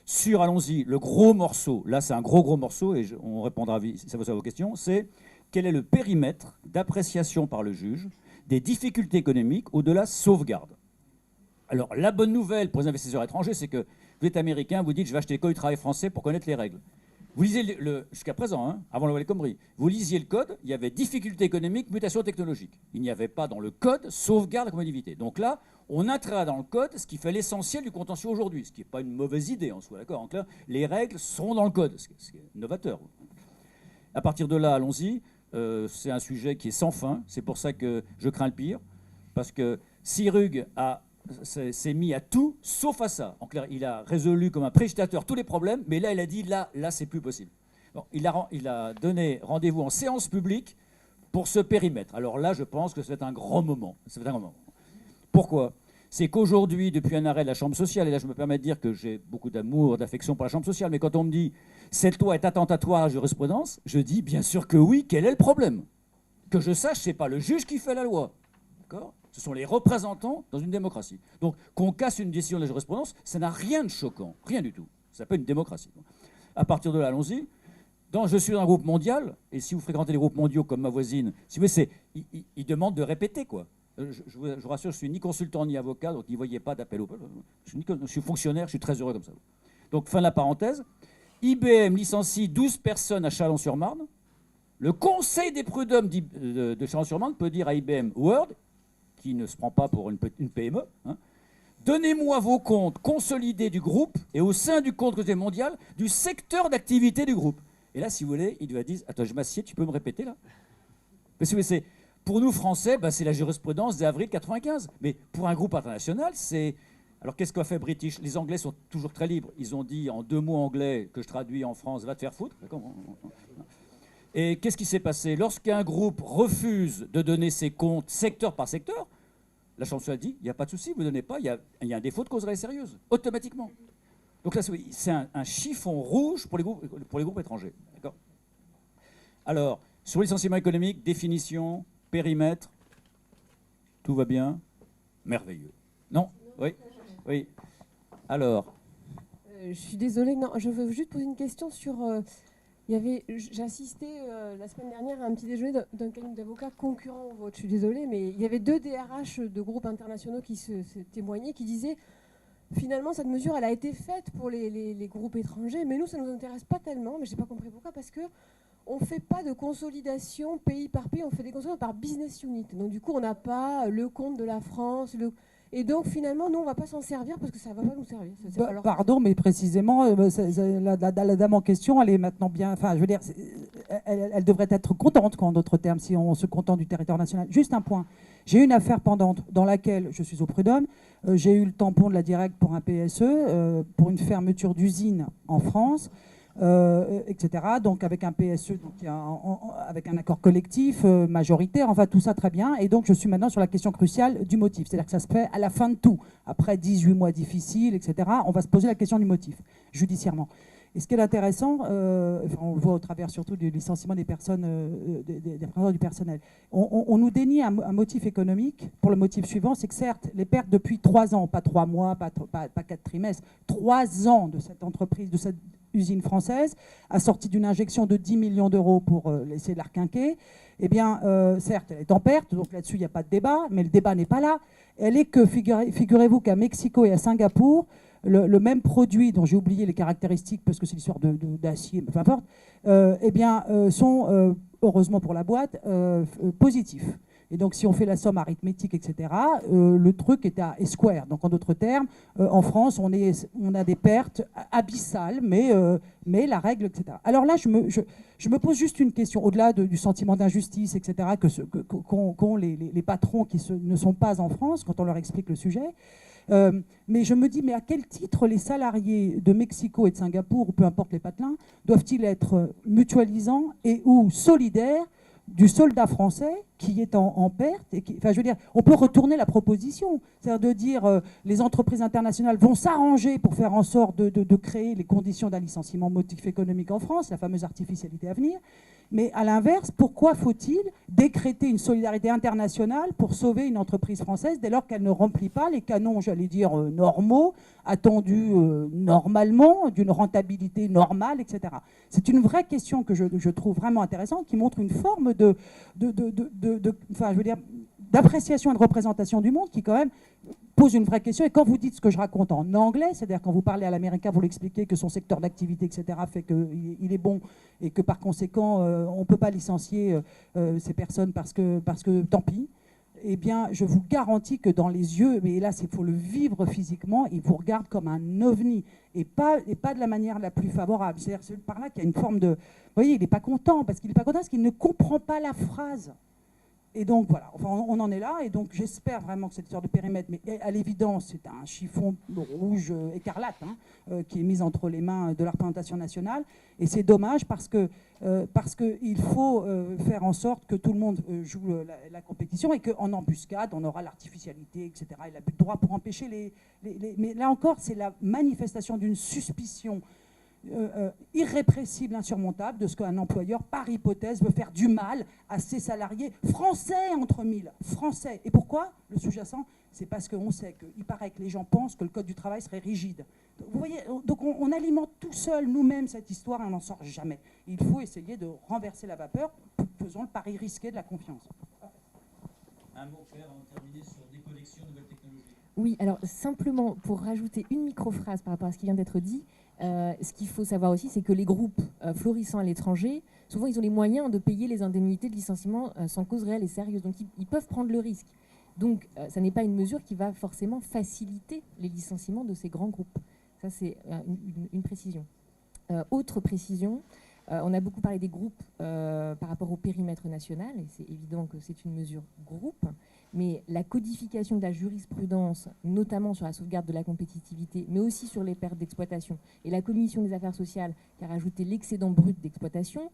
Sur, allons-y, le gros morceau, là c'est un gros morceau, et on répondra si ça vous à vos questions, c'est quel est le périmètre d'appréciation par le juge des difficultés économiques ou de la sauvegarde. Alors, la bonne nouvelle pour les investisseurs étrangers, c'est que vous êtes américain, vous dites je vais acheter le code du travail français pour connaître les règles. Vous lisez jusqu'à présent, hein, avant la loi El Khomri, vous lisiez le code, il y avait difficulté économique, mutation technologique. Il n'y avait pas dans le code sauvegarde de compétitivité. Donc là, on intégrera dans le code ce qui fait l'essentiel du contentieux aujourd'hui, ce qui n'est pas une mauvaise idée en soi, d'accord. En clair, les règles seront dans le code, ce qui est novateur. À partir de là, allons-y. C'est un sujet qui est sans fin. C'est pour ça que je crains le pire, parce que Sirug s'est mis à tout, sauf à ça. En clair, il a résolu comme un prédictateur tous les problèmes, mais là, il a dit, là c'est plus possible. Bon, il a donné rendez-vous en séance publique pour ce périmètre. Alors là, je pense que ça va être un grand moment. Pourquoi ? C'est qu'aujourd'hui, depuis un arrêt de la Chambre sociale, et là, je me permets de dire que j'ai beaucoup d'amour, d'affection pour la Chambre sociale, mais quand on me dit, cette loi est attentatoire à la jurisprudence, je dis, bien sûr que oui, quel est le problème ? Que je sache, ce n'est pas le juge qui fait la loi. D'accord ? Ce sont les représentants dans une démocratie. Donc, qu'on casse une décision de la jurisprudence, ça n'a rien de choquant, rien du tout. Ça s'appelle une démocratie. À partir de là, allons-y. Je suis dans un groupe mondial, et si vous fréquentez les groupes mondiaux comme ma voisine, si vous voulez, ils demandent de répéter, quoi. Je vous rassure, je ne suis ni consultant ni avocat, donc n'y voyez pas d'appel au peuple. Je suis fonctionnaire, je suis très heureux comme ça. Donc, fin de la parenthèse. IBM licencie 12 personnes à Chalon-sur-Marne. Le conseil des prud'hommes de Chalon-sur-Marne peut dire à IBM Word, qui ne se prend pas pour une PME, hein, donnez-moi vos comptes consolidés du groupe et au sein du compte mondial du secteur d'activité du groupe. Et là, si vous voulez, il doit dire attends, je m'assieds, tu peux me répéter là? Parce que c'est pour nous Français, c'est la jurisprudence d'avril 95. Mais pour un groupe international, c'est... Alors qu'est-ce qu'a fait British? Les Anglais sont toujours très libres. Ils ont dit en 2 mots anglais que je traduis en France, va te faire foutre. Et qu'est-ce qui s'est passé? Lorsqu'un groupe refuse de donner ses comptes secteur par secteur, La Chambre sociale dit, il n'y a pas de souci, vous ne donnez pas, il y a un défaut de cause réelle sérieuse, automatiquement. Donc là, c'est un chiffon rouge pour les groupes étrangers. D'accord ? Alors, sur le licenciement économique, définition, périmètre, tout va bien. Merveilleux. Non ? Oui. Oui. Alors. Je suis désolée, non, je veux juste poser une question sur... j'ai assisté la semaine dernière à un petit déjeuner d'un cabinet d'avocats concurrent au vôtre. Je suis désolée, mais il y avait 2 DRH de groupes internationaux qui se témoignaient, qui disaient finalement cette mesure elle a été faite pour les groupes étrangers, mais nous ça ne nous intéresse pas tellement, mais je n'ai pas compris pourquoi, parce que on ne fait pas de consolidation pays par pays, on fait des consolidations par business unit. Donc du coup on n'a pas le compte de la France, et donc finalement nous on ne va pas s'en servir parce que ça ne va pas nous servir. Alors... Pardon, mais précisément, la dame en question, elle est maintenant bien... Enfin, je veux dire, elle devrait être contente, en d'autres termes, si on se contente du territoire national. Juste un point. J'ai eu une affaire pendante dans laquelle je suis au prud'homme. J'ai eu le tampon de la Direct pour un PSE, pour une fermeture d'usine en France. Etc. Donc avec un PSE, donc avec un accord collectif majoritaire, enfin tout ça très bien. Et donc je suis maintenant sur la question cruciale du motif. C'est-à-dire que ça se fait à la fin de tout. Après 18 mois difficiles, etc., on va se poser la question du motif, judiciairement. Et ce qui est intéressant, on le voit au travers surtout du licenciement des personnes, des représentants du personnel, on nous dénie un motif économique pour le motif suivant, c'est que certes, les pertes depuis 3 ans, pas 3 mois, pas 4 trimestres, 3 ans de cette entreprise, de cette usine française, assortie d'une injection de 10 millions d'euros pour essayer de la requinquer, eh bien, certes, elle est en perte, donc là-dessus, il n'y a pas de débat, mais le débat n'est pas là. Elle est que, figurez-vous qu'à Mexico et à Singapour, le même produit dont j'ai oublié les caractéristiques parce que c'est l'histoire d'acier, peu importe, eh bien, sont, heureusement pour la boîte, positifs. Et donc, si on fait la somme arithmétique, etc., le truc est à square. Donc, en d'autres termes, en France, on a des pertes abyssales, mais la règle, etc. Alors là, je me pose juste une question, au-delà du sentiment d'injustice, etc., qu'ont les patrons qui ne sont pas en France, quand on leur explique le sujet. Mais je me dis, mais à quel titre les salariés de Mexico et de Singapour, ou peu importe les patelins, doivent-ils être mutualisants et ou solidaires du soldat français qui est en perte enfin, je veux dire, on peut retourner la proposition, c'est-à-dire de dire les entreprises internationales vont s'arranger pour faire en sorte de créer les conditions d'un licenciement motif économique en France, la fameuse artificialité à venir. Mais à l'inverse, pourquoi faut-il décréter une solidarité internationale pour sauver une entreprise française dès lors qu'elle ne remplit pas les canons, j'allais dire, normaux, attendus normalement, d'une rentabilité normale, etc. C'est une vraie question que je trouve vraiment intéressante, qui montre une forme enfin, je veux dire, d'appréciation et de représentation du monde qui, quand même, pose une vraie question. Et quand vous dites ce que je raconte en anglais, c'est-à-dire quand vous parlez à l'américain, vous l'expliquez que son secteur d'activité, etc., fait qu'il est bon et que par conséquent, on ne peut pas licencier ces personnes parce que tant pis, eh bien, je vous garantis que dans les yeux, mais là, il faut le vivre physiquement, il vous regarde comme un ovni et pas de la manière la plus favorable. C'est par là qu'il y a une forme de... Vous voyez, il n'est pas content parce qu'il ne comprend pas la phrase. Et donc, voilà, enfin, on en est là. Et donc, j'espère vraiment que cette histoire de périmètre, mais à l'évidence, c'est un chiffon rouge écarlate qui est mis entre les mains de la représentation nationale. Et c'est dommage parce qu'il faut faire en sorte que tout le monde joue la compétition et qu'en embuscade, on aura l'artificialité, etc. et l'abus de droit pour empêcher Mais là encore, c'est la manifestation d'une suspicion irrépressible, insurmontable de ce qu'un employeur, par hypothèse, veut faire du mal à ses salariés français entre mille. Français. Et pourquoi le sous-jacent? C'est parce qu'on sait qu'il paraît que les gens pensent que le code du travail serait rigide. Vous voyez, donc on alimente tout seul nous-mêmes cette histoire et on n'en sort jamais. Il faut essayer de renverser la vapeur, faisons le pari risqué de la confiance. Un mot, Claire, avant de terminer sur déconnexion nouvelles technologies. Oui, alors simplement pour rajouter une micro-phrase par rapport à ce qui vient d'être dit, ce qu'il faut savoir aussi, c'est que les groupes florissants à l'étranger, souvent ils ont les moyens de payer les indemnités de licenciement sans cause réelle et sérieuse. Donc ils peuvent prendre le risque. Donc ça n'est pas une mesure qui va forcément faciliter les licenciements de ces grands groupes. Ça, c'est une précision. Autre précision, on a beaucoup parlé des groupes par rapport au périmètre national, et c'est évident que c'est une mesure groupe. Mais la codification de la jurisprudence, notamment sur la sauvegarde de la compétitivité, mais aussi sur les pertes d'exploitation, et la Commission des affaires sociales qui a rajouté l'excédent brut d'exploitation,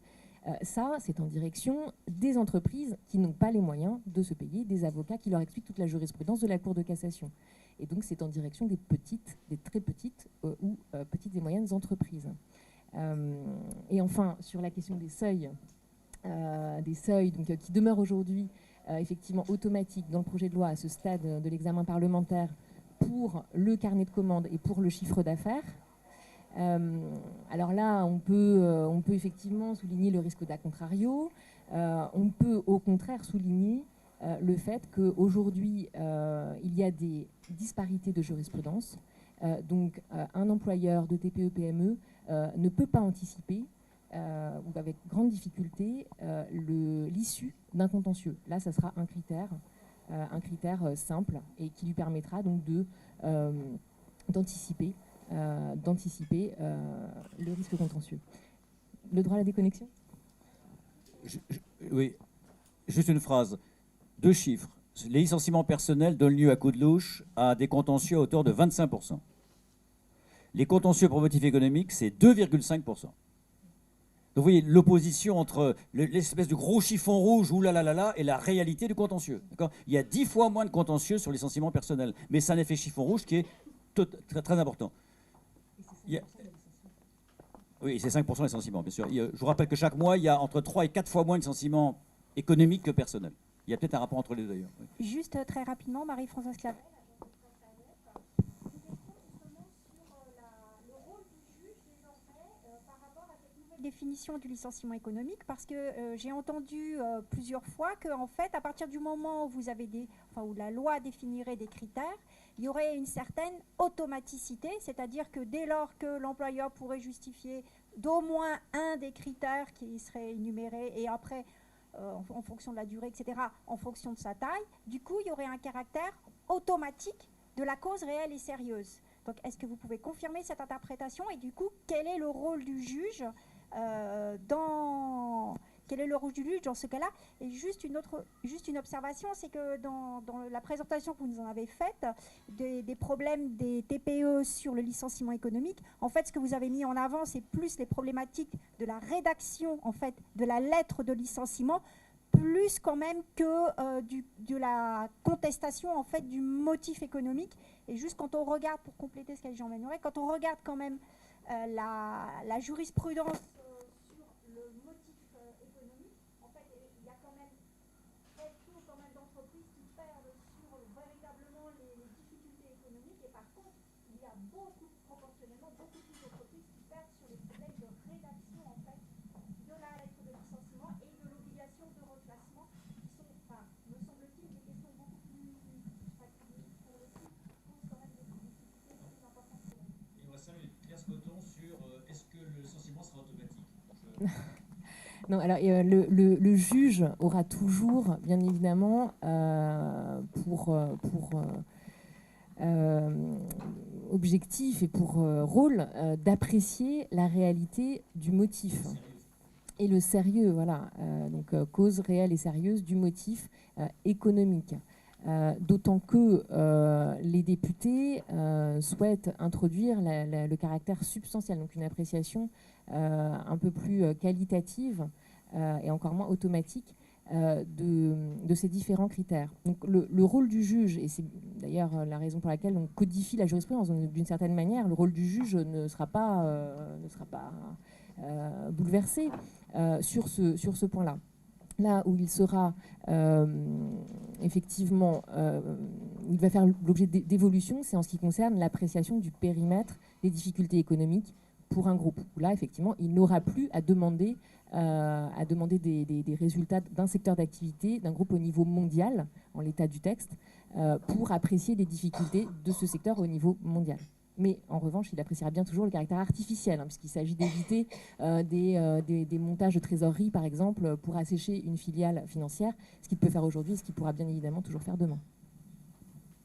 Ça, c'est en direction des entreprises qui n'ont pas les moyens de se payer des avocats qui leur expliquent toute la jurisprudence de la Cour de cassation. Et donc, c'est en direction des petites, des très petites ou petites et moyennes entreprises. Et enfin, sur la question des seuils donc, qui demeurent aujourd'hui effectivement automatiques dans le projet de loi à ce stade de l'examen parlementaire pour le carnet de commandes et pour le chiffre d'affaires. Alors là, on peut effectivement souligner le risque d'a contrario. On peut au contraire souligner le fait qu'aujourd'hui, il y a des disparités de jurisprudence. Donc, un employeur de TPE-PME ne peut pas anticiper, ou avec grande difficulté, l'issue d'un contentieux. Là, ça sera un critère simple et qui lui permettra donc d'anticiper le risque contentieux. Le droit à la déconnexion ? Oui, juste une phrase. 2 chiffres. Les licenciements personnels donnent lieu à coup de louche à des contentieux à hauteur de 25%. Les contentieux pour motif économique, c'est 2,5%. Donc vous voyez l'opposition entre l'espèce de gros chiffon rouge, oulalalala, et la réalité du contentieux. Il y a 10 fois moins de contentieux sur les licenciements personnels. Mais c'est un effet chiffon rouge qui est très, très important. Oui, c'est 5% de licenciements, bien sûr. Je vous rappelle que chaque mois, il y a entre 3 et 4 fois moins de licenciements économiques que personnels. Il y a peut-être un rapport entre les deux d'ailleurs. Oui. Juste très rapidement, Marie-Françoise Clavel. Définition du licenciement économique, parce que j'ai entendu plusieurs fois que en fait, à partir du moment où vous avez où la loi définirait des critères, il y aurait une certaine automaticité, c'est-à-dire que dès lors que l'employeur pourrait justifier d'au moins un des critères qui serait énuméré, et après en fonction de la durée, etc., en fonction de sa taille, du coup il y aurait un caractère automatique de la cause réelle et sérieuse. Donc est-ce que vous pouvez confirmer cette interprétation, et du coup quel est le rôle du juge quel est le rôle du juge dans ce cas-là? Et juste une observation, c'est que dans la présentation que vous nous en avez faite des problèmes des TPE sur le licenciement économique, en fait, ce que vous avez mis en avant, c'est plus les problématiques de la rédaction, en fait, de la lettre de licenciement, plus quand même que de la contestation, en fait, du motif économique. Et juste quand on regarde, pour compléter ce qu'a dit Jean Ménouret, quand on regarde quand même la jurisprudence sur le motif économique, en fait, il y a quand même très peu d'entreprises qui perdent sur véritablement les difficultés économiques, et par contre, il y a proportionnellement beaucoup plus d'entreprises qui perdent sur les problèmes de rédaction, en fait, de la lettre de licenciement et de l'obligation de reclassement, qui sont, me semble-t-il, des questions beaucoup plus pour le coup, posent quand même des difficultés plus importantes pour eux. Il nous reste 5 minutes. Pierre Scoton sur est-ce que le licenciement sera automatique? Non, alors le juge aura toujours, bien évidemment, pour objectif et pour rôle d'apprécier la réalité du motif et le sérieux, voilà. Donc cause réelle et sérieuse du motif économique. D'autant que les députés souhaitent introduire le caractère substantiel, donc une appréciation un peu plus qualitative et encore moins automatique de ces différents critères. Donc le rôle du juge, et c'est d'ailleurs la raison pour laquelle on codifie la jurisprudence d'une certaine manière, le rôle du juge ne sera pas bouleversé sur ce point-là. Là où il sera effectivement, il va faire l'objet d'évolution, c'est en ce qui concerne l'appréciation du périmètre des difficultés économiques pour un groupe. Là, effectivement, il n'aura plus à demander des résultats d'un secteur d'activité, d'un groupe au niveau mondial, en l'état du texte, pour apprécier les difficultés de ce secteur au niveau mondial. Mais en revanche, il appréciera bien toujours le caractère artificiel, puisqu'il s'agit d'éviter des montages de trésorerie, par exemple, pour assécher une filiale financière, ce qu'il peut faire aujourd'hui et ce qu'il pourra bien évidemment toujours faire demain.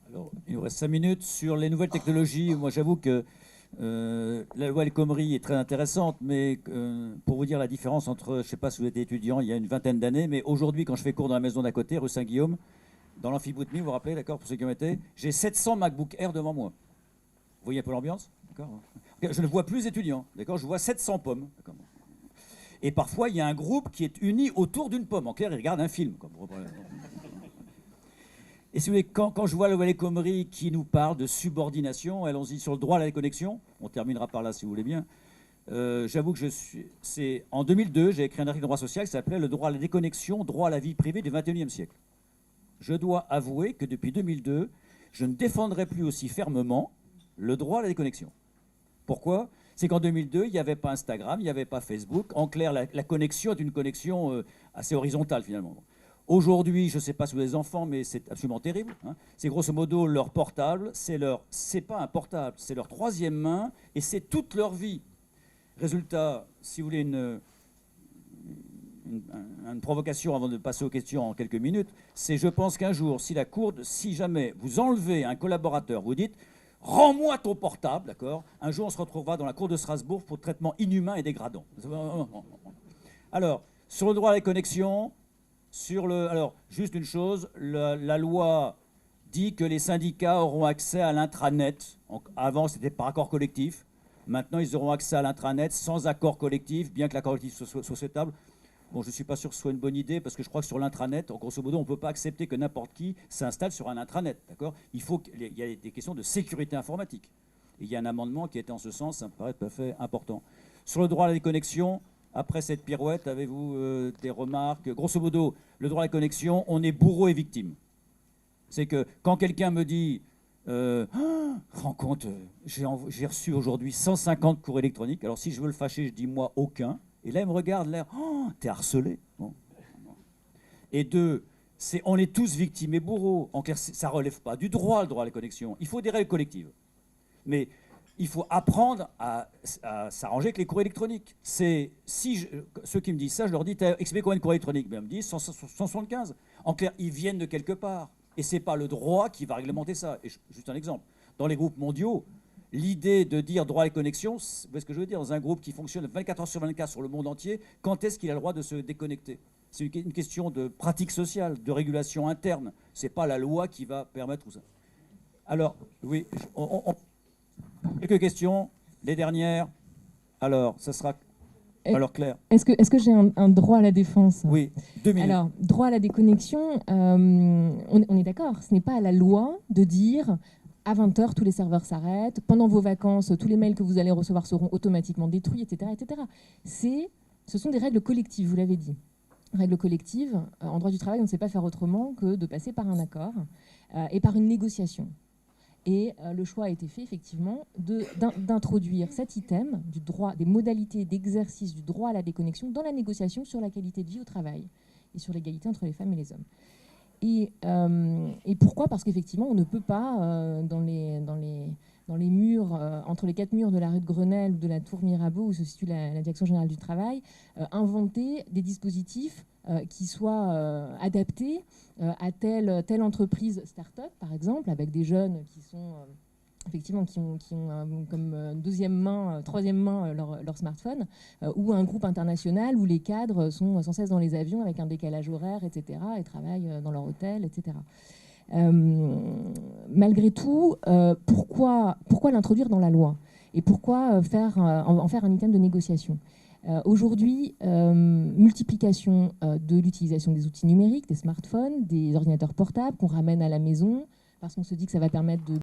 Alors, il nous reste 5 minutes sur les nouvelles technologies. Moi, j'avoue que la loi El Khomri est très intéressante, mais pour vous dire la différence entre, je ne sais pas si vous étiez étudiant il y a une vingtaine d'années, mais aujourd'hui, quand je fais cours dans la maison d'à côté, rue Saint-Guillaume, dans l'amphi-Boutmy, vous vous rappelez, d'accord, pour ceux qui ont été, j'ai 700 MacBook Air devant moi. Vous voyez un peu l'ambiance, d'accord ? Je ne vois plus étudiants, d'accord ? Je vois 700 pommes. Et parfois, il y a un groupe qui est uni autour d'une pomme. En clair, ils regardent un film. Et si vous voulez, quand je vois le Wael Khomri qui nous parle de subordination, allons-y sur le droit à la déconnexion, on terminera par là si vous voulez bien. J'avoue que en 2002, j'ai écrit un article de droit social qui s'appelait « Le droit à la déconnexion, droit à la vie privée du XXIe siècle ». Je dois avouer que depuis 2002, je ne défendrai plus aussi fermement le droit à la déconnexion. Pourquoi ? C'est qu'en 2002, il n'y avait pas Instagram, il n'y avait pas Facebook. En clair, la connexion est une connexion assez horizontale finalement. Aujourd'hui, je ne sais pas si vous avez des enfants, mais c'est absolument terrible. Hein. C'est grosso modo leur portable, c'est pas un portable, c'est leur troisième main et c'est toute leur vie. Résultat, si vous voulez une provocation avant de passer aux questions en quelques minutes, c'est je pense qu'un jour, si jamais vous enlevez un collaborateur, vous dites « Rends-moi ton portable », d'accord ? Un jour, on se retrouvera dans la cour de Strasbourg pour traitement inhumain et dégradant. Alors, sur le droit à la connexion, alors, juste une chose, la loi dit que les syndicats auront accès à l'intranet. Avant, c'était par accord collectif. Maintenant, ils auront accès à l'intranet sans accord collectif, bien que l'accord collectif soit souhaitable. Bon, je ne suis pas sûr que ce soit une bonne idée, parce que je crois que sur l'intranet, grosso modo, on ne peut pas accepter que n'importe qui s'installe sur un intranet. D'accord ? Il y a des questions de sécurité informatique. Et il y a un amendement qui était en ce sens, ça me paraît tout à fait important. Sur le droit à la déconnexion, après cette pirouette, avez-vous des remarques ? Grosso modo, le droit à la connexion, on est bourreau et victime. C'est que quand quelqu'un me dit rends compte, j'ai reçu aujourd'hui 150 courriers électroniques, alors si je veux le fâcher, je dis moi aucun. Et là, il me regarde, l'air, t'es harcelé. Bon. Et deux, on est tous victimes et bourreaux. En clair, ça ne relève pas du droit, le droit à la connexion. Il faut des règles collectives. Mais il faut apprendre à s'arranger avec les courriers électroniques. Ceux qui me disent ça, je leur dis, t'as exprimé combien de courriers électroniques ? Ben, ils me disent 175. En clair, ils viennent de quelque part. Et ce n'est pas le droit qui va réglementer ça. Et juste un exemple. Dans les groupes mondiaux, l'idée de dire droit à la connexion, vous voyez ce que je veux dire, dans un groupe qui fonctionne 24 heures sur 24 sur le monde entier, quand est-ce qu'il a le droit de se déconnecter ? C'est une question de pratique sociale, de régulation interne. Ce n'est pas la loi qui va permettre tout ça. Alors, oui, quelques questions, les dernières. Alors, ça sera... Alors, Claire. Est-ce que j'ai un droit à la défense ? Oui, 2 minutes. Alors, droit à la déconnexion, on est d'accord, ce n'est pas à la loi de dire... À 20h, tous les serveurs s'arrêtent. Pendant vos vacances, tous les mails que vous allez recevoir seront automatiquement détruits, etc. etc. Ce sont des règles collectives, vous l'avez dit. Règles collectives, en droit du travail, on ne sait pas faire autrement que de passer par un accord et par une négociation. Et le choix a été fait, effectivement, d'introduire cet item du droit, des modalités d'exercice du droit à la déconnexion dans la négociation sur la qualité de vie au travail et sur l'égalité entre les femmes et les hommes. Et pourquoi ? Parce qu'effectivement, on ne peut pas, dans les murs, entre les 4 murs de la rue de Grenelle ou de la tour Mirabeau, où se situe la Direction générale du travail, inventer des dispositifs qui soient adaptés à telle entreprise start-up, par exemple, avec des jeunes qui sont... effectivement, qui ont comme deuxième main, troisième main leur smartphone, ou un groupe international où les cadres sont sans cesse dans les avions avec un décalage horaire, etc., et travaillent dans leur hôtel, etc. Malgré tout, pourquoi l'introduire dans la loi ? Et pourquoi en faire un item de négociation ? Aujourd'hui, multiplication de l'utilisation des outils numériques, des smartphones, des ordinateurs portables qu'on ramène à la maison, parce qu'on se dit que ça va permettre de